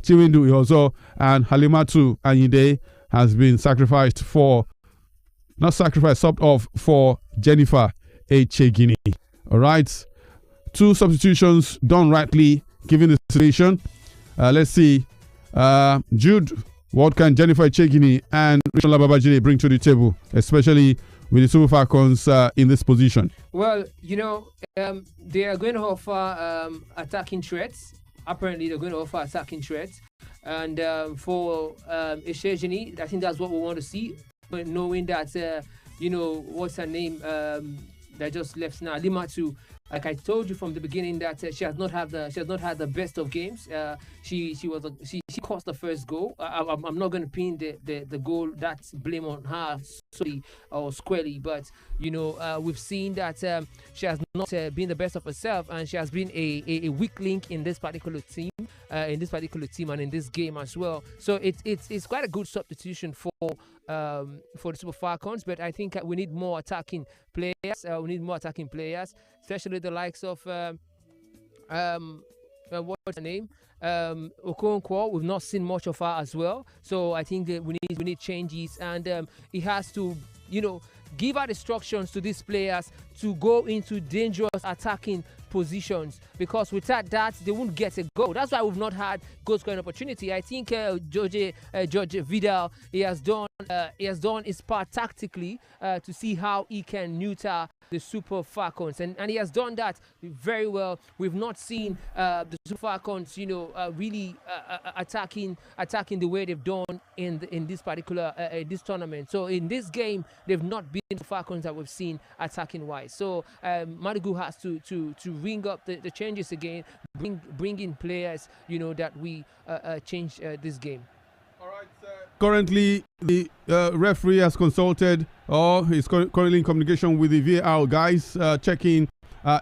Chiwendu also, and Halimatu Anyide has been subbed off for Jennifer Echegini. All right, 2 substitutions done rightly given the situation. Let's see, Jude. What can Jennifer Echegini and Rinshola Babajide bring to the table, especially with the Super Falcons in this position? Well, they are going to offer attacking threats. Apparently, they're going to offer attacking threats. And for Echegini, I think that's what we want to see. But knowing that, what's her name? That just left now, Limatu. Like I told you from the beginning, that she has not had the best of games. She caused the first goal. I'm not going to pin the goal, that's blame on her solely or squarely, but we've seen that she has not been the best of herself, and she has been a weak link in this particular team, and in this game as well. So it's quite a good substitution for the Super Falcons, but I think we need more attacking players. Especially the likes of what's her name? Okonkwo. We've not seen much of her as well. So I think that we need changes, and he has to, give out instructions to these players to go into dangerous attacking positions, because without that they won't get a goal. That's why we've not had goal scoring opportunity. I think George Vidal, he has done his part tactically to see how he can neuter the Super Falcons, and he has done that very well. We've not seen the Super Falcons, really attacking the way they've done in this particular this tournament. So in this game, they've not been the Falcons that we've seen attacking wise. So Madigu has to ring up the changes again, bring in players, that we change this game. All right, currently, the referee has consulted, or is currently in communication with the VAR guys, checking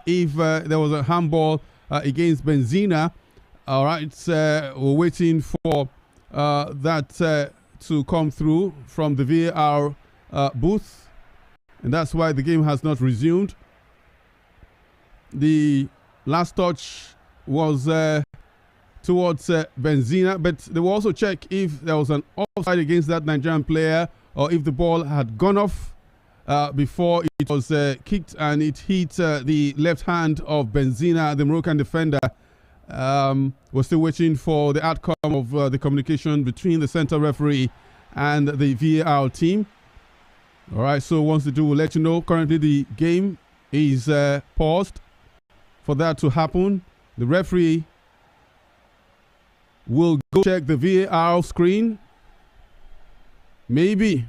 if there was a handball against Benzina. All right, we're waiting for that to come through from the VAR booth, and that's why the game has not resumed. The last touch was towards Benzina, but they will also check if there was an offside against that Nigerian player, or if the ball had gone off before it was kicked and it hit the left hand of Benzina, the Moroccan defender, We're still waiting for the outcome of the communication between the center referee and the VAR team. All right, so once they do, we'll let you know. Currently, the game is paused for that to happen. The referee will go check the VAR screen. Maybe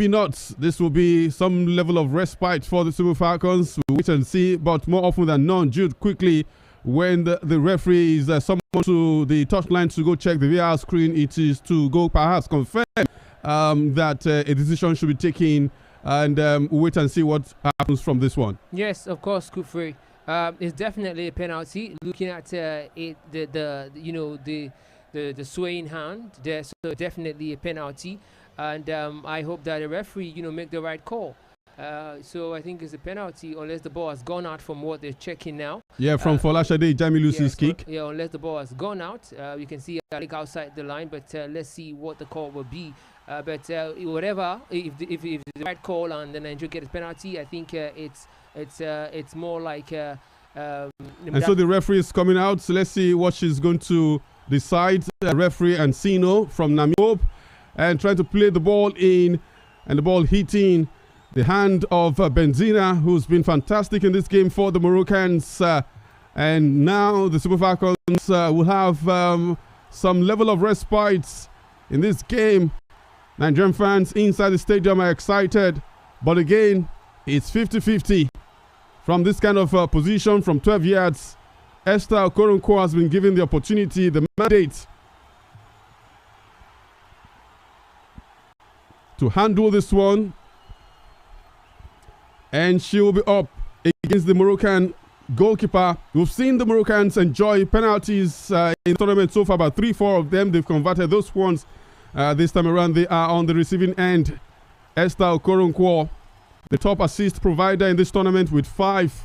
not. This will be some level of respite for the Super Falcons. We'll wait and see, but more often than not, Jude, quickly, when the referee is summoned to the touchline to go check the VAR screen, it is to go perhaps confirm that a decision should be taken, and we'll wait and see what happens from this one. Yes, of course, Kufri. It's definitely a penalty. Looking at the swaying hand there, so definitely a penalty. And I hope that the referee, make the right call. So I think it's a penalty unless the ball has gone out from what they're checking now. Yeah, from Folashade Jamilusi's kick. Yeah, unless the ball has gone out. You can see Alec outside the line, but let's see what the call will be. But whatever, if the right call and the Nigeria gets a penalty, I think it's more like. And so the referee is coming out. So let's see what she's going to decide. Referee Ancino from Namibia, and trying to play the ball in, and the ball hitting the hand of Benzina, who's been fantastic in this game for the Moroccans. And now the Super Falcons will have some level of respite in this game. Nigerian fans inside the stadium are excited, but again, it's 50-50. From this kind of position, from 12 yards, Esther Okoronkwo has been given the opportunity, the mandate to handle this one. And she will be up against the Moroccan goalkeeper. We've seen the Moroccans enjoy penalties in the tournament so far, about 3-4 of them. They've converted those ones. This time around, they are on the receiving end. Esther Okoronkwo, the top assist provider in this tournament with 5,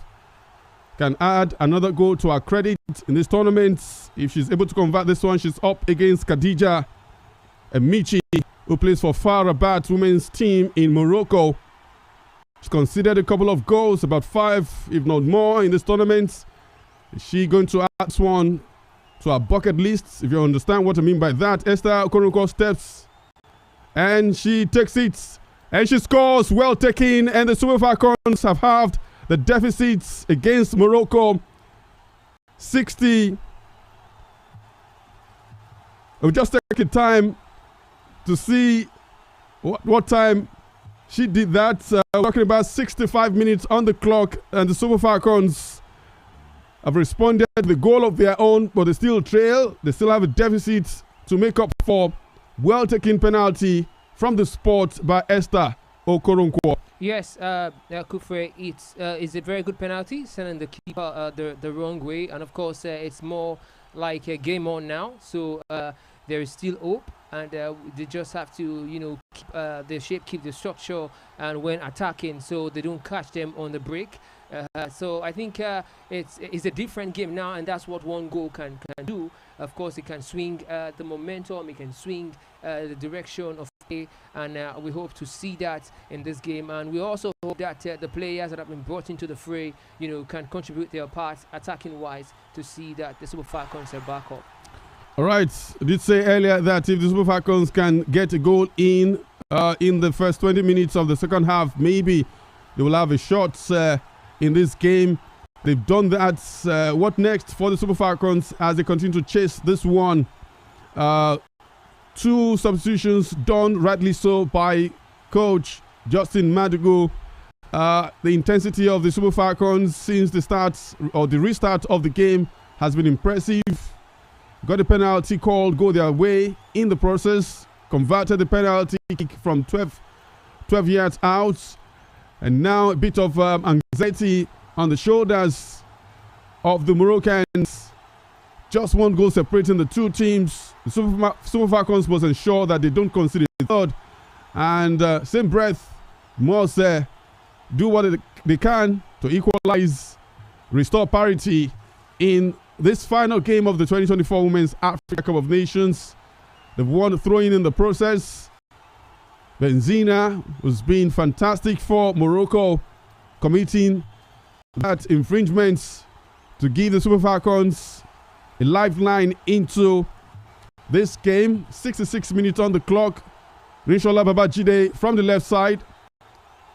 can add another goal to her credit in this tournament. If she's able to convert this one, she's up against Khadija Emichi, who plays for FAR Rabat women's team in Morocco. She's considered a couple of goals, about 5, if not more, in this tournament. Is she going to add one to her bucket list? If you understand what I mean by that, Esther Okoronkwo steps and she takes it. And she scores, well taken, and the Super Falcons have halved the deficits against Morocco. 60. We'll just take a time to see what time she did that. We're talking about 65 minutes on the clock, and the Super Falcons have responded to the goal of their own, but they still trail. They still have a deficit to make up for. Well taken penalty from the spot by Esther Okoronkwo. Yes, Kufre, it's a very good penalty, sending the keeper the wrong way, and of course it's more like a game on now. So there is still hope, and they just have to keep the shape, keep the structure, and when attacking, so they don't catch them on the break. So I think it's a different game now, and that's what one goal can do. Of course, it can swing the momentum, it can swing the direction of play, and we hope to see that in this game. And we also hope that the players that have been brought into the fray, can contribute their part attacking-wise to see that the Super Falcons are back up. All right, I did say earlier that if the Super Falcons can get a goal in the first 20 minutes of the second half, maybe they will have a shot in this game. They've done that. What next for the Super Falcons as they continue to chase this one? 2 substitutions done, rightly so, by coach Justin Madugu. The intensity of the Super Falcons since the start or the restart of the game has been impressive. Got a penalty called, go their way in the process. Converted the penalty kick from 12 yards out. And now a bit of anxiety on the shoulders of the Moroccans. Just one goal separating the two teams. The Super Falcons must ensure that they don't concede a third. And same breath, must do what they can to equalize, restore parity in this final game of the 2024 Women's Africa Cup of Nations. They've won throwing in the process. Benzina was being fantastic for Morocco, committing that infringement to give the Super Falcons a lifeline into this game. 66 minutes on the clock. Rinshola Babajide from the left side.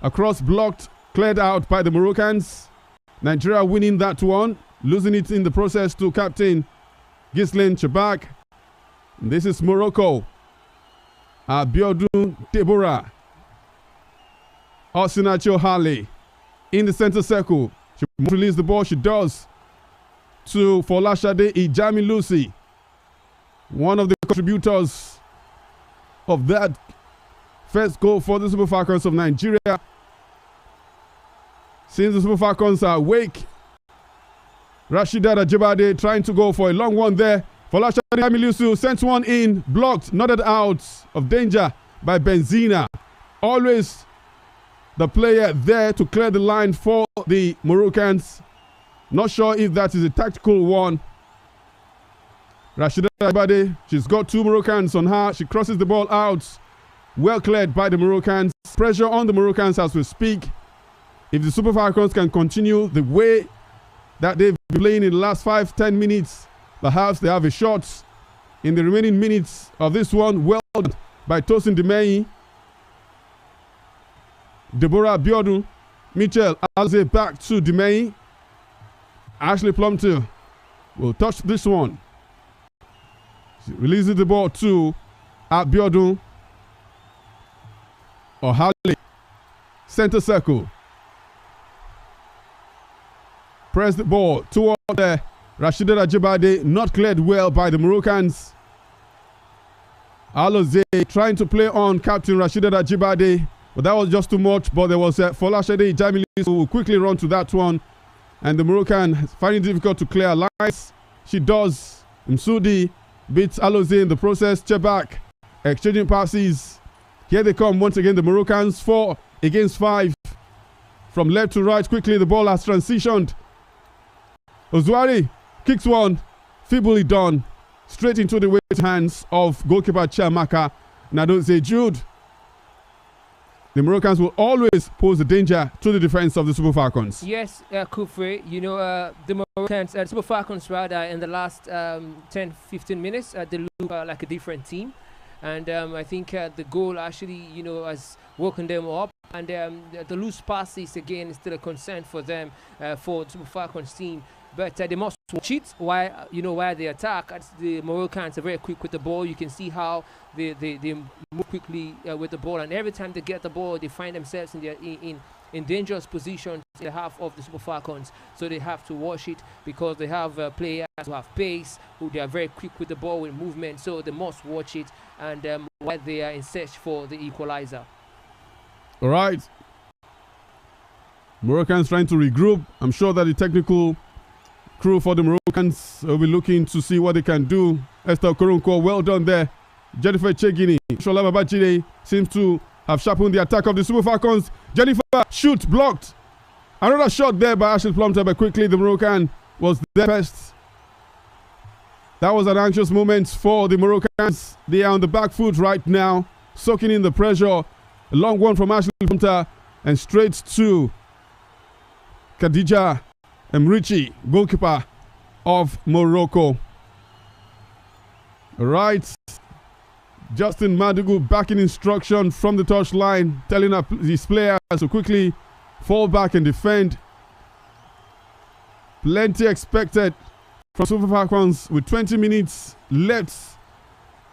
Across blocked, cleared out by the Moroccans. Nigeria winning that one. Losing it in the process to captain Ghislaine Chebak. This is Morocco. Abiodun Deborah. Osinacho Hale in the center circle. She won't release the ball. She does to Folashade Ijami Lucy. One of the contributors of that first goal for the Super Falcons of Nigeria. Since the Super Falcons are awake, Rashida Ajibade trying to go for a long one there. Folashade Ijami Lucy sent one in, blocked, nodded out of danger by Benzina. Always the player there to clear the line for the Moroccans. Not sure if that is a tactical one. Rashida Ajibade, she's got two Moroccans on her. She crosses the ball out. Well cleared by the Moroccans. Pressure on the Moroccans as we speak. If the Super Falcons can continue the way that they've been playing in the last 5-10 minutes, perhaps they have a shot in the remaining minutes of this one. Well done by Tosin Demei. Deborah Abiodun. Mitchell Alze back to Demei. Ashley Plumter will touch this one. She releases the ball to Abiodun. Ohale. Center circle. Press the ball toward Rashida Ajibade. Not cleared well by the Moroccans. Aloze trying to play on captain Rashida Ajibade. But that was just too much. But there was Folashade Ijami who will quickly run to that one. And the Moroccan finding it difficult to clear lines. She does. Msudi beats Aloze in the process. Chebak exchanging passes. Here they come once again, the Moroccans. 4 against 5. From left to right, quickly the ball has transitioned. Ozuari kicks one. Feebly done. Straight into the weight hands of goalkeeper Chiamaka. And I don't say Jude. The Moroccans will always pose a danger to the defense of the Super Falcons. Yes, Kufre, you know, the Moroccans, Super Falcons rather, in the last 10-15 minutes, they look like a different team. And I think the goal actually, you know, has woken them up. And the loose passes, again, is still a concern for them, for the Super Falcons team. But they must watch it while they attack. The Moroccans are very quick with the ball. You can see how they move quickly with the ball. And every time they get the ball, they find themselves in dangerous positions in the half of the Super Falcons. So they have to watch it because they have players who have pace, who they are very quick with the ball, with movement. So they must watch it. And while they are in search for the equalizer. All right. Moroccans trying to regroup. I'm sure that the technical crew for the Moroccans will be looking to see what they can do. Esther Koronko, well done there. Jennifer Chegini, Shola Babajide seems to have sharpened the attack of the Super Falcons. Jennifer, shoot, blocked. Another shot there by Ashley Plumter, but quickly the Moroccan was there best. That was an anxious moment for the Moroccans. They are on the back foot right now, soaking in the pressure. A long one from Ashley Plumter and straight to Khadija Mrichi, goalkeeper of Morocco. Right. Justin Madugu back in instruction from the touchline, telling his players to quickly fall back and defend. Plenty expected from Super Falcons with 20 minutes left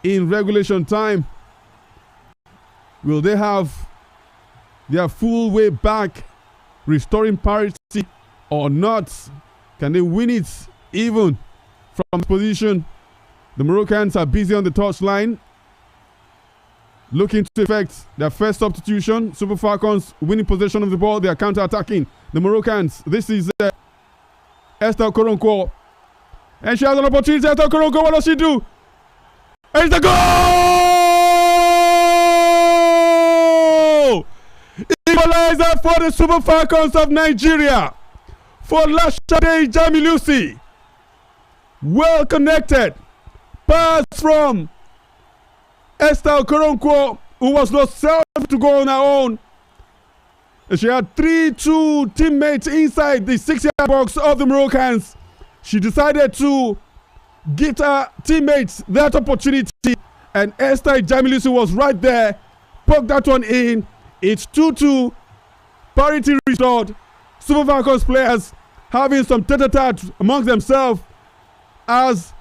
in regulation time. Will they have their full way back, restoring parity or not? Can they win it even from position? The Moroccans are busy on the touchline, looking to effect their first substitution. Super Falcons winning possession of the ball. They are counter-attacking the Moroccans. This is Esther Koronko. And she has an opportunity. Esther Koronko, what does she do? And it's the goal! Equalizer for the Super Falcons of Nigeria. For Lashade Jamilusi. Well connected. Pass from Esther Koronko, who was not self to go on her own. She had 3-2 teammates inside the 6-yard box of the Moroccans. She decided to give her teammates that opportunity. And Esther Jamilusi was right there, poked that one in. It's 2-2, parity restored. Super Falcons players having some tete-a-tete amongst themselves as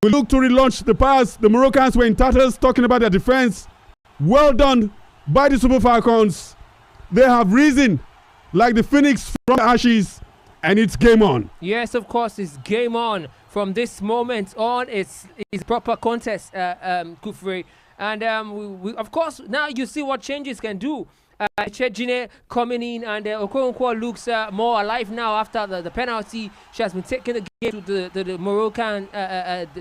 we look to relaunch the pass. The Moroccans were in tatters talking about their defense. Well done by the Super Falcons. They have risen like the phoenix from the ashes, and it's game on. Yes, of course, it's game on. From this moment on, it's proper contest, Kufre. And we, of course, now you see what changes can do. Chejine coming in, and Okonkwo looks more alive now after the penalty. She has been taking the game to the Moroccan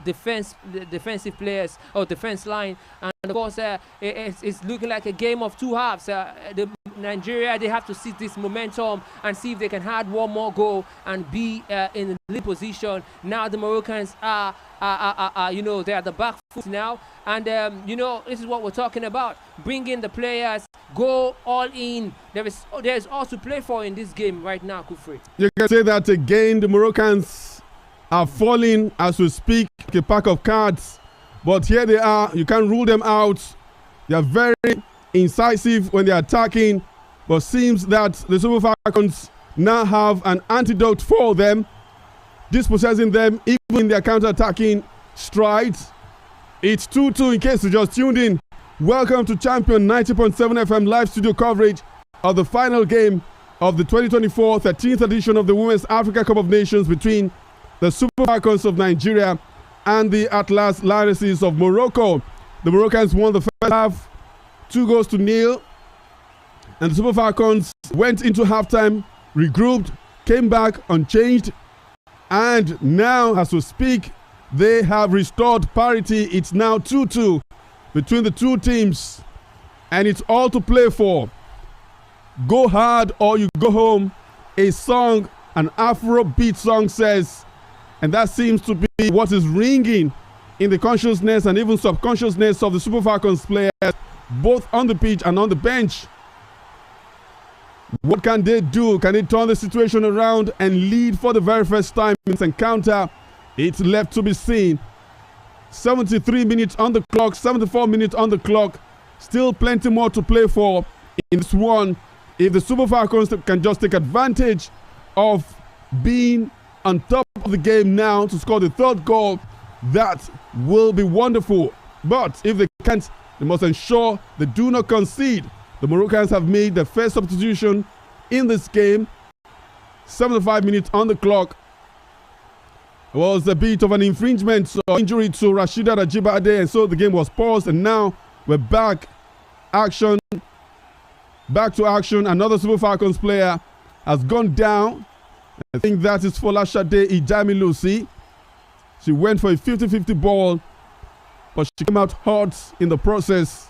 defensive players or defense line, and of course it's looking like a game of two halves. The Nigeria, they have to seize this momentum and see if they can add one more goal and be in the lead position. Now the Moroccans are they're at the back foot now, and this is what we're talking about: bring in the players, go all in. There's all to play for in this game right now, Kufri. You can say that again. The Moroccans are falling as we speak, like a pack of cards, but here they are. You can't rule them out. They are very incisive when they're attacking, but seems that the Super Falcons now have an antidote for them, dispossessing them even in their counter-attacking strides. It's 2-2 in case you just tuned in. Welcome to Champion 90.7 FM live studio coverage of the final game of the 2024 13th edition of the Women's Africa Cup of Nations between the Super Falcons of Nigeria and the Atlas Lionesses of Morocco. The Moroccans won the first half 2-0, and the Super Falcons went into halftime, regrouped, came back unchanged, and now as we speak they have restored parity. It's now 2-2 between the two teams, and it's all to play for. Go hard or you go home, a song, an Afrobeat song says, and that seems to be what is ringing in the consciousness and even subconsciousness of the Super Falcons players, both on the pitch and on the bench. What can they do? Can they turn the situation around and lead for the very first time in this encounter? It's left to be seen. 73 minutes on the clock, 74 minutes on the clock. Still plenty more to play for in this one. If the Super Falcons can just take advantage of being on top of the game now to score the third goal, that will be wonderful. But if they can't, they must ensure they do not concede. The Moroccans have made their first substitution in this game. 75 minutes on the clock. It was a bit of an infringement or injury to Rashida Rajibade, and so the game was paused, and now we're back to action. Another Super Falcons player has gone down. I think that is Folashade Ijamilusi. She went for a 50-50 ball, but she came out hot in the process.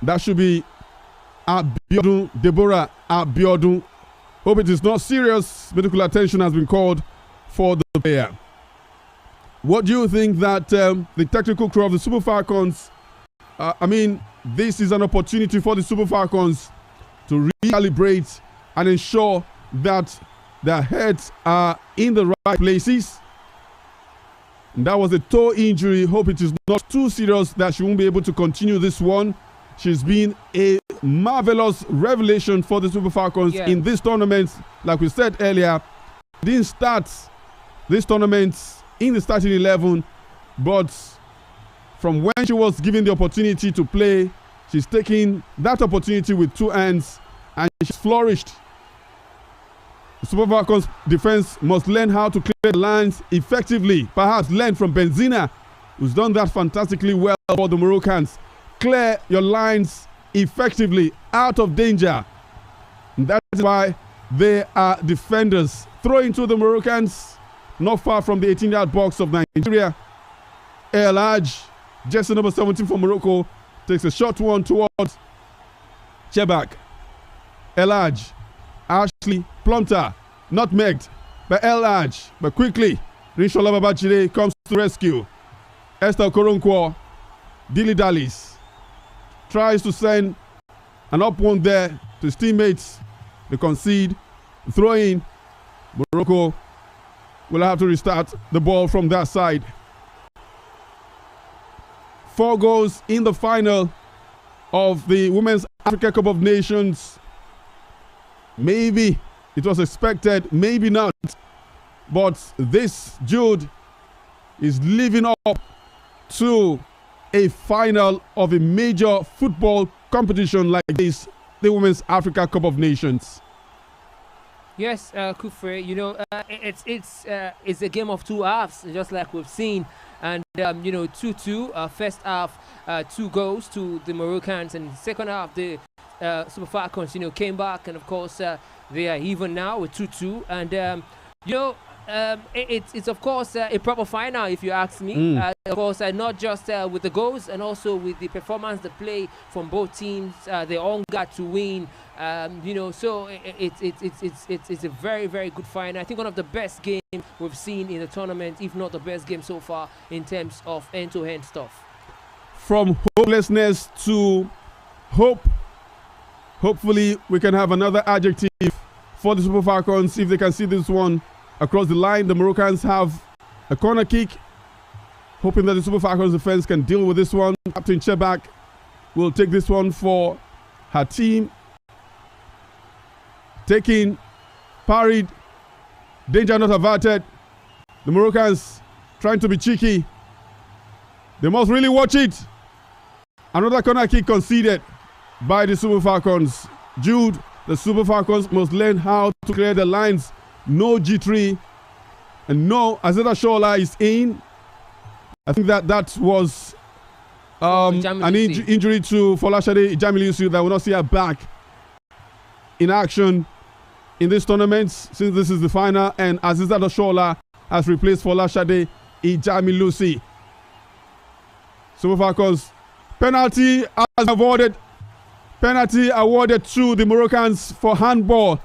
That should be Abiodun, Deborah Abiodun. Hope it is not serious. Medical attention has been called for the player. What do you think that the technical crew of the Super Falcons, this is an opportunity for the Super Falcons to recalibrate and ensure that their heads are in the right places. And that was a toe injury. Hope it is not too serious that she won't be able to continue this one. She's been a marvelous revelation for the Super Falcons in this tournament. Like we said earlier, didn't start this tournament in the starting 11, but from when she was given the opportunity to play, she's taking that opportunity with two hands and she's flourished. The Super Falcons defense must learn how to clear the lines effectively. Perhaps learn from Benzina, who's done that fantastically well for the Moroccans. Clear your lines effectively, out of danger. And that's why they are defenders. Throw into the Moroccans, not far from the 18-yard box of Nigeria. El Haj, jersey number 17 for Morocco, takes a short one towards Chebak. El Haj, Ashley Plumter, nutmegged by El Haj, but quickly Rinshola Babachide comes to rescue. Esther Okoronkwo dilly-dallies, tries to send an up one there to his teammates. They concede, throw in. Morocco will have to restart the ball from that side. 4 goals in the final of the Women's Africa Cup of Nations. Maybe it was expected, maybe not. But this Jude is living up to a final of a major football competition like this, the Women's Africa Cup of Nations. Yes, Kufre, it's a game of 2 halves, just like we've seen. And, 2-2, first half, 2 goals to the Moroccans. And second half, the Super Falcons, came back. And, of course, they are even now with 2-2. And, it's of course a proper final, if you ask me. Of course, not just with the goals and also with the performance, the play from both teams. They all got to win. So it's a very, very good final. I think one of the best games we've seen in the tournament, if not the best game so far in terms of end-to-end stuff. From hopelessness to hope. Hopefully, we can have another adjective for the Super Falcons if they can see this one across the line. The Moroccans have a corner kick, hoping that the Super Falcons defense can deal with this one. Captain Chebak will take this one for her team. Taking, parried, danger not averted. The Moroccans trying to be cheeky. They must really watch it. Another corner kick conceded by the Super Falcons. Jude, the Super Falcons must learn how to clear the lines. No G3 and no Azeda Shola is in. I think that was an injury to Folashade Ijamilusi that will not see her back in action in this tournament since this is the final, and Azeda Shola has replaced Folashade Ijamilusi. Super Falcons penalty as awarded. Penalty awarded to the Moroccans for handball.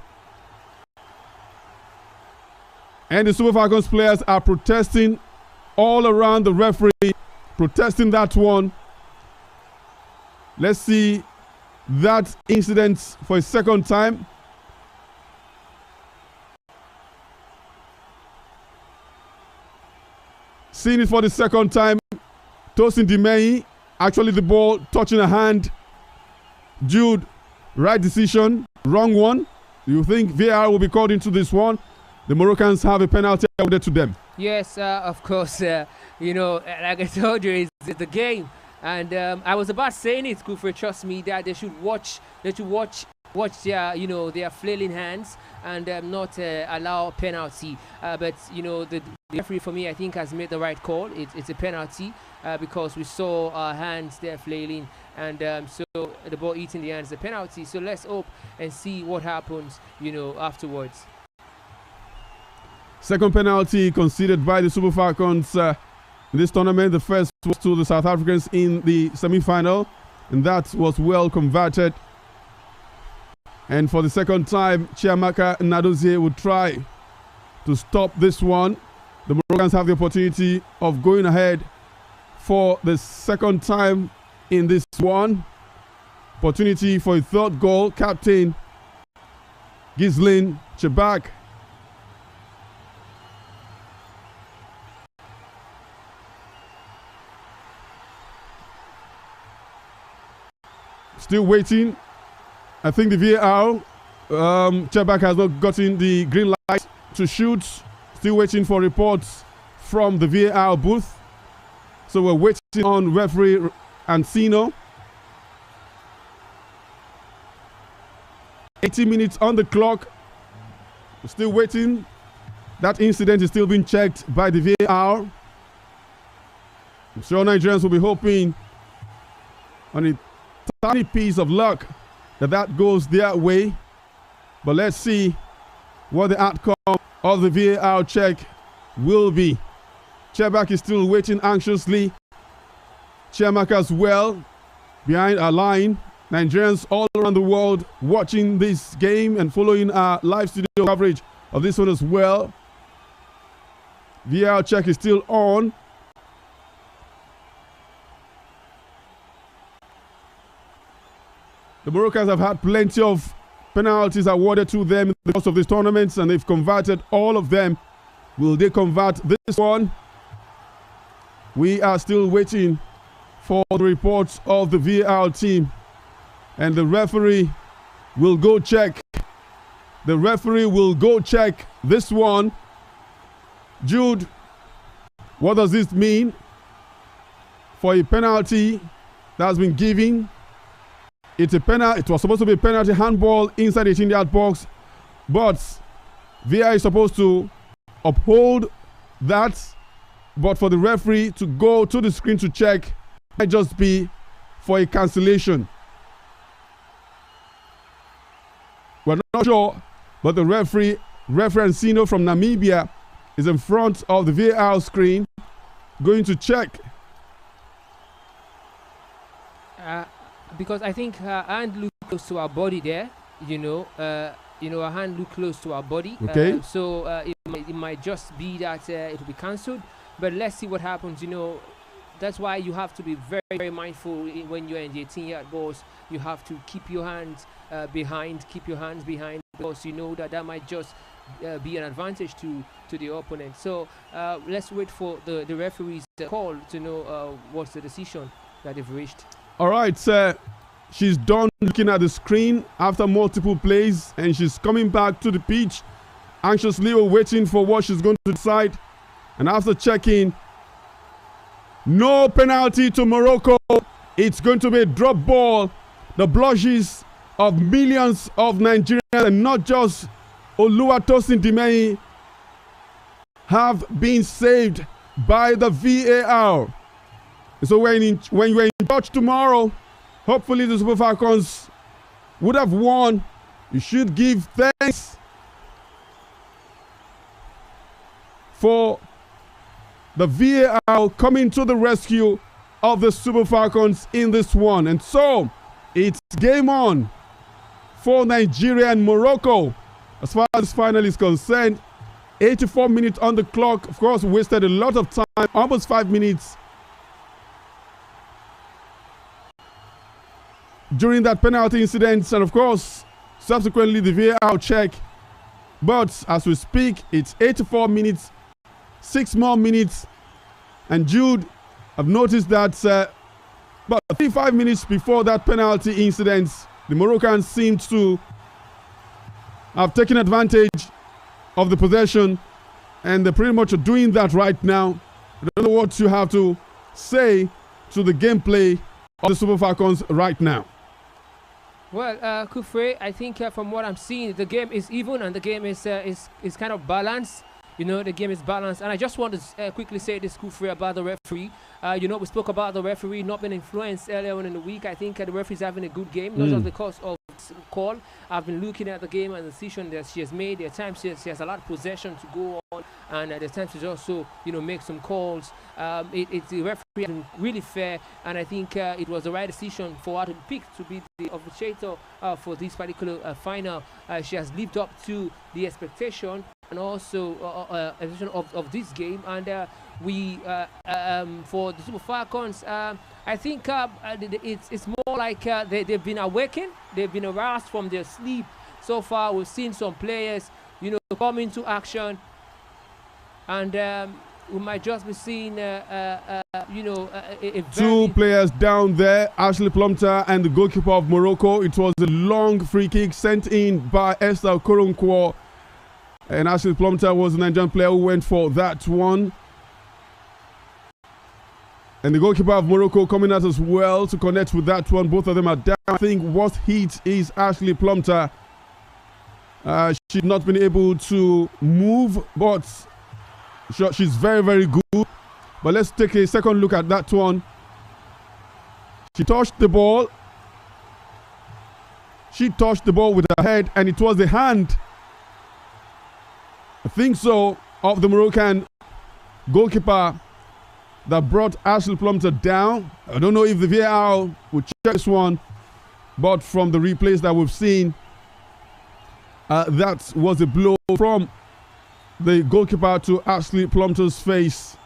And the Super Falcons players are protesting all around the referee, protesting that one. Let's see that incident for a second time. Seeing it for the second time. Tosin Dimei, actually the ball touching a hand. Jude, right decision, wrong one. You think VAR will be called into this one? The Moroccans have a penalty awarded to them. Yes, of course. Like I told you, it's the game. And I was about saying it, Kufre, trust me, that they should watch their, their flailing hands and not allow penalty. But, the referee for me, I think, has made the right call. It's a penalty because we saw our hands there flailing. And so the ball eating the hands is a penalty. So let's hope and see what happens, afterwards. Second penalty conceded by the Super Falcons in this tournament. The first was to the South Africans in the semi-final, and that was well converted. And for the second time, Chiamaka Nadozie would try to stop this one. The Moroccans have the opportunity of going ahead for the second time in this one. Opportunity for a third goal. Captain Ghislaine Chebak. Still waiting. I think the VAR, Chebak has not gotten the green light to shoot. Still waiting for reports from the VAR booth. So we're waiting on referee Ancino. 80 minutes on the clock. We're still waiting. That incident is still being checked by the VAR. I'm sure Nigerians will be hoping on a tiny piece of luck that goes their way. But let's see what the outcome of the VAR check will be. Chebak is still waiting anxiously. Chiamaka as well behind our line. Nigerians all around the world watching this game and following our live studio coverage of this one as well. VAR check is still on. The Moroccans have had plenty of penalties awarded to them in the course of these tournaments, and they've converted all of them. Will they convert this one? We are still waiting for the reports of the VAR team. And the referee will go check. The referee will go check this one. Jude, what does this mean for a penalty that has been given? It's a penalty. It was supposed to be a penalty handball inside the 18-yard box, but VAR is supposed to uphold that. But for the referee to go to the screen to check, might just be for a cancellation. We're not sure, but the referee Encino from Namibia is in front of the VAR screen, going to check. Because I think her hand looked close to our body there. Her hand looked close to our body. Okay. So it might just be that it will be cancelled. But let's see what happens. That's why you have to be very, very mindful when you're in the 18-yard box. You have to keep your hands behind, because you know that might just be an advantage to the opponent. So let's wait for the referee's call to know what's the decision that they've reached. All right, sir. She's done looking at the screen after multiple plays, and she's coming back to the pitch, anxiously waiting for what she's going to decide. And after checking, no penalty to Morocco. It's going to be a drop ball. The blushes of millions of Nigerians, and not just Oluwatosin Dimei, have been saved by the VAR. So when you're in touch tomorrow, hopefully the Super Falcons would have won. You should give thanks for the VAR coming to the rescue of the Super Falcons in this one. And so, it's game on for Nigeria and Morocco. As far as this final is concerned, 84 minutes on the clock. Of course, we wasted a lot of time, almost 5 minutes during that penalty incident. And of course, subsequently the VAR check. But as we speak, it's 84 minutes. 6 more minutes, and Jude, I've noticed that about 35 minutes before that penalty incident, the Moroccans seemed to have taken advantage of the possession, and they're pretty much doing that right now. I don't know what you have to say to the gameplay of the Super Falcons right now. Well, Kufre, I think from what I'm seeing, the game is even, and the game is kind of balanced. The game is balanced. And I just want to quickly say this, Kufri, about the referee. We spoke about the referee not being influenced earlier on in the week. I think the referee's having a good game, not just because of call. I've been looking at the game and the decision that she has made. There are times she has a lot of possession to go on, and there are times she's also, make some calls. The referee has been really fair, and I think it was the right decision for her to pick to be the officiator for this particular final. She has lived up to the expectation and also of this game, and we for the Super Falcons, I think it's more like they've been awakened, they've been aroused from their sleep. So far, we've seen some players, come into action, and we might just be seeing, two players down there, Ashley Plumter and the goalkeeper of Morocco. It was a long free kick sent in by Esther Okoronkwo. And Ashley Plumter was the Nigerian player who went for that one. And the goalkeeper of Morocco coming out as well to connect with that one. Both of them are down. I think what hit is Ashley Plumter. She's not been able to move, but she's very, very good. But let's take a second look at that one. She touched the ball. She touched the ball with her head, and it was the hand, I think so, of the Moroccan goalkeeper that brought Ashley Plumter down. I don't know if the VAR would check this one, but from the replays that we've seen, that was a blow from the goalkeeper to Ashley Plumter's face.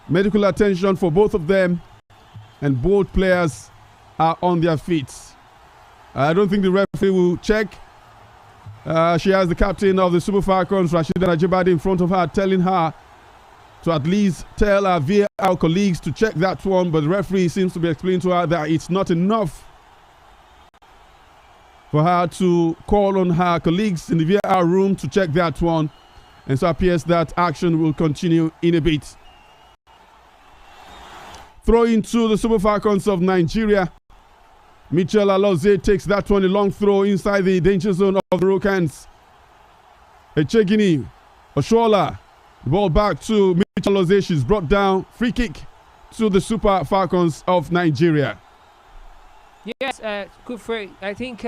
Medical attention for both of them, and both players are on their feet. I don't think the referee will check She has the captain of the Super Falcons, Rashida Ajibade, in front of her, telling her to at least tell her VAR colleagues to check that one. But the referee seems to be explaining to her that it's not enough for her to call on her colleagues in the VAR room to check that one. And so it appears that action will continue in a bit. Throw into the Super Falcons of Nigeria. Mitchell Alozie takes that one, a long throw inside the danger zone of the Moroccans. Echegini, Oshola, the ball back to Mitchell Alozie. She's brought down. Free kick to the Super Falcons of Nigeria. Yes, good free. I think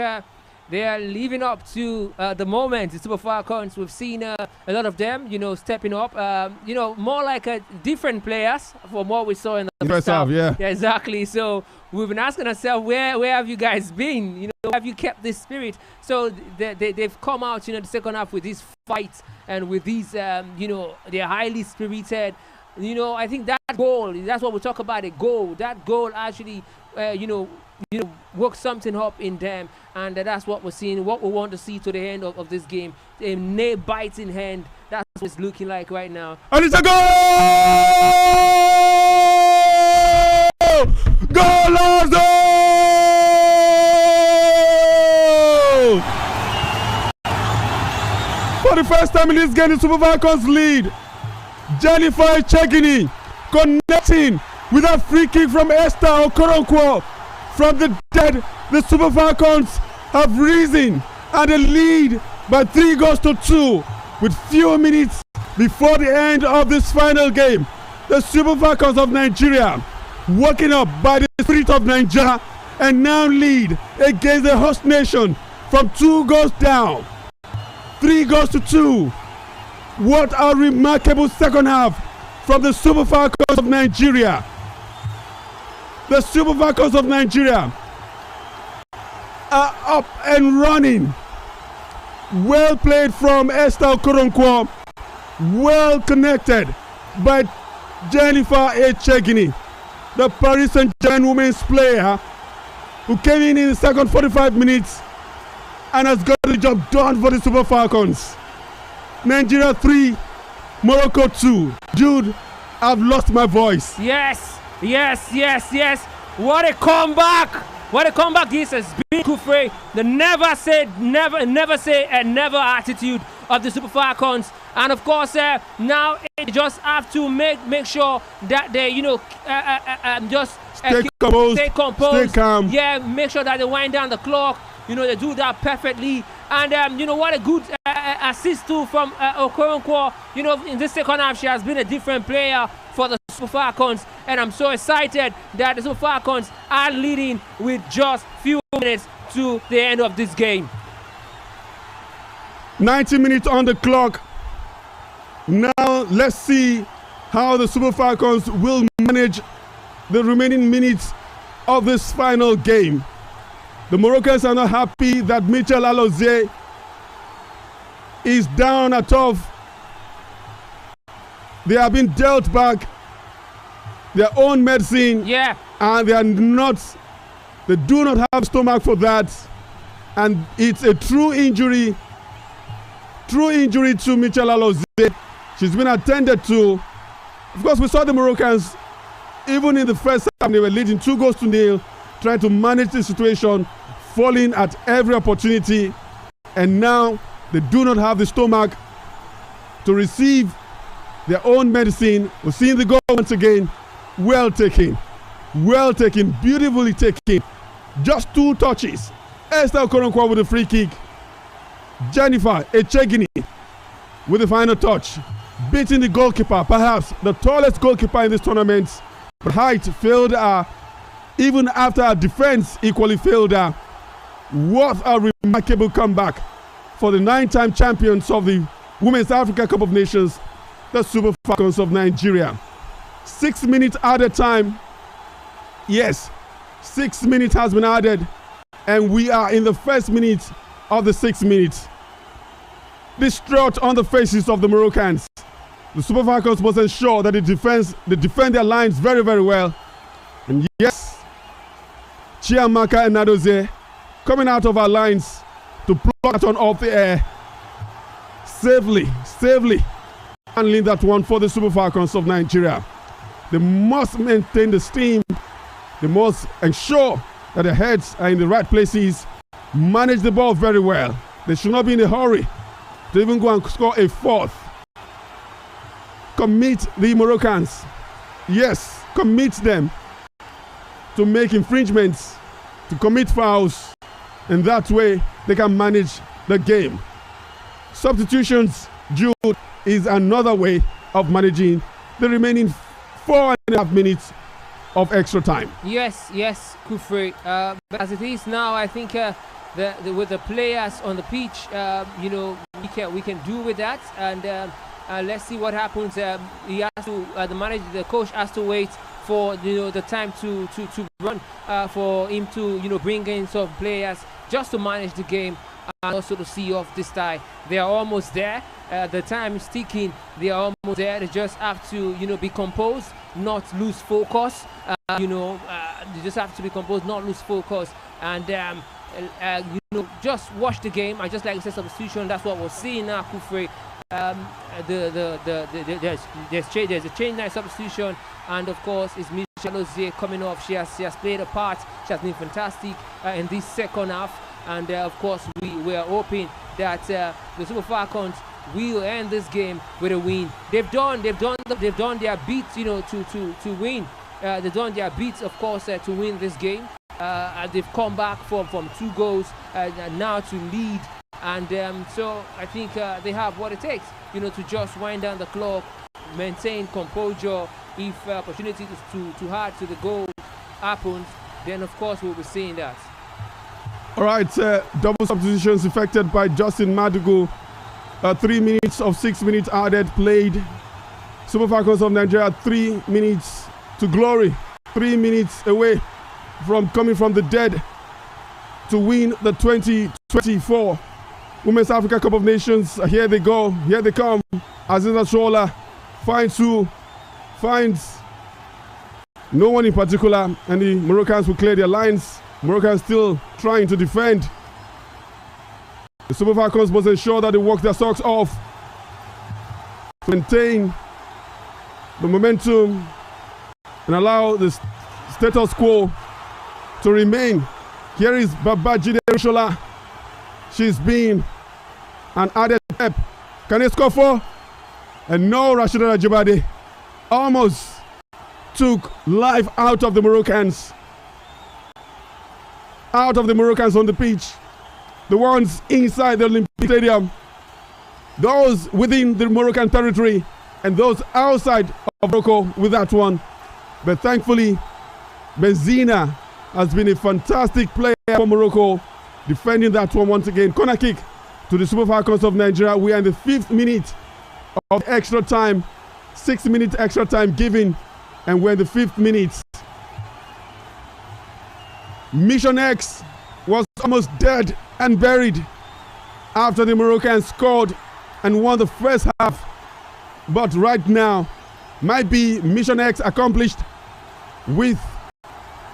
they are living up to the moment. The Super Falcons, we've seen a lot of them, stepping up. More like different players from what we saw in the first half. Yeah, exactly. So we've been asking ourselves, where have you guys been? Have you kept this spirit? So they've come out, the second half with this fight and with these, they're highly spirited. I think that goal, that's what we talk about, a goal. That goal actually, work something up in them, and that's what we're seeing, what we want to see to the end of this game. A nail bites in hand. That's what it's looking like right now. And it's a goal! Golazo! For the first time in this game, the Super Falcons lead. Jennifer Echegini connecting with a free kick from Esther Okoronkwo. From the dead, the Super Falcons have risen and they lead by 3-2 with few minutes before the end of this final game. The Super Falcons of Nigeria, woken up by the spirit of Nigeria, and now lead against the host nation from 2 goals down. 3-2. What a remarkable second half from the Super Falcons of Nigeria. The Super Falcons of Nigeria are up and running. Well played from Esther Okoronkwo. Well connected by Jennifer Echegini, the Paris Saint-Germain women's player who came in the second 45 minutes and has got the job done for the Super Falcons. Nigeria 3, Morocco 2. Jude, I've lost my voice. Yes. What a comeback! What a comeback this has been, Kufre. The never say never attitude of the Super Falcons. And of course, now they just have to make sure that they, just stay composed, stay stay calm. Yeah, make sure that they wind down the clock. They do that perfectly. And, what a good assist too from Okoronkwo. In this second half, she has been a different player for the Super Falcons. And I'm so excited that the Super Falcons are leading with just few minutes to the end of this game. 90 minutes on the clock. Now, let's see how the Super Falcons will manage the remaining minutes of this final game. The Moroccans are not happy that Mitchell Alozie is down at off. They have been dealt back their own medicine. Yeah. And they do not have stomach for that. And it's a true injury to Mitchell Alozie. She's been attended to. Of course, we saw the Moroccans, even in the first time, they were leading 2-0, trying to manage the situation, falling at every opportunity, and now they do not have the stomach to receive their own medicine. We're seeing the goal once again. Well taken, beautifully taken. Just 2 touches. Esther Okoronkwo with a free kick. Jennifer Echegini with the final touch, beating the goalkeeper, perhaps the tallest goalkeeper in this tournament. But height failed her, even after her defense equally failed her. What a remarkable comeback for the 9-time champions of the Women's Africa Cup of Nations, the Super Falcons of Nigeria. 6 minutes added time. Yes, 6 minutes has been added, and we are in the first minute of the 6 minutes. Distraught on the faces of the Moroccans. The Super Falcons must ensure that they defend their lines very, very well. And yes, Chiamaka and Nadoze coming out of our lines to pluck that one off the air. Safely handling that one for the Super Falcons of Nigeria. They must maintain the steam. They must ensure that their heads are in the right places. Manage the ball very well. They should not be in a hurry to even go and score a fourth. Commit the Moroccans. Yes, commit them to make infringements, to commit fouls, and that way they can manage the game. Substitutions, Jude, is another way of managing the remaining 4.5 minutes of extra time. Yes, Kufri. But as it is now, I think with the players on the pitch, we can do with that, and let's see what happens. He has to, the coach has to wait for the time to run, for him to bring in some players just to manage the game and also to see off this tie. They are almost there. The time is ticking. They are almost there. They just have to be composed, not lose focus. They just have to be composed, not lose focus, and just watch the game. I just like to say substitution. That's what we're seeing now, Kufri. There's a change now, substitution, and of course it's Michelle Ozier coming off. She has played a part. She has been fantastic in this second half, and of course we are hoping that the Super Falcons will end this game with a win. They've done their bit, to win. They've done their bit, of course, to win this game. And they've come back from 2 goals now to lead. And so I think they have what it takes, to just wind down the clock, maintain composure. If opportunities to add to the goal happens, then of course we'll be seeing that. All right, double substitutions effected by Justin Madugu. 3 minutes of 6 minutes added, played. Super Falcons of Nigeria 3 minutes to glory, 3 minutes away from coming from the dead to win the 2024 Women's Africa Cup of Nations. Here they go, here they come. Aziza Shola finds no one in particular, and the Moroccans will clear their lines. Moroccans still trying to defend. The Super Falcons must ensure that they work their socks off to maintain the momentum and allow the status quo to remain. Here is Babajide Rishola. She's been an added step. Can he score for? And no, Rashida Rajabade almost took life out of the Moroccans. Out of the Moroccans on the pitch. The ones inside the Olympic Stadium. Those within the Moroccan territory. And those outside of Morocco with that one. But thankfully, Benzina has been a fantastic player for Morocco, defending that one once again. Corner kick to the Super Falcons of Nigeria. We are in the 5th minute of extra time. 6 minutes extra time given, and we're in the 5th minute. Mission X was almost dead and buried after the Moroccans scored and won the first half. But right now, might be Mission X accomplished with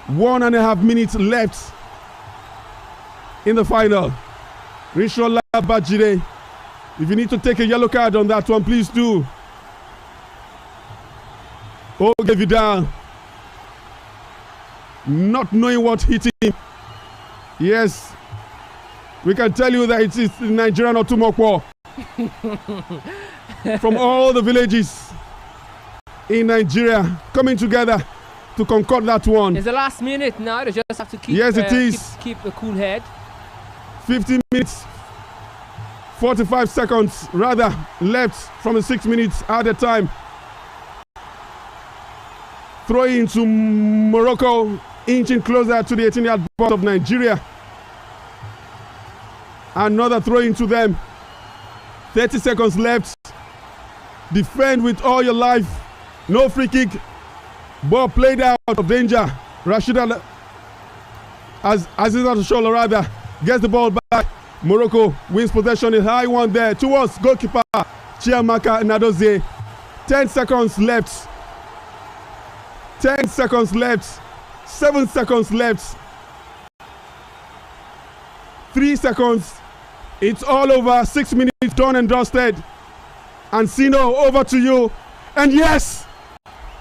1.5 minutes left in the final. Rishola Bajide, if you need to take a yellow card on that one, please do. Oge Vidal, not knowing what hit him. Yes, we can tell you that it is Nigerian Otumokwo. From all the villages in Nigeria coming together to concord that one. It's the last minute now. They just have to keep. Yes, it is. Keep a cool head. 15 minutes, 45 seconds rather left from the 6 minutes at the time. Throw into Morocco, inching closer to the 18-yard box of Nigeria. Another throw into them. 30 seconds left. Defend with all your life. No free kick. Ball played out of danger. Rashida Aziza Shola rather gets the ball back. Morocco wins possession. A high one there towards goalkeeper Chiamaka Nadozie. 10 seconds left. 10 seconds left. 7 seconds left. 3 seconds. It's all over. 6 minutes done and dusted. And Sino, over to you. And yes,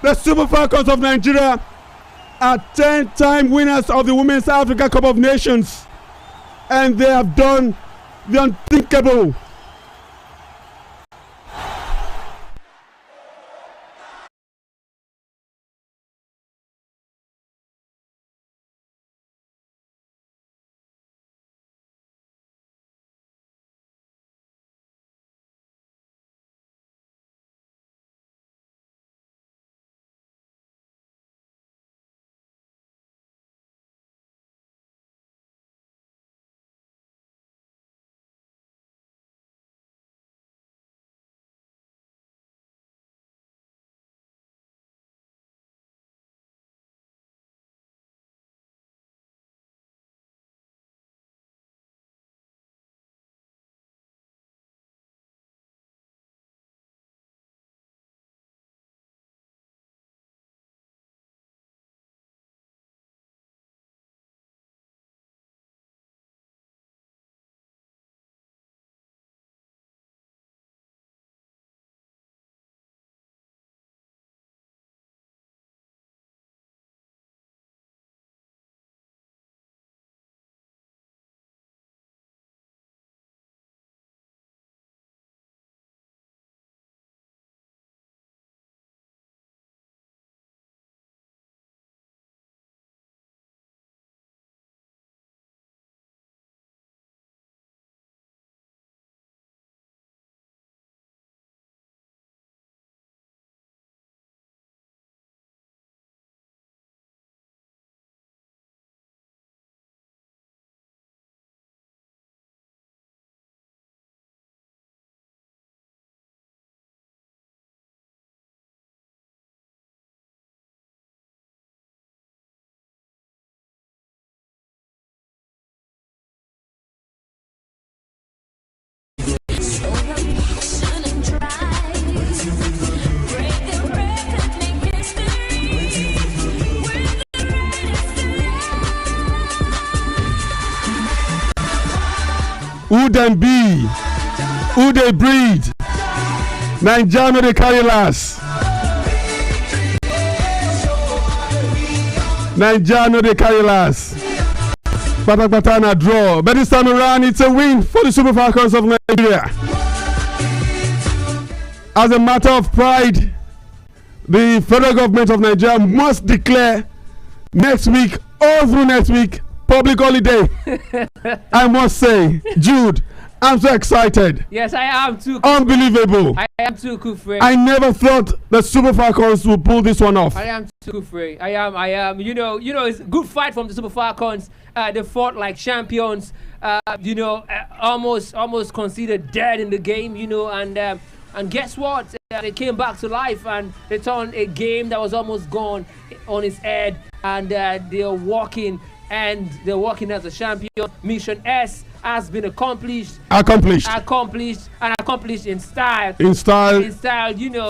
the Super Falcons of Nigeria are 10-time winners of the Women's Africa Cup of Nations. And they have done the unthinkable. Who them be? Who they breed? Nigeria they carry last. Nigeria they carry last. Patakpatana draw. But this time around, it's a win for the Super Falcons of Nigeria. As a matter of pride, the federal government of Nigeria must declare next week, all through next week, public holiday. I must say, Jude, I'm so excited. Yes, I am too. Unbelievable. I am too, Kufre. I never thought the Super Falcons would pull this one off. I am too, Kufre. I am. You know, it's a good fight from the Super Falcons. They fought like champions. Almost considered dead in the game. And guess what? They came back to life and they turned a game that was almost gone on its head. And they are walking. And they're working as a champion. Mission S has been accomplished in style.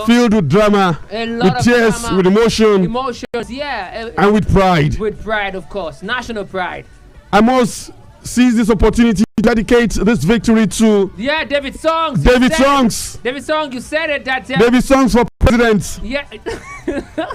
Filled with drama, with tears, drama, with emotions, yeah. And with pride. With pride, of course. National pride. I must seize this opportunity to dedicate this victory to David Songs. David Songs, you said it. David Songs for president. Yeah.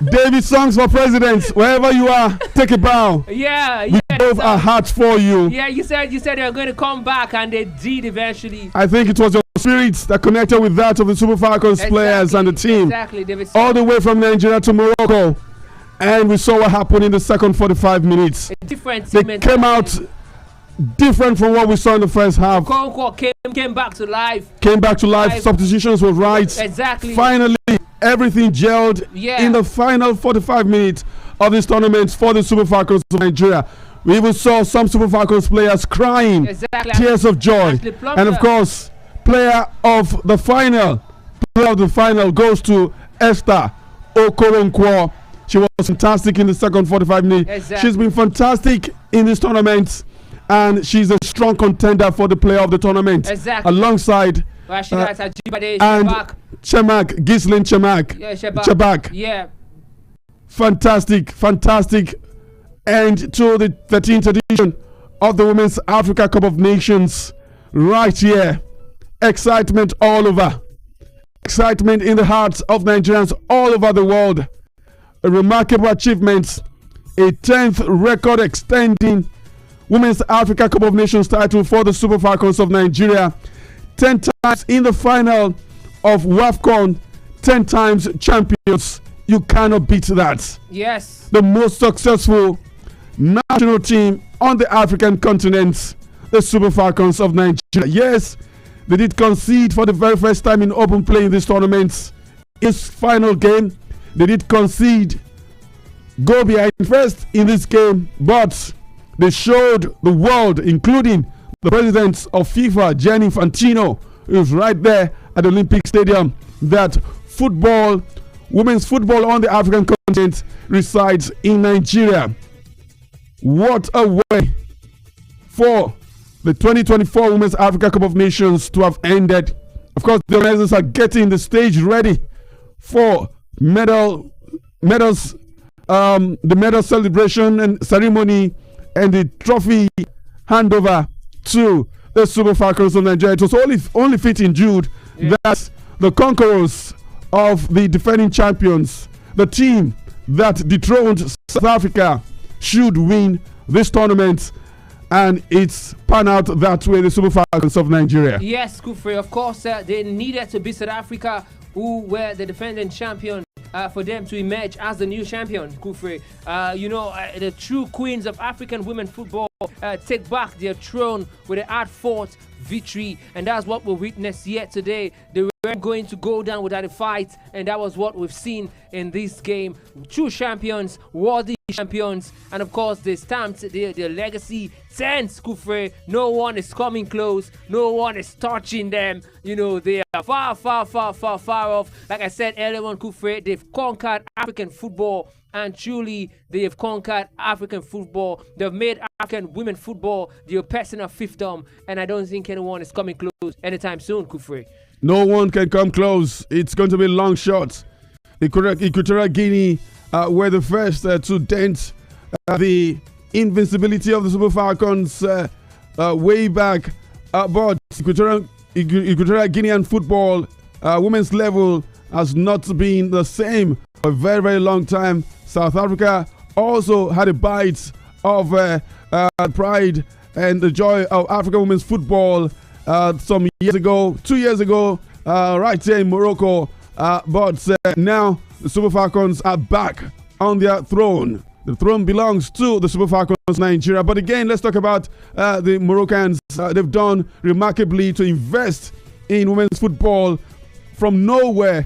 David Songs for president. Wherever you are, take a bow. Yeah. We gave our hearts for you. Yeah, you said they were going to come back, and they did eventually. I think it was your spirit that connected with that of the Super Falcons players and the team. Exactly, David Songs. All the way from Nigeria to Morocco. And we saw what happened in the second 45 minutes. A different they came out different from what we saw in the first half. Came back to life. Substitutions were right. Exactly. Finally, everything gelled in the final 45 minutes of this tournament for the Super Falcons of Nigeria. We even saw some Super Falcons players crying, tears of joy. And of course, player of the final goes to Esther Okoronkwo. She was fantastic in the second 45 minutes. Exactly. She's been fantastic in this tournament. And she's a strong contender for the player of the tournament. Exactly. Alongside Chemak, Ghislaine Chemak. Yeah, Chebak. Yeah. Fantastic end to the 13th edition of the Women's Africa Cup of Nations right here. Excitement all over. Excitement in the hearts of Nigerians all over the world. A remarkable achievement. A 10th record extending Women's Africa Cup of Nations title for the Super Falcons of Nigeria. 10 times in the final of WAFCON. 10 times champions. You cannot beat that. Yes. The most successful national team on the African continent, the Super Falcons of Nigeria. Yes, they did concede for the very first time in open play in this tournament. Its final game, they did concede, go behind first in this game, but they showed the world, including the president of FIFA, Gianni Infantino, who is right there at the Olympic Stadium, that football, women's football on the African continent resides in Nigeria. What a way for the 2024 Women's Africa Cup of Nations to have ended. Of course, the organizers are getting the stage ready for medals, the medal celebration and ceremony and the trophy handover to the Super Falcons of Nigeria. It was only fitting, Jude, that the conquerors of the defending champions, the team that dethroned South Africa, should win this tournament, and it's pan out that way, the Super Falcons of Nigeria. Yes, Kufre, of course, they needed to beat South Africa, who were the defending champion, for them to emerge as the new champion, Kufre. The true queens of African women football take back their throne with a hard-fought victory, and that's what we witnessed yet today. They weren't going to go down without a fight, and that was what we've seen in this game. True champions, worthy champions, and of course they stamped their legacy 10, Kufre. No one is coming close, no one is touching them. They are far off. Like I said earlier on, Kufre, they've conquered African football, and truly they have conquered African football. They've made African women football their personal fiefdom, and I don't think anyone is coming close anytime soon, Kufre. No one can come close. It's going to be long shots. Equatorial Guinea were the first to dent the invincibility of the Super Falcons way back. But Equatorial Guinean football, women's level, has not been the same for a very, very long time. South Africa also had a bite of pride and the joy of African women's football some years ago, 2 years ago, right here in Morocco. But now the Super Falcons are back on their throne. The throne belongs to the Super Falcons Nigeria. But again, let's talk about the Moroccans. They've done remarkably to invest in women's football from nowhere.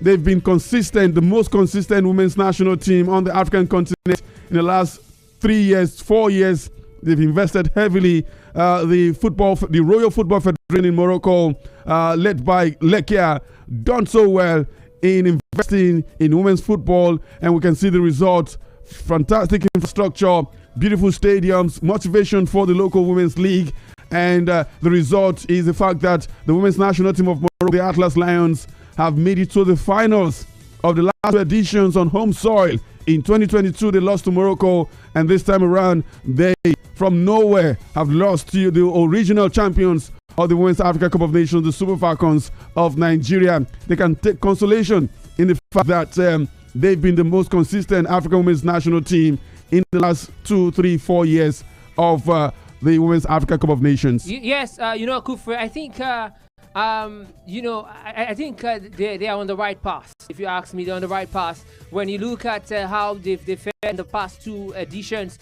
They've been consistent, the most consistent women's national team on the African continent in the last 3 years, 4 years. They've invested heavily. The Royal Football Federation in Morocco, led by Lekia, done so well in investing in women's football, and we can see the results. Fantastic infrastructure, beautiful stadiums, motivation for the local women's league, and the result is the fact that the women's national team of Morocco, the Atlas Lions, have made it to the finals of the last two editions on home soil. In 2022, they lost to Morocco, and this time around, they, from nowhere, have lost to the original champions of the Women's Africa Cup of Nations, the Super Falcons of Nigeria. They can take consolation in the fact that they've been the most consistent African women's national team in the last 2, 3, 4 years of the Women's Africa Cup of Nations. Yes, Kufre, I think I think they are on the right path. If you ask me, they're on the right path. When you look at how they've fared in the past two editions,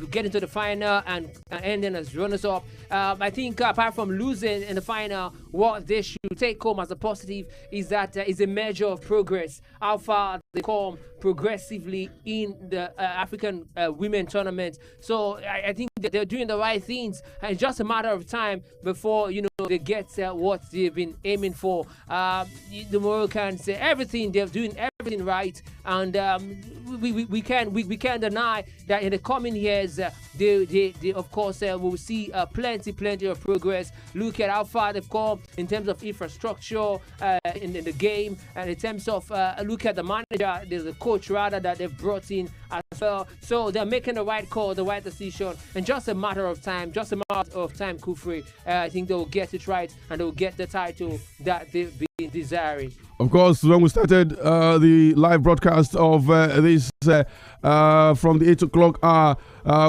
getting to the final and ending as runners-up, I think apart from losing in the final, what they should take home as a positive is that is a measure of progress. How far they come progressively in the African women tournament. So I think that they're doing the right things, and it's just a matter of time before they get what they've been aiming for. The Moroccans, everything they're doing, everything right, and we can't deny that in the coming years, they of course will see plenty of progress. Look at how far they've come in terms of infrastructure in the game, and in terms of look at the manager, the coach rather, that they've brought in as well. So they're making the right call, the right decision, and just a matter of time, Kufri. I think they'll get it right and they'll get the title that they've been desiring. Of course, when we started the live broadcast of this from the 8 o'clock hour,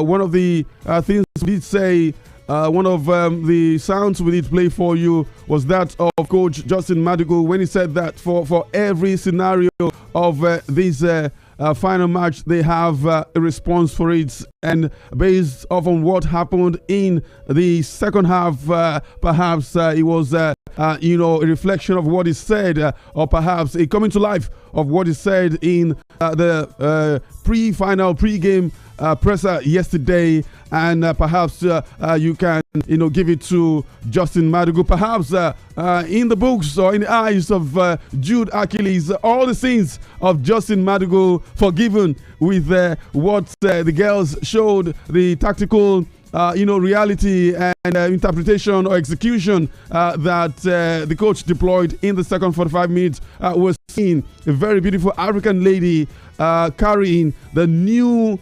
one of the things we did say, one of the sounds we did play for you was that of Coach Justin Madigo when he said that for every scenario of this final match, they have a response for it, and based off on what happened in the second half, perhaps it was a reflection of what he said, or perhaps a coming to life of what he said in the pre-game presser yesterday, and perhaps you can give it to Justin Madigo. Perhaps in the books or in the eyes of Jude Achilles, all the sins of Justin Madigo forgiven with what the girls showed, the tactical reality and interpretation or execution that the coach deployed in the second 45 minutes was seen. A very beautiful African lady carrying the new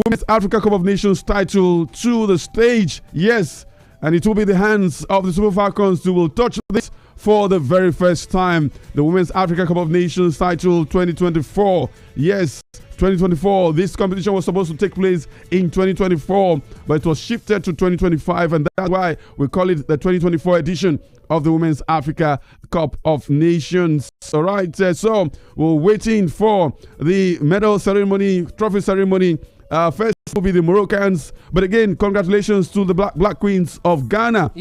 Women's Africa Cup of Nations title to the stage. Yes, and it will be the hands of the Super Falcons who will touch this for the very first time. The Women's Africa Cup of Nations title 2024. Yes, 2024. This competition was supposed to take place in 2024, but it was shifted to 2025, and that's why we call it the 2024 edition of the Women's Africa Cup of Nations. All right, so we're waiting for the medal ceremony, trophy ceremony. First will be the Moroccans, but again, congratulations to the Black Queens of Ghana,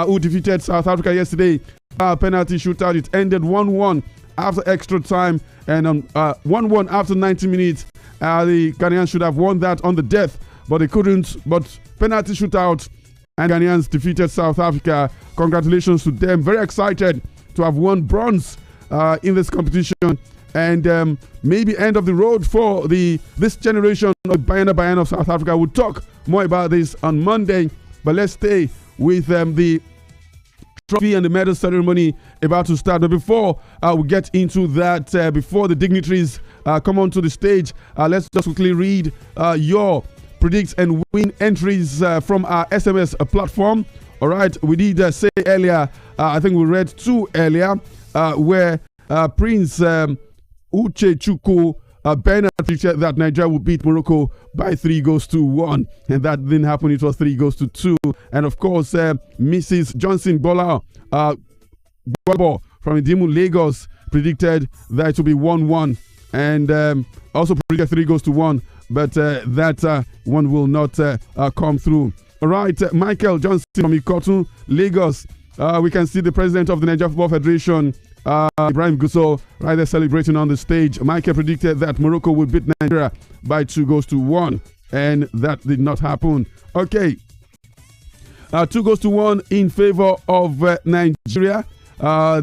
who defeated South Africa yesterday. Penalty shootout. It ended 1-1 after extra time, and 1-1 after 90 minutes. The Ghanaians should have won that on the death, but they couldn't. But penalty shootout, and Ghanaians defeated South Africa. Congratulations to them. Very excited to have won bronze in this competition. And maybe end of the road for this generation of Bayana of South Africa. We'll talk more about this on Monday, but let's stay with the trophy and the medal ceremony about to start. But before we get into that, before the dignitaries come onto the stage, let's just quickly read your predict and win entries from our SMS platform. All right, we did say earlier, I think we read two earlier, where Prince Uche Chukwu Bernard predicted that Nigeria would beat Morocco by 3-1, and that didn't happen. It was 3-2. And of course, Mrs. Johnson Bola from Idimu, Lagos, predicted that it would be 1-1, and also predicted 3-1, but that one will not come through. All right, Michael Johnson from Ikotun, Lagos. We can see the president of the Nigeria Football Federation, Ibrahim Gusso, right there celebrating on the stage. Michael predicted that Morocco would beat Nigeria by 2-1, and that did not happen. Okay, 2-1 in favor of Nigeria.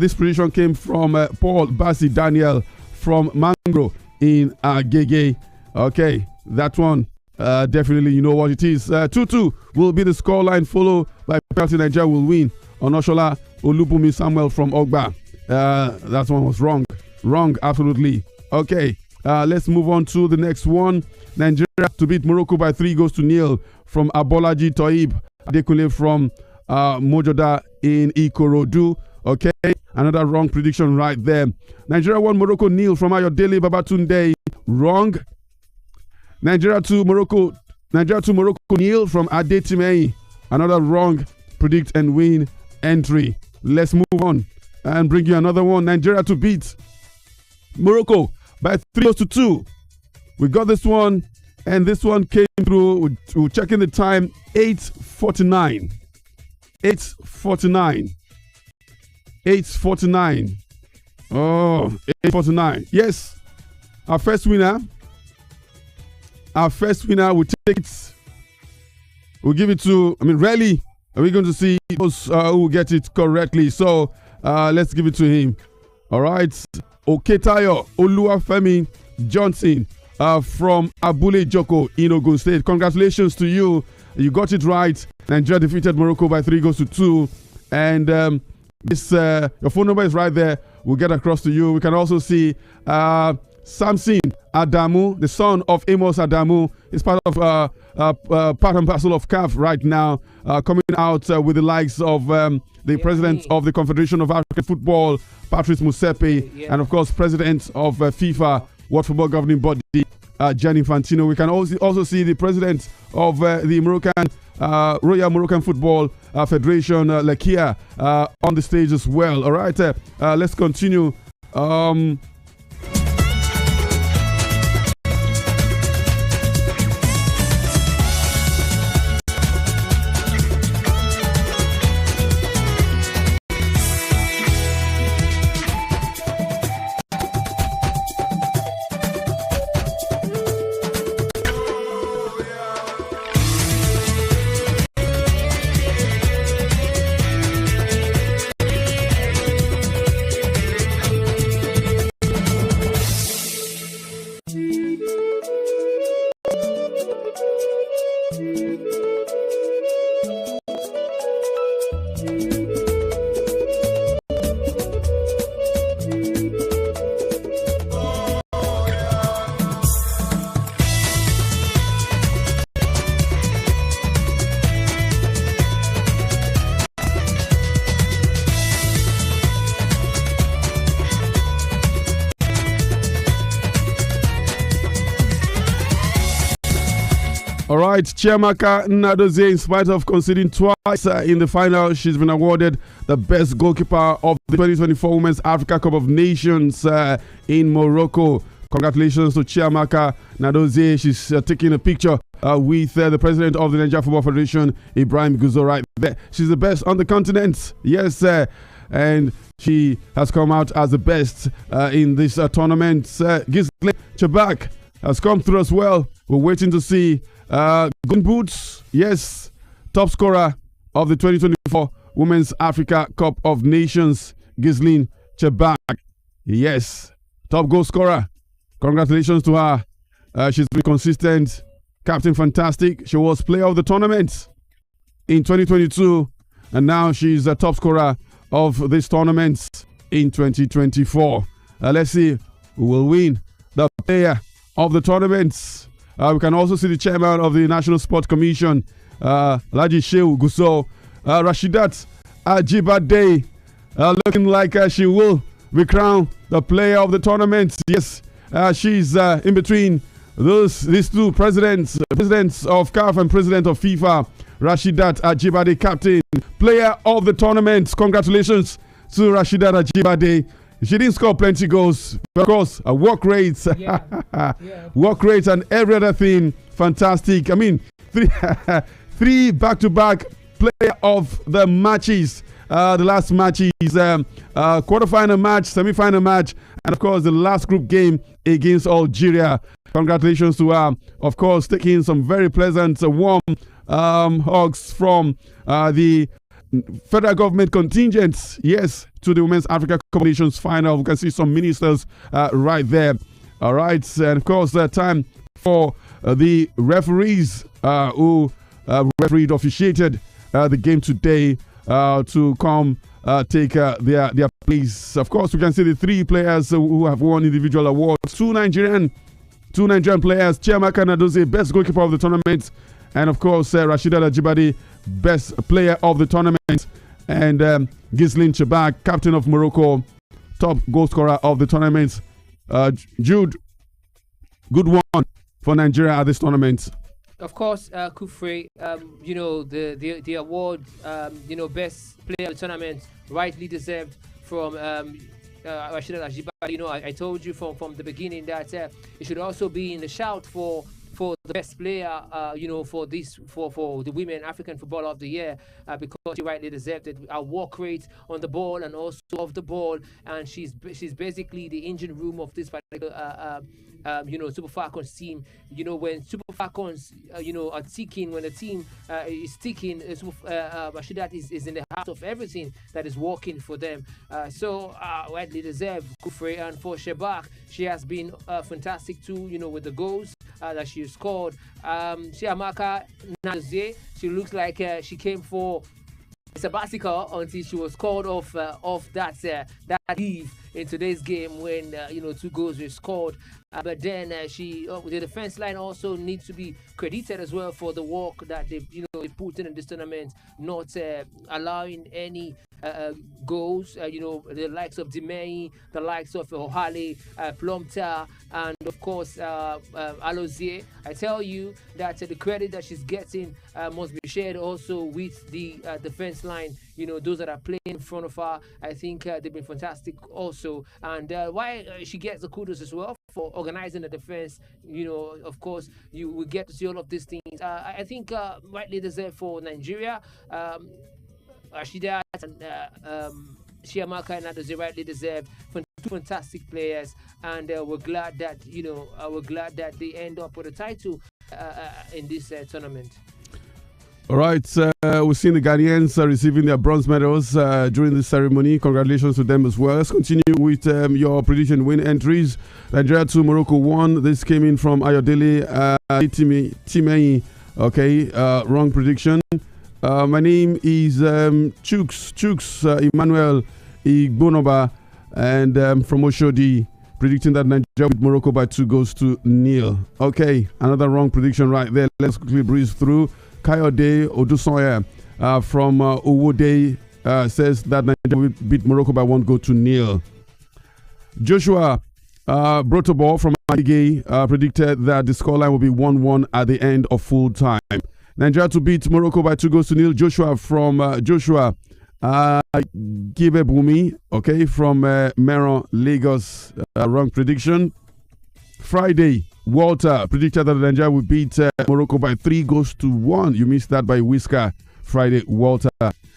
This prediction came from Paul Bassi Daniel from Mangro in Agege. Okay, that one, definitely you know what it is. 2-2 will be the scoreline, followed by penalty. Nigeria will win. Onoshola Olubumi Samuel from Ogba. That one was wrong. Wrong, absolutely. Okay, let's move on to the next one. Nigeria to beat Morocco by 3-0 from Abolaji Toib Adekunle from Mojoda in Ikorodu. Okay, another wrong prediction right there. Nigeria 1, Morocco 0 from Ayodele Babatunde. Wrong. Nigeria 2, Morocco 0 from Adetimei. Another wrong predict and win entry. Let's move on and bring you another one. Nigeria to beat Morocco by 3-2. We got this one, and this one came through. We're checking the time. 8:49. 8:49. 8:49. Oh, 8:49. Yes, our first winner. Our first winner. We take it. We'll give it to. Rarely are we going to see those who get it correctly. So let's give it to him. All right. Oketayo Oluwafemi Johnson from Abule Joko in Ogun State. Congratulations to you. You got it right. Nigeria defeated Morocco by 3-2. And your phone number is right there. We'll get across to you. We can also see Samson Adamu, the son of Amos Adamu, is part of part and parcel of CAF right now, coming out with the likes of the president of the Confederation of African Football, Patrice Motsepe, and of course, president of FIFA, World Football Governing Body, Gianni Infantino. We can also see the president of the Royal Moroccan Football Federation, Lakia, on the stage as well. All right, let's continue. All right, Chiamaka Nnadozie, in spite of conceding twice in the final, she's been awarded the best goalkeeper of the 2024 Women's Africa Cup of Nations in Morocco. Congratulations to Chiamaka Nnadozie. She's taking a picture with the president of the Nigeria Football Federation, Ibrahim Guzo, right there. She's the best on the continent. Yes, and she has come out as the best in this tournament. Ghislaine Chebak has come through as well. We're waiting to see Golden Boots, yes, top scorer of the 2024 Women's Africa Cup of Nations, Ghislaine Chebak. Yes, top goal scorer. Congratulations to her. She's been consistent, captain fantastic. She was player of the tournament in 2022, and now she's a top scorer of this tournament in 2024. Let's see who will win the player of the tournament. We can also see the chairman of the National Sports Commission, Alhaji Shehu Guso, Rashidat Ajibade, looking like she will be crowned the player of the tournament. Yes, she's in between these two presidents of CAF and president of FIFA. Rashidat Ajibade, captain, player of the tournament. Congratulations to Rashidat Ajibade. She didn't score plenty goals, but of course, work rates, work rates, and every other thing, fantastic. I mean, three back-to-back player of the matches. The last matches, quarterfinal match, semi-final match, and of course, the last group game against Algeria. Congratulations to her. Of course, taking some very pleasant, warm hugs from the federal government contingents, yes, to the Women's Africa Cup of Nations final. We can see some ministers right there. All right, and of course, time for the referees who officiated the game today to come take their place. Of course, we can see the three players who have won individual awards. Two Nigerian players, Chiamaka Nnadozie, best goalkeeper of the tournament, and of course, Rashidat Ajibade, best player of the tournament, and Ghislaine Chebak, captain of Morocco, top goal scorer of the tournament. Jude, good one for Nigeria at this tournament. Of course, Kufre, the award, best player of the tournament, rightly deserved from Rashidat Ajibade. I told you from the beginning that it should also be in the shout for the best player, for the Women African Footballer of the Year, because she rightly deserved it. Our work rate on the ball and also off the ball, and she's basically the engine room of this particular Super Falcons team. When Super Falcons, are ticking, when the team is ticking, Rashidat is in the heart of everything that is working for them. Widely deserved. Good for it. And for Shebak, she has been fantastic too, with the goals that she scored. Chiamaka Naze, she looks like she came for sabbatical until she was called off that leave in today's game when 2 goals were scored. But then the defense line also needs to be credited as well for the work that they put in this tournament, not allowing any goals. The likes of Dimei, the likes of Ohale, Plumta, and of course Alozie. I tell you that the credit that she's getting must be shared also with the defense line. Those that are playing in front of her, I think they've been fantastic also. And why she gets the kudos as well for organizing the defense. Of course, you will get to see all of these things. I think rightly deserved for Nigeria. Rashida and Chiamaka and others, they rightly deserved. Two fantastic players, and we're glad that they end up with a title in this tournament. All right, we've seen the Ghanaians receiving their bronze medals during this ceremony. Congratulations to them as well. Let's continue with your prediction win entries. Nigeria 2, Morocco 1. This came in from Ayodele Timei. Okay, wrong prediction. My name is Chooks Emmanuel Igbonoba, and from Oshodi, predicting that Nigeria with Morocco by 2-0. Okay, another wrong prediction right there. Let's quickly breeze through. Kayode Odusoya from Owode says that Nigeria will beat Morocco by 1-0. Joshua Brotobo from Adige predicted that the scoreline will be 1-1 at the end of full time. Nigeria to beat Morocco by 2-0. Joshua from Joshua Gibebumi, okay, from Mero, Lagos. Wrong prediction. Friday, Walter predicted that Nigeria would beat Morocco by 3-1. You missed that by Whisker. Friday, Walter.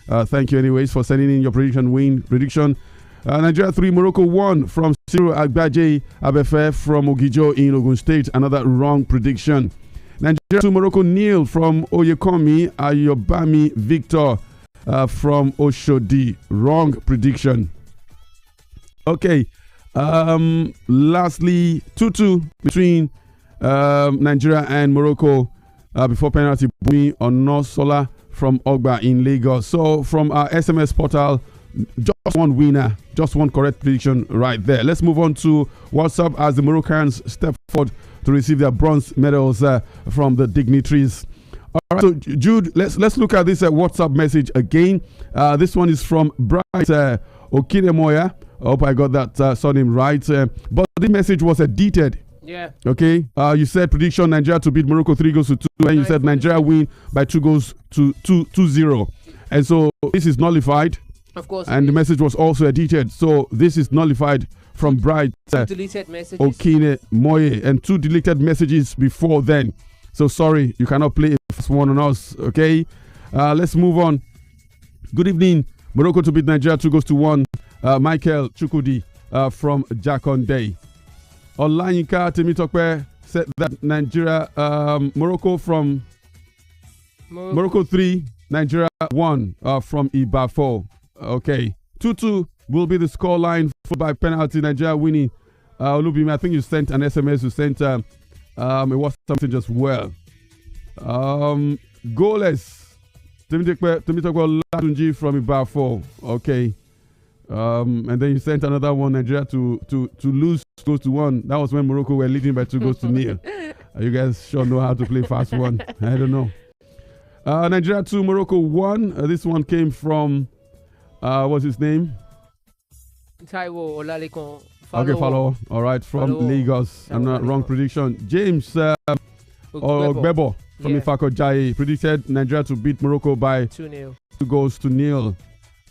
Thank you anyways for sending in your prediction. Nigeria 3, Morocco 1 from Cyril Agbaje Abefe from Ogijo in Ogun State. Another wrong prediction. Nigeria 2, Morocco 0 from Oyekomi Ayobami Victor from Oshodi. Wrong prediction. Okay. Lastly, 2-2 between Nigeria and Morocco before penalty. Bumi Onosola from Ogba in Lagos. So from our SMS portal, just one winner, just one correct prediction right there. Let's move on to WhatsApp as the Moroccans step forward to receive their bronze medals from the dignitaries. All right, so Jude, let's look at this WhatsApp message again. This one is from Bright Okinemoya. I hope I got that surname right. But the message was edited. Yeah. Okay. You said prediction Nigeria to beat Morocco 3-2, and you said Nigeria win by 2-0. And so this is nullified. Of course. And the message was also edited. So this is nullified from Bright deleted messages. Okine Moye, and 2 deleted messages before then. So sorry, you cannot play a first one on us. Okay. Let's move on. Good evening. Morocco to beat Nigeria 2-1. Michael Chukudi from Jakonde. Olanyika Temitope said that Nigeria, Morocco 3, Nigeria 1 from Ibafo. Okay. 2-2 will be the scoreline by penalty. Nigeria winning. Olubimi, I think you sent an SMS. You sent it was something just well. Goalless. Temitope Latunji from Ibafo. Okay. And then you sent another one, Nigeria to lose 2-1. That was when Morocco were leading by 2-0. You guys sure know how to play fast one. I don't know. Nigeria 2, Morocco 1. This one came from what's his name? Taiwo Olalekon. Okay, follow. All right, from Lagos. I'm not wrong prediction. James Ogbebo from Ifako Jai predicted Nigeria to beat Morocco by 2-0. 2-0.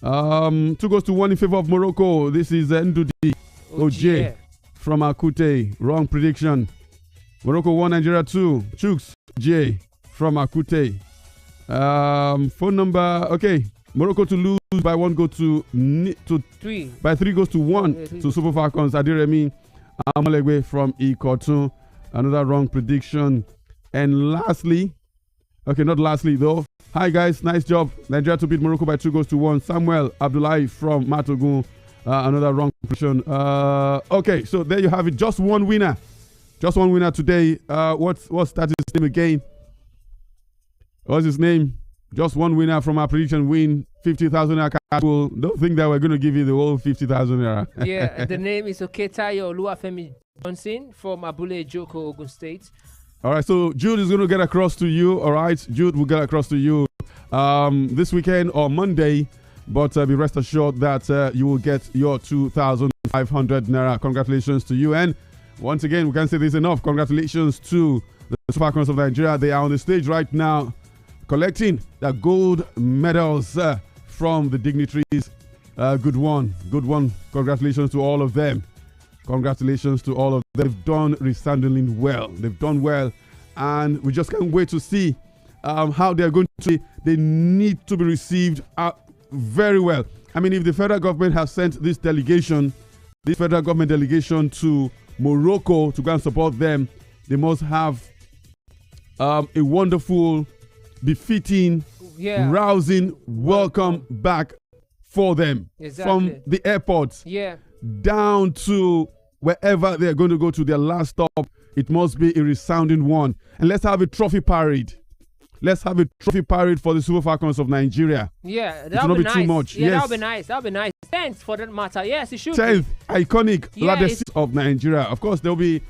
2-1 in favor of Morocco. This is Ndudi Oje from Akute. Wrong prediction. Morocco 1, Nigeria 2. Chooks J from Akute. Phone number. Okay. Morocco to lose by 1 goal to 3. By 3 goes to 1 to Super Falcons. Adiremi Amolegwe from Ikotun. Another wrong prediction. And lastly, okay, not lastly though. Hi guys, nice job. Nigeria to beat Morocco by 2-1. Samuel Abdullahi from Matogun. Another wrong prediction. Okay, so there you have it. Just one winner. Just one winner today. What's that his name again? What's his name? Just one winner from our prediction win 50,000 naira. Don't think that we're going to give you the whole 50,000 naira. Yeah, the name is Oketayo Oluwafemi Johnson from Abule Joko, Ogun State. All right, so Jude is going to get across to you. All right, Jude will get across to you this weekend or Monday. But be rest assured that you will get your 2,500 naira. Congratulations to you. And once again, we can't say this enough. Congratulations to the Super Falcons of Nigeria. They are on the stage right now collecting the gold medals from the dignitaries. Good one. Good one. Congratulations to all of them. Congratulations to all of them. They've done resoundingly well. They've done well. And we just can't wait to see how they're going to. They need to be received very well. I mean, if the federal government has sent this federal government delegation to Morocco to go and support them, they must have a wonderful, befitting, rousing welcome back for them. From the airport down to wherever they're going to go to their last stop. It must be a resounding one. And let's have a trophy parade. Let's have a trophy parade for the Super Falcons of Nigeria. Yeah, that would be nice. Too much. Yeah, that would be nice. That would be nice. 10th for that matter. Yes, it should 10th, iconic legacy of Nigeria. Of course, there will be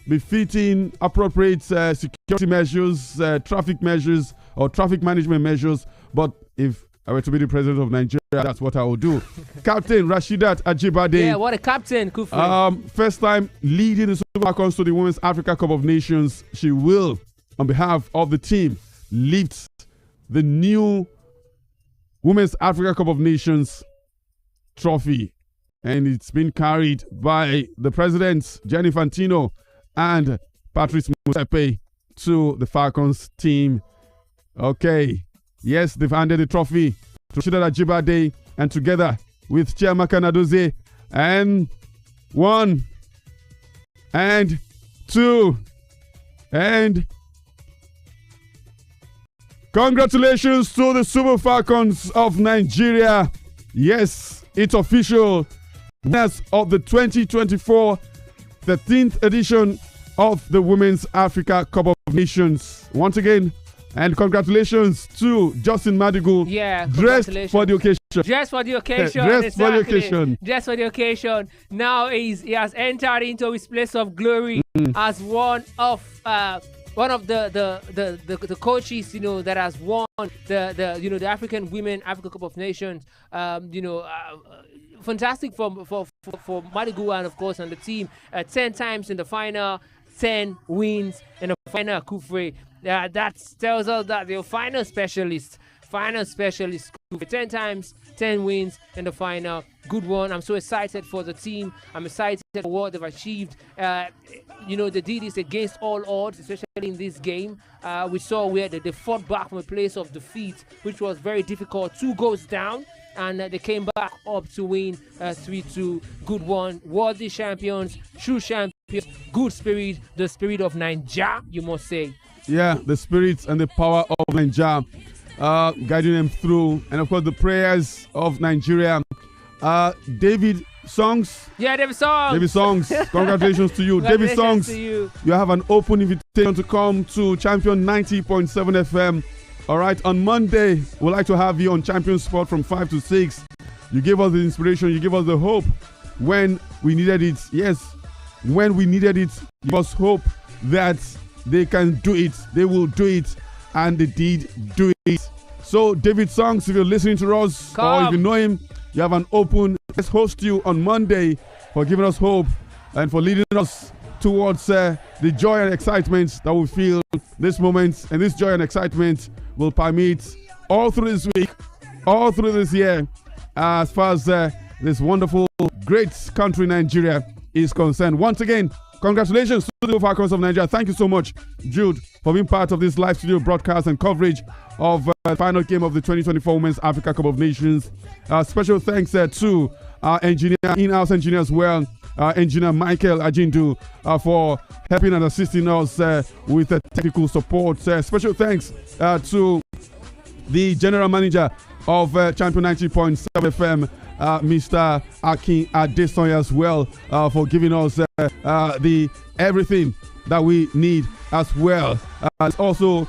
befitting, appropriate security measures, traffic measures, or traffic management measures. But if I were to be the president of Nigeria, that's what I would do. Captain Rashidat Ajibade. Yeah, what a captain, Kufri. First time leading the Super Falcons to the Women's Africa Cup of Nations. She will, on behalf of the team, lift the new Women's Africa Cup of Nations trophy. And it's been carried by the presidents, Gianni Infantino and Patrice Motsepe, to the Falcons team. Okay. Yes, they've handed the trophy to Shida Ajibade, and together with Chiamaka Nadozie, and 1 and 2 and congratulations to the Super Falcons of Nigeria. Yes, it's official. Winners of the 2024 13th edition of the Women's Africa Cup of Nations. Once again, and congratulations to Justin Madigu. Yeah, dressed for the occasion. Dressed for the occasion. Dressed for the occasion. Dressed for the occasion. Now he has entered into his place of glory as one of the coaches, that has won the African Women Africa Cup of Nations. Fantastic for Madigu and of course and the team. 10 times in the final, 10 wins in the final. Kufre. That tells us that they're final specialist. 10 times, 10 wins in the final. Good one. I'm so excited for the team. I'm excited for what they've achieved. They did this against all odds, especially in this game. We saw where they fought back from a place of defeat, which was very difficult. 2 goals down, and they came back up to win 3-2. Good one. Worthy champions, true champions, good spirit, the spirit of Nigeria, you must say. Yeah, the spirits and the power of Nigeria guiding them through. And of course, the prayers of Nigeria. David Songs. Yeah, David Songs. David Songs. Congratulations to you. David Songs, you have an open invitation to come to Champion 90.7 FM. All right, on Monday, we'd like to have you on Champion Sport from 5 to 6. You gave us the inspiration. You gave us the hope when we needed it. Yes, when we needed it, you gave us hope that they can do it. They will do it. And they did do it. So, David Songs, if you're listening to us, or if you know him, you have an open. Let's host you on Monday for giving us hope and for leading us towards the joy and excitement that we feel this moment. And this joy and excitement will permit all through this week, all through this year, as far as this wonderful, great country, Nigeria, is concerned. Once again, congratulations to the Falcons of Nigeria. Thank you so much, Jude, for being part of this live studio broadcast and coverage of the final game of the 2024 Women's Africa Cup of Nations. Special thanks to our engineer, in-house engineer as well, Engineer Michael Ajindu, for helping and assisting us with technical support. Special thanks to the General Manager of Champion 90.7 FM, Mr. Akin Adesoya, as well, for giving us the everything that we need as well. Also,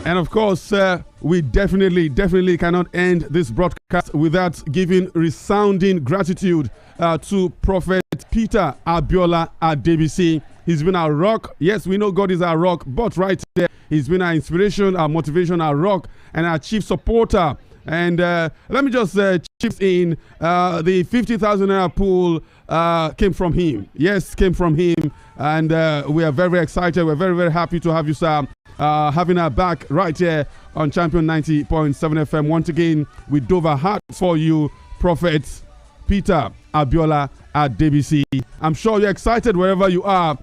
and of course, we definitely cannot end this broadcast without giving resounding gratitude to Prophet Peter Abiola Adebisi. He's been our rock. Yes, we know God is our rock, but right there, he's been our inspiration, our motivation, our rock, and our chief supporter. And let me just chip in, the 50,000 naira pool came from him. Yes, came from him. And we are very excited. We're very happy to have you, sir, having our back right here on Champion 90.7 FM. Once again, we dove our hearts for you, Prophet Peter Abiola Adebisi. I'm sure you're excited wherever you are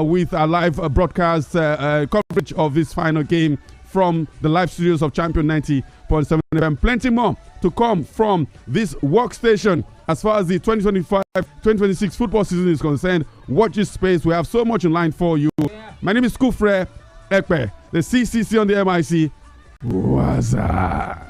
with our live broadcast coverage of this final game from the live studios of Champion 90.7 FM. Plenty more to come from this workstation as far as the 2025-2026 football season is concerned. Watch this space. We have so much in line for you. Yeah. My name is Kufre Ekpe, the CCC on the MIC. Waza.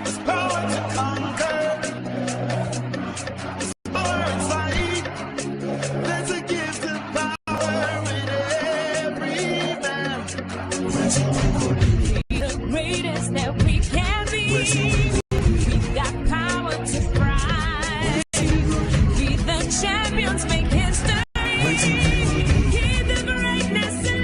There's power Be the greatest that we can be. We've got power to thrive. Be the champions, make history. Keep the greatness alive.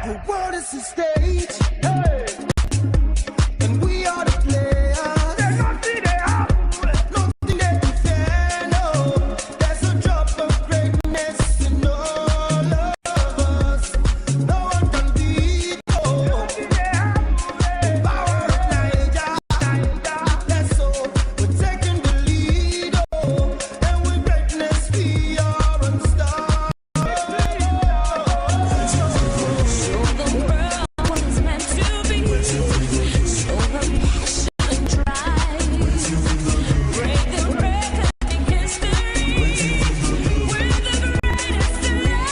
The world is a stage, and we are the players. There's nothing there, nothing there to fear, no. There's a drop of greatness in all of us. No one can beat, oh. Power of Niger, that's so. We're taking the lead, oh. And with greatness we are unstoppable. Show the world what it's meant to be. Show the passion and drive. Break the record, make history. We're the greatest alive.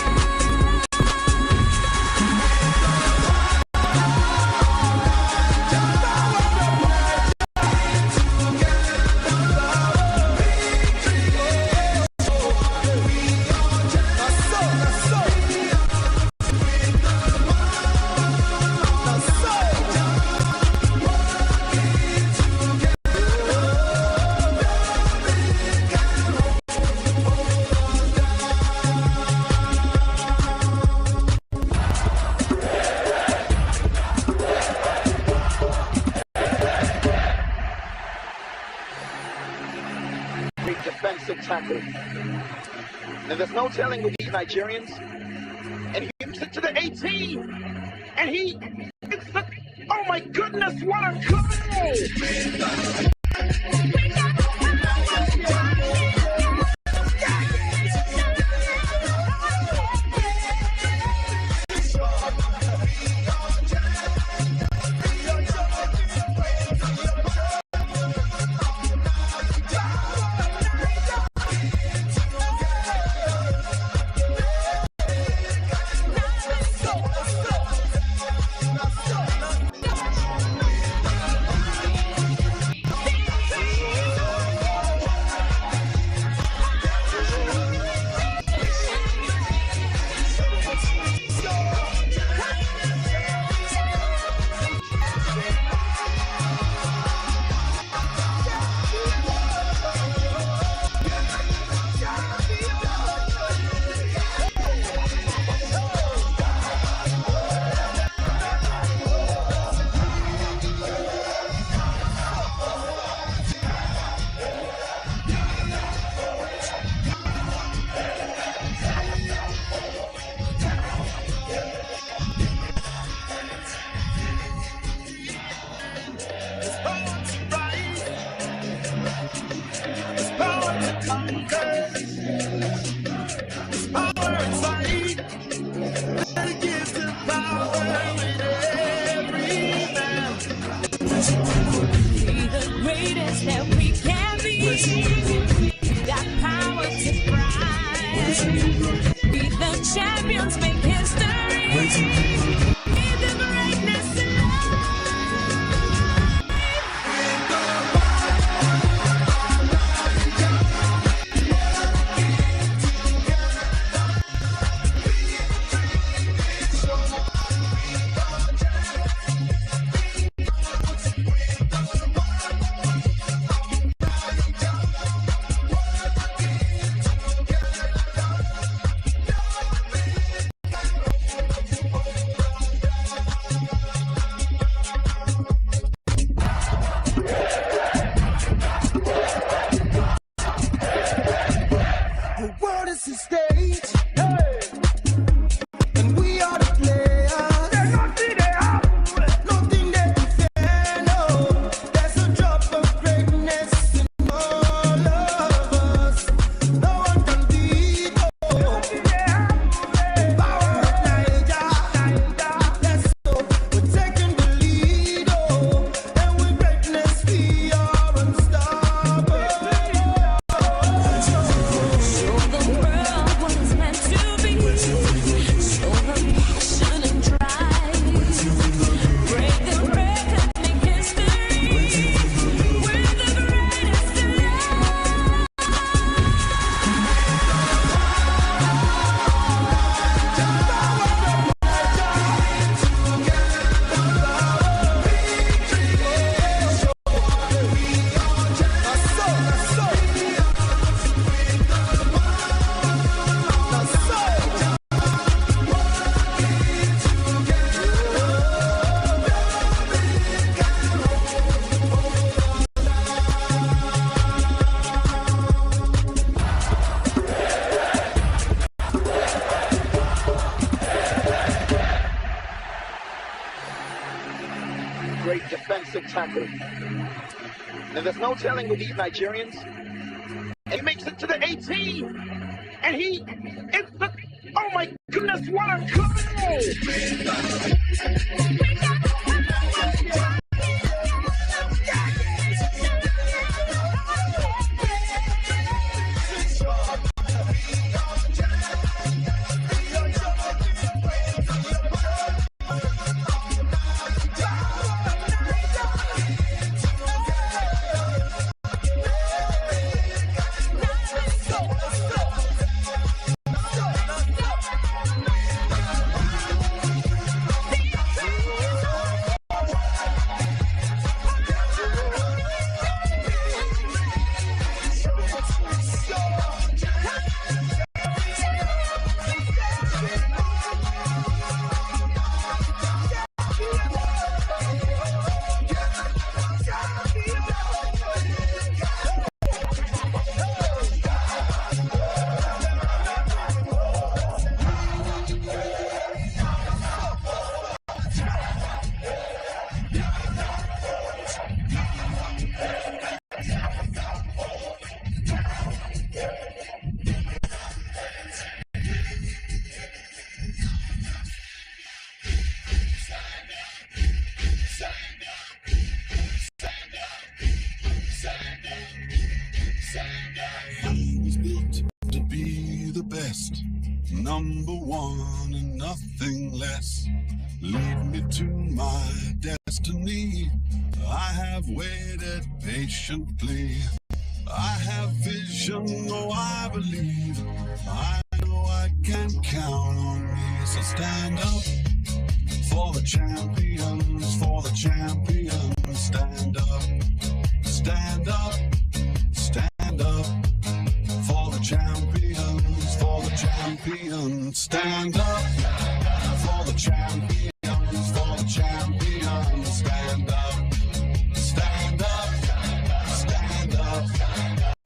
Great defensive tackle. And there's no telling with these Nigerians. And he gets it to the 18. And he gets the, oh my goodness, what a goal! Be the greatest that we can be. We've got power to thrive. Be the champions, make history. Be the greatness alive. And there's no telling with these Nigerians. He makes it to the 18. And he it's the oh my goodness, what a goal! To be the best, number one and nothing less. Lead me to my destiny. I have waited patiently. I have vision, oh I believe. I know I can count on me. So stand up for the champions, for the champions. Stand up, stand up, stand up. For the champions, for the champions, stand up. For the champions, for the champions, stand up. Stand up, stand up.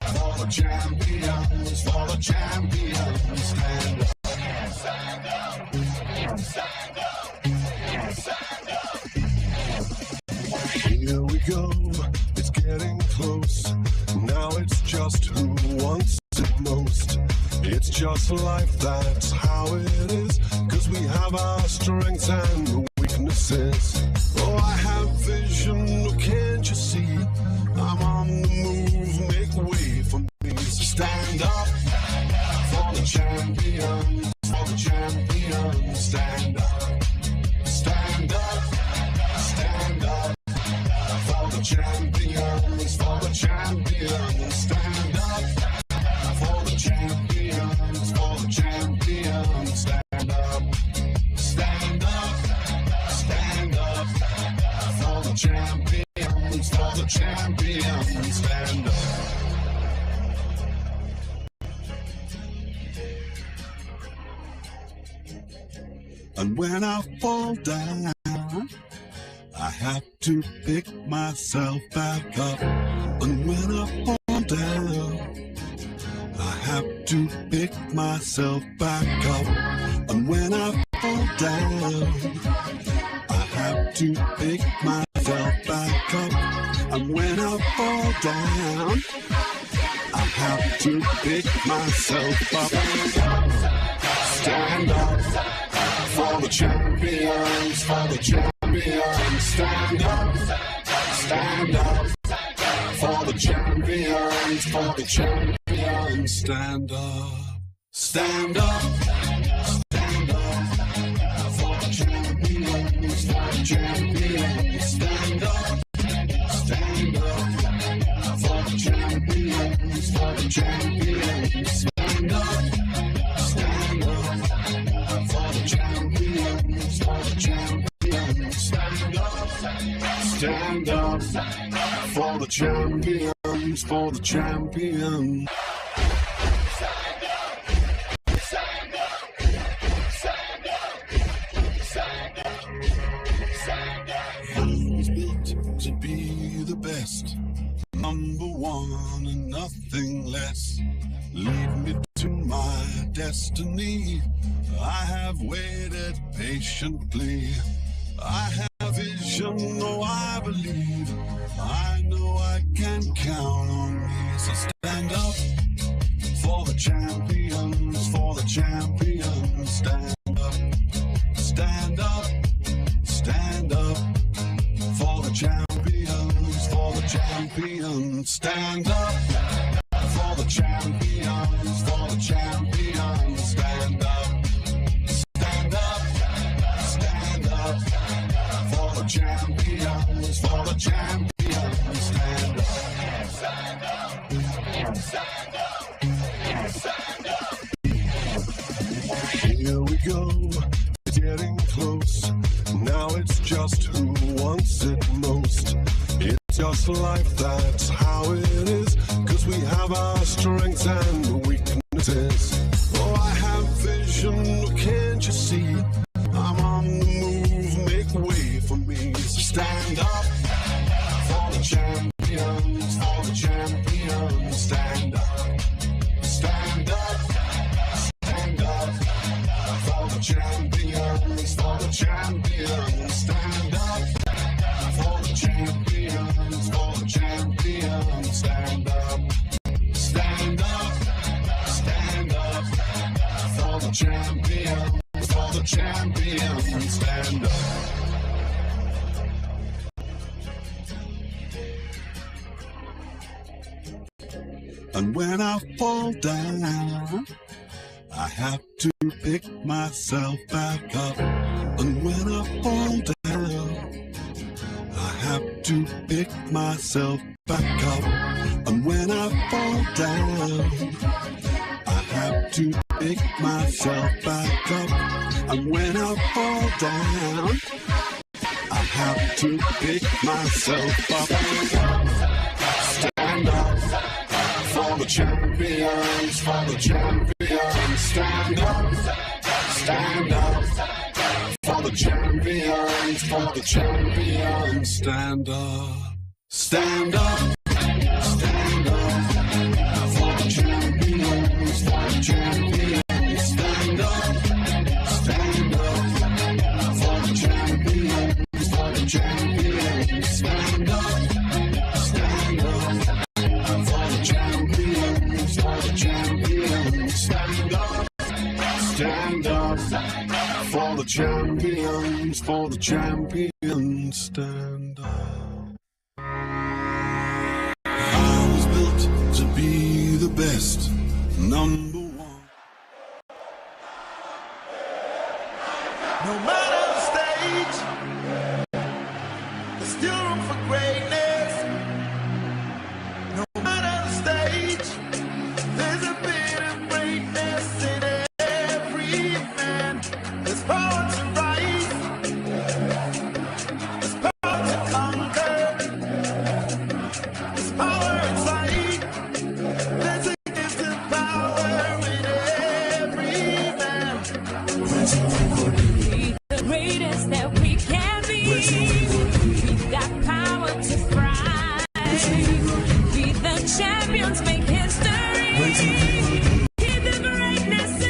For the champions, for the champions, stand up. Stand up, stand up, stand up. Here we go, it's getting close. Now it's just who wants it most. It's just life, that's how it is. Cause we have our strengths and weaknesses. Oh, I have vision, oh, can't you see? I'm on the move, make way for me. So stand up for the champions, for the champions. Stand up, stand up, stand up. For the champions, for the champions. Stand up for the champions, for the champions. Stand up, stand up, stand up. For the champions, for the champions. Stand up. And when I fall down, I have to pick myself back up. And when I fall down, I have to pick myself back up. And when I fall down, I have to pick myself back up. And when I fall down, I have to pick myself up. Stand up for the champions, for the champions. Stand up, stand up for the champions, for the champions. Stand up, stand up, stand up for the champions, for the champions. Stand up, stand up for the champions, for the champions. Stand up, stand up for the champions, for the champions. Stand up, stand up for the champions, for the champions. He's built to be the best, number one and nothing less. Lead me to my destiny. I have waited patiently. I have vision, oh, I believe. I know I can count on me. So stand up for the champions, for the champions. Stand up, stand up, stand up for the champions, for the champions. Stand up for the champions, for the champions. Stand up, stand up, stand up for the champions, for the champions. Stand up, stand up, stand up, stand up. Here we go, getting close. Now it's just who wants it most. It's just life, that's how it is. 'Cause we have our strengths and weaknesses. Oh, I have vision, can't you see? I'm on the move, make way for me. So stand up for the champions, for the champions. Stand up, stand up, stand up for the champions, for the champions. Stand up for the champions, for the champions. Stand up, stand up, stand up for the champions, for the champions. Stand up. And when I fall down, I have to pick myself back up. And when I fall down, I have to pick myself back up. And when I fall down, I have to pick myself back up. And when I fall down, I have to pick myself up. Stand up for the champions, for the champions. Stand up, stand up for the champions, for the champions. Stand up, stand up, stand up for the champions, for the champions. Stand up, stand up for the champions, for the champions. Stand up, stand up for the champions, for the champions. Stand up, stand up for the champions, for the champions. Stand up. I was built to be the best, number one. No matter the stage, there's still room for greatness. No matter the stage, there's a bit of greatness in every man. There's power to rise, there's power to conquer, there's power inside. There's a gift of power in every man. Be the greatest that we can be. We've got power to thrive. Be the champions, make history. Keep the greatness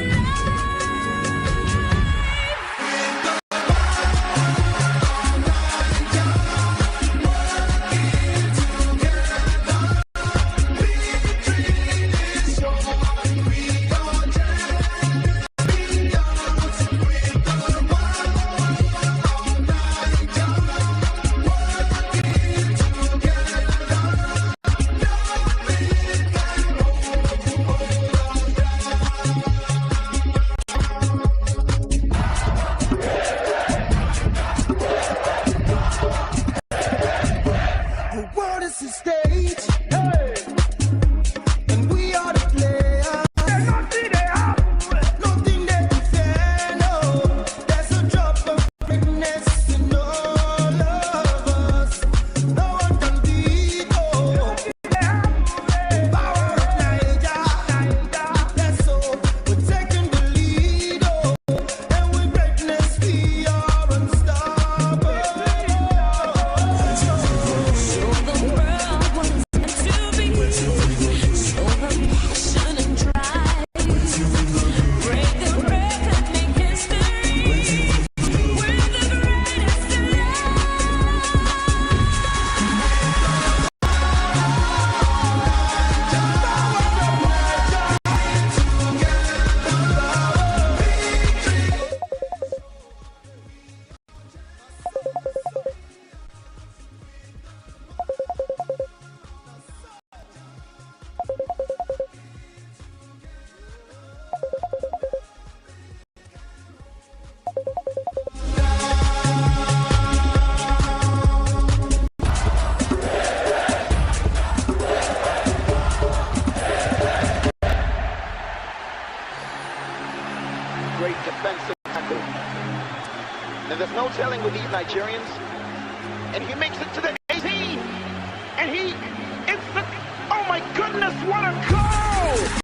telling with these Nigerians. And he makes it to the 18. And it's the, oh my goodness, what a goal!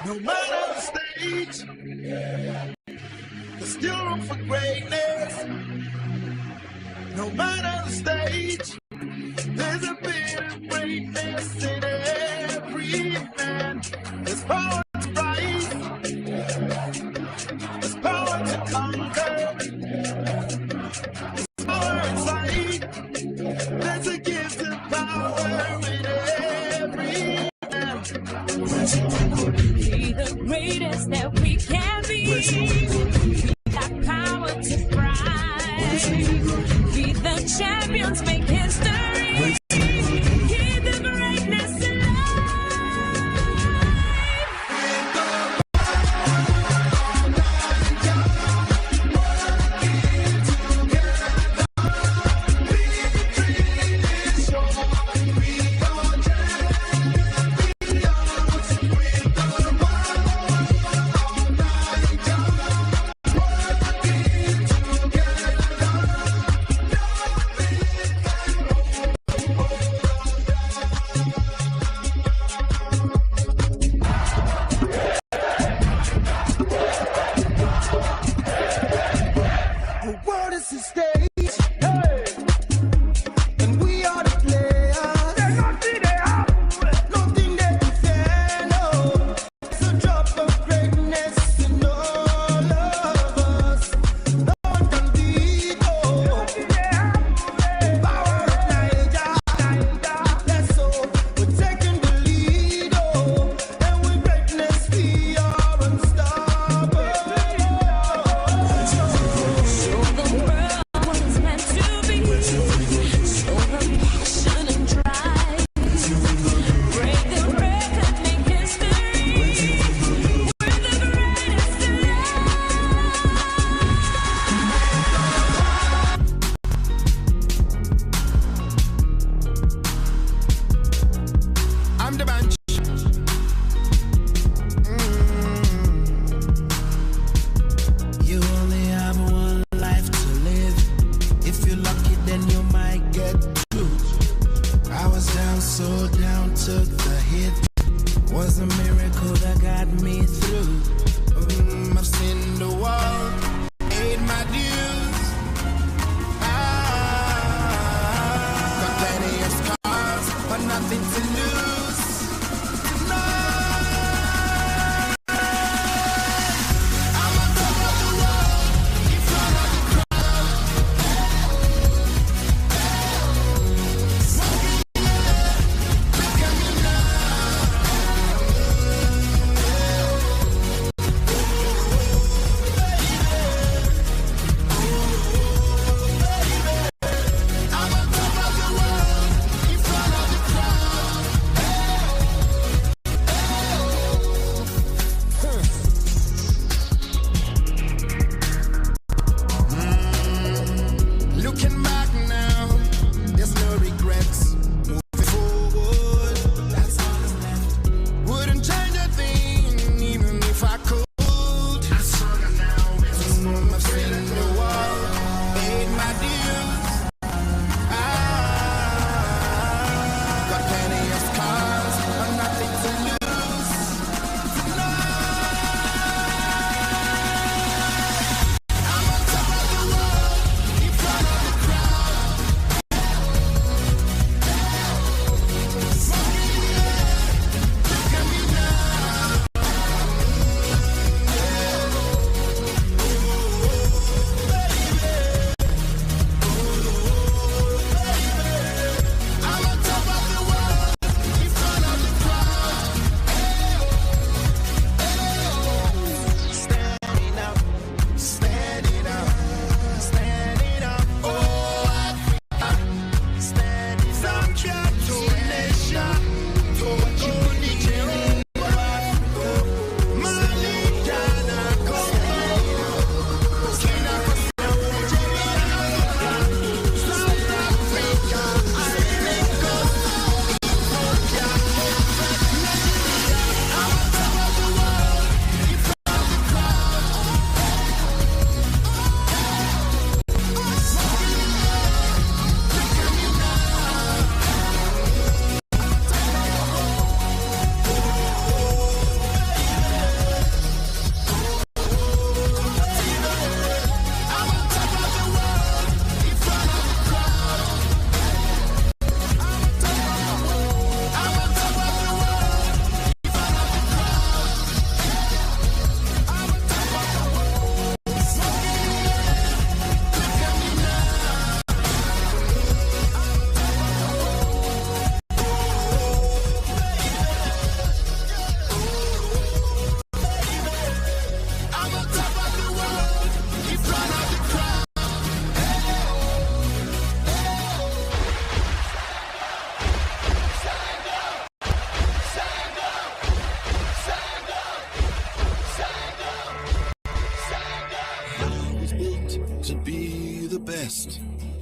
No matter the stage, there's still room for greatness. No matter the stage, there's a bit of greatness in every man. There's power to rise, there's power to conquer, there's power inside, there's a gift of power in every man. Be the greatest that we can be. We got power to thrive. Be the champions, make history. Keep the greatness alive. The world is the stage, hey, and we are the players. There's nothing they have, nothing they can say, no. It's a drop of greatness in all of us. No one can beat, oh. The power of Niger, that's so. We're taking the lead, oh, and with greatness we are unstoppable. Show the world what it's meant to be. Show the passion and drive. Break the record, make history. We're the greatest I'm the bunch. You only have one life to live. If you're lucky, then you might get two. I was down, so down, took the hit. Was a miracle that got me through. I've seen the world, paid my dues. Got plenty of scars, but nothing to lose. Tonight, I'm on top of the world, in front of the crowd. Smoking air, look at me now.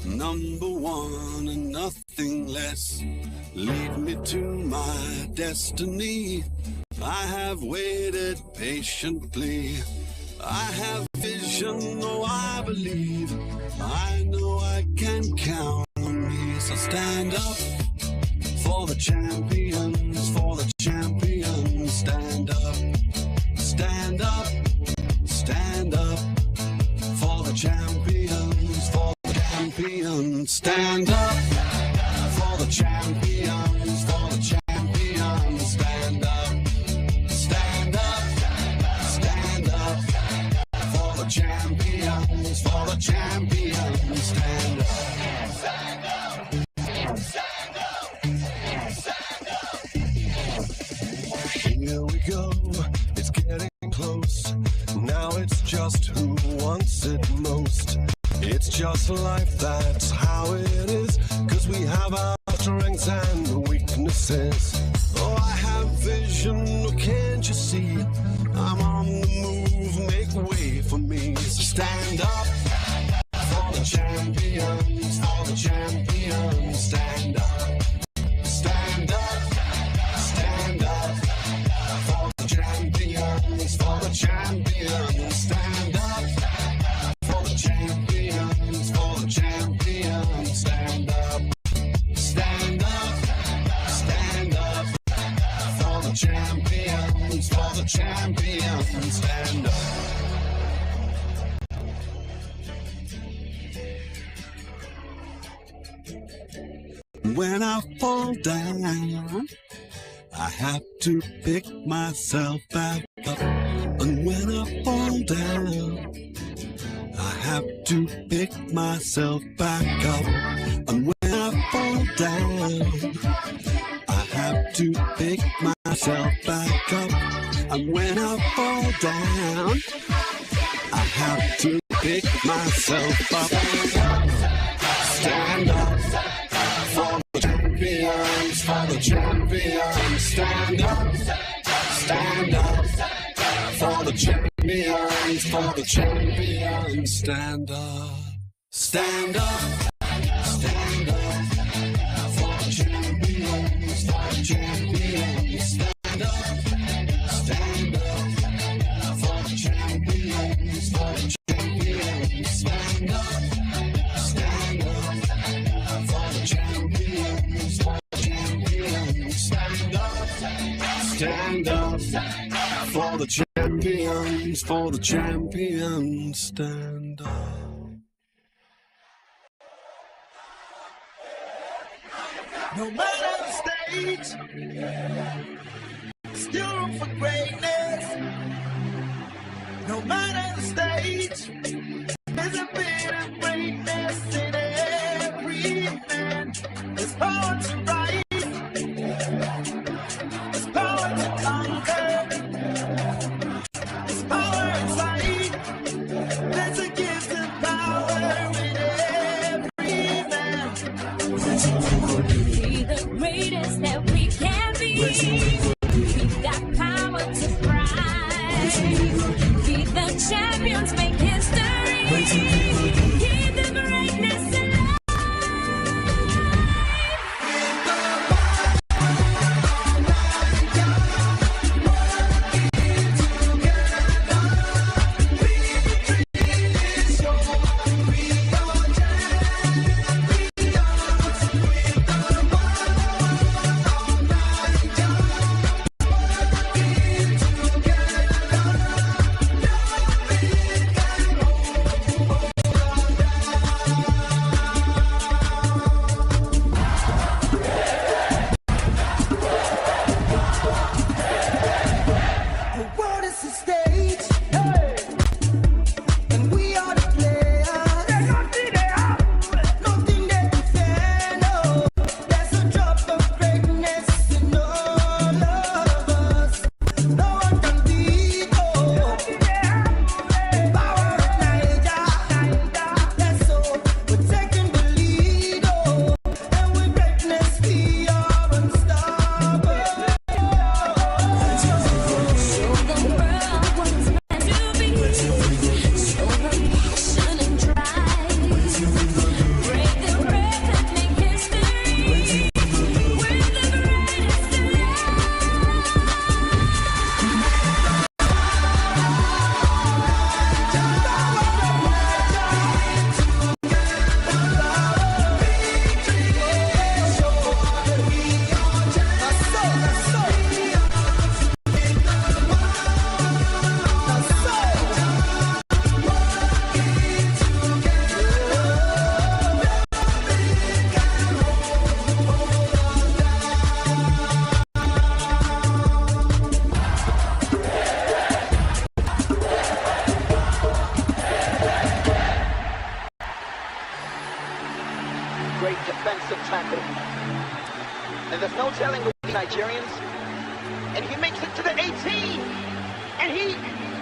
number one and nothing less. Lead me to my destiny. I have waited patiently. I have vision, oh I believe. I know I can count on me. So stand up for the champions, for the champions. Stand up, stand up, stand up for the champions, for the champions. Stand up for the champions, for the champions. Stand up, stand up, stand up for the champions, for the champions. Stand up. Stand up. Stand up. Stand up. Here we go. It's getting close. Now it's just who wants it most. It's just life, that's how it is. 'Cause we have our strengths and weaknesses. Oh, I have vision, can't you see? I'm on the move, make way for me. So stand up for the champions, for the champions. Stand up, stand up, stand up for the champions, for the champions. Stand up for the champions, for the champions. Stand up, stand up, stand up for the champions, for the champions. Stand up. When I fall down, I have to pick myself back up. And when I fall down, I have to pick myself back up. And when I fall down, I have to pick myself back up. And when I fall down, I have to pick myself up. Stand up for the champions, for the champions. Stand up, stand up for the champions, for the champions. Stand up, stand up, stand up for the champions, for the champions. Stand up, stand up for the champions, for the champions. Stand up, stand up for the champions, for the champions. Stand up, stand up for the champions, for the champions. Stand up. No matter the stage, still room for greatness. No matter the stage, there's a bit of greatness in every man. There's power to rise, there's power to conquer, there's power inside. There's a gift of power in every man. Be the greatest that we can be. We've got power to thrive. Be the champions, make history. Keep the greatness alive. great defensive tackle. And there's no telling with the Nigerians. And he makes it to the 18. And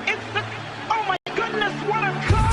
it's the, oh my goodness, what a goal!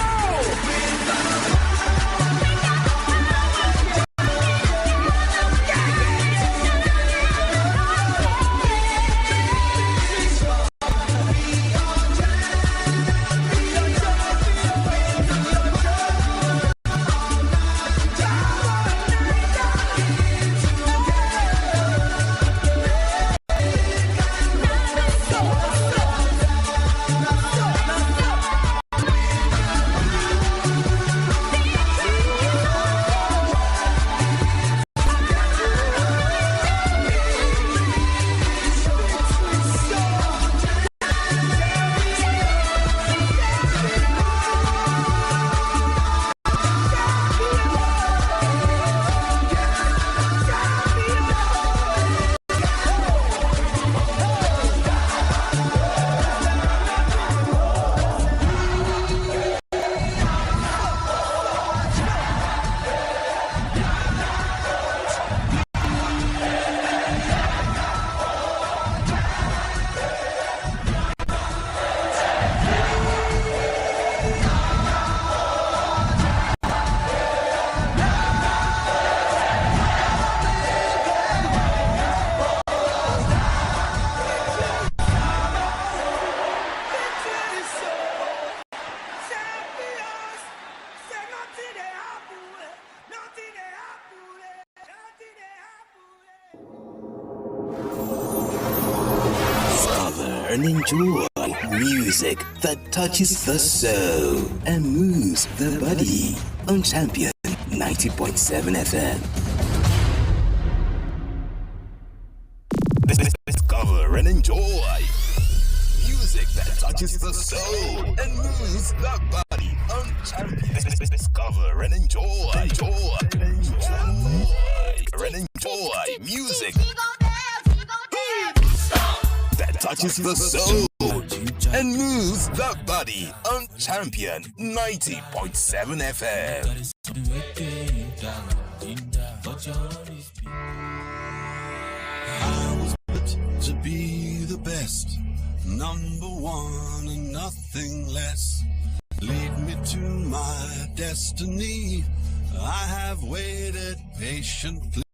And enjoy music that touches the soul and moves the body on Champion 90.7 FM. Discover and enjoy music that touches the soul and moves the body on Champion. Discover and enjoy music that touches the soul and moves the body on Champion 90.7 FM. I was built to be the best, number one and nothing less. Lead me to my destiny. I have waited patiently.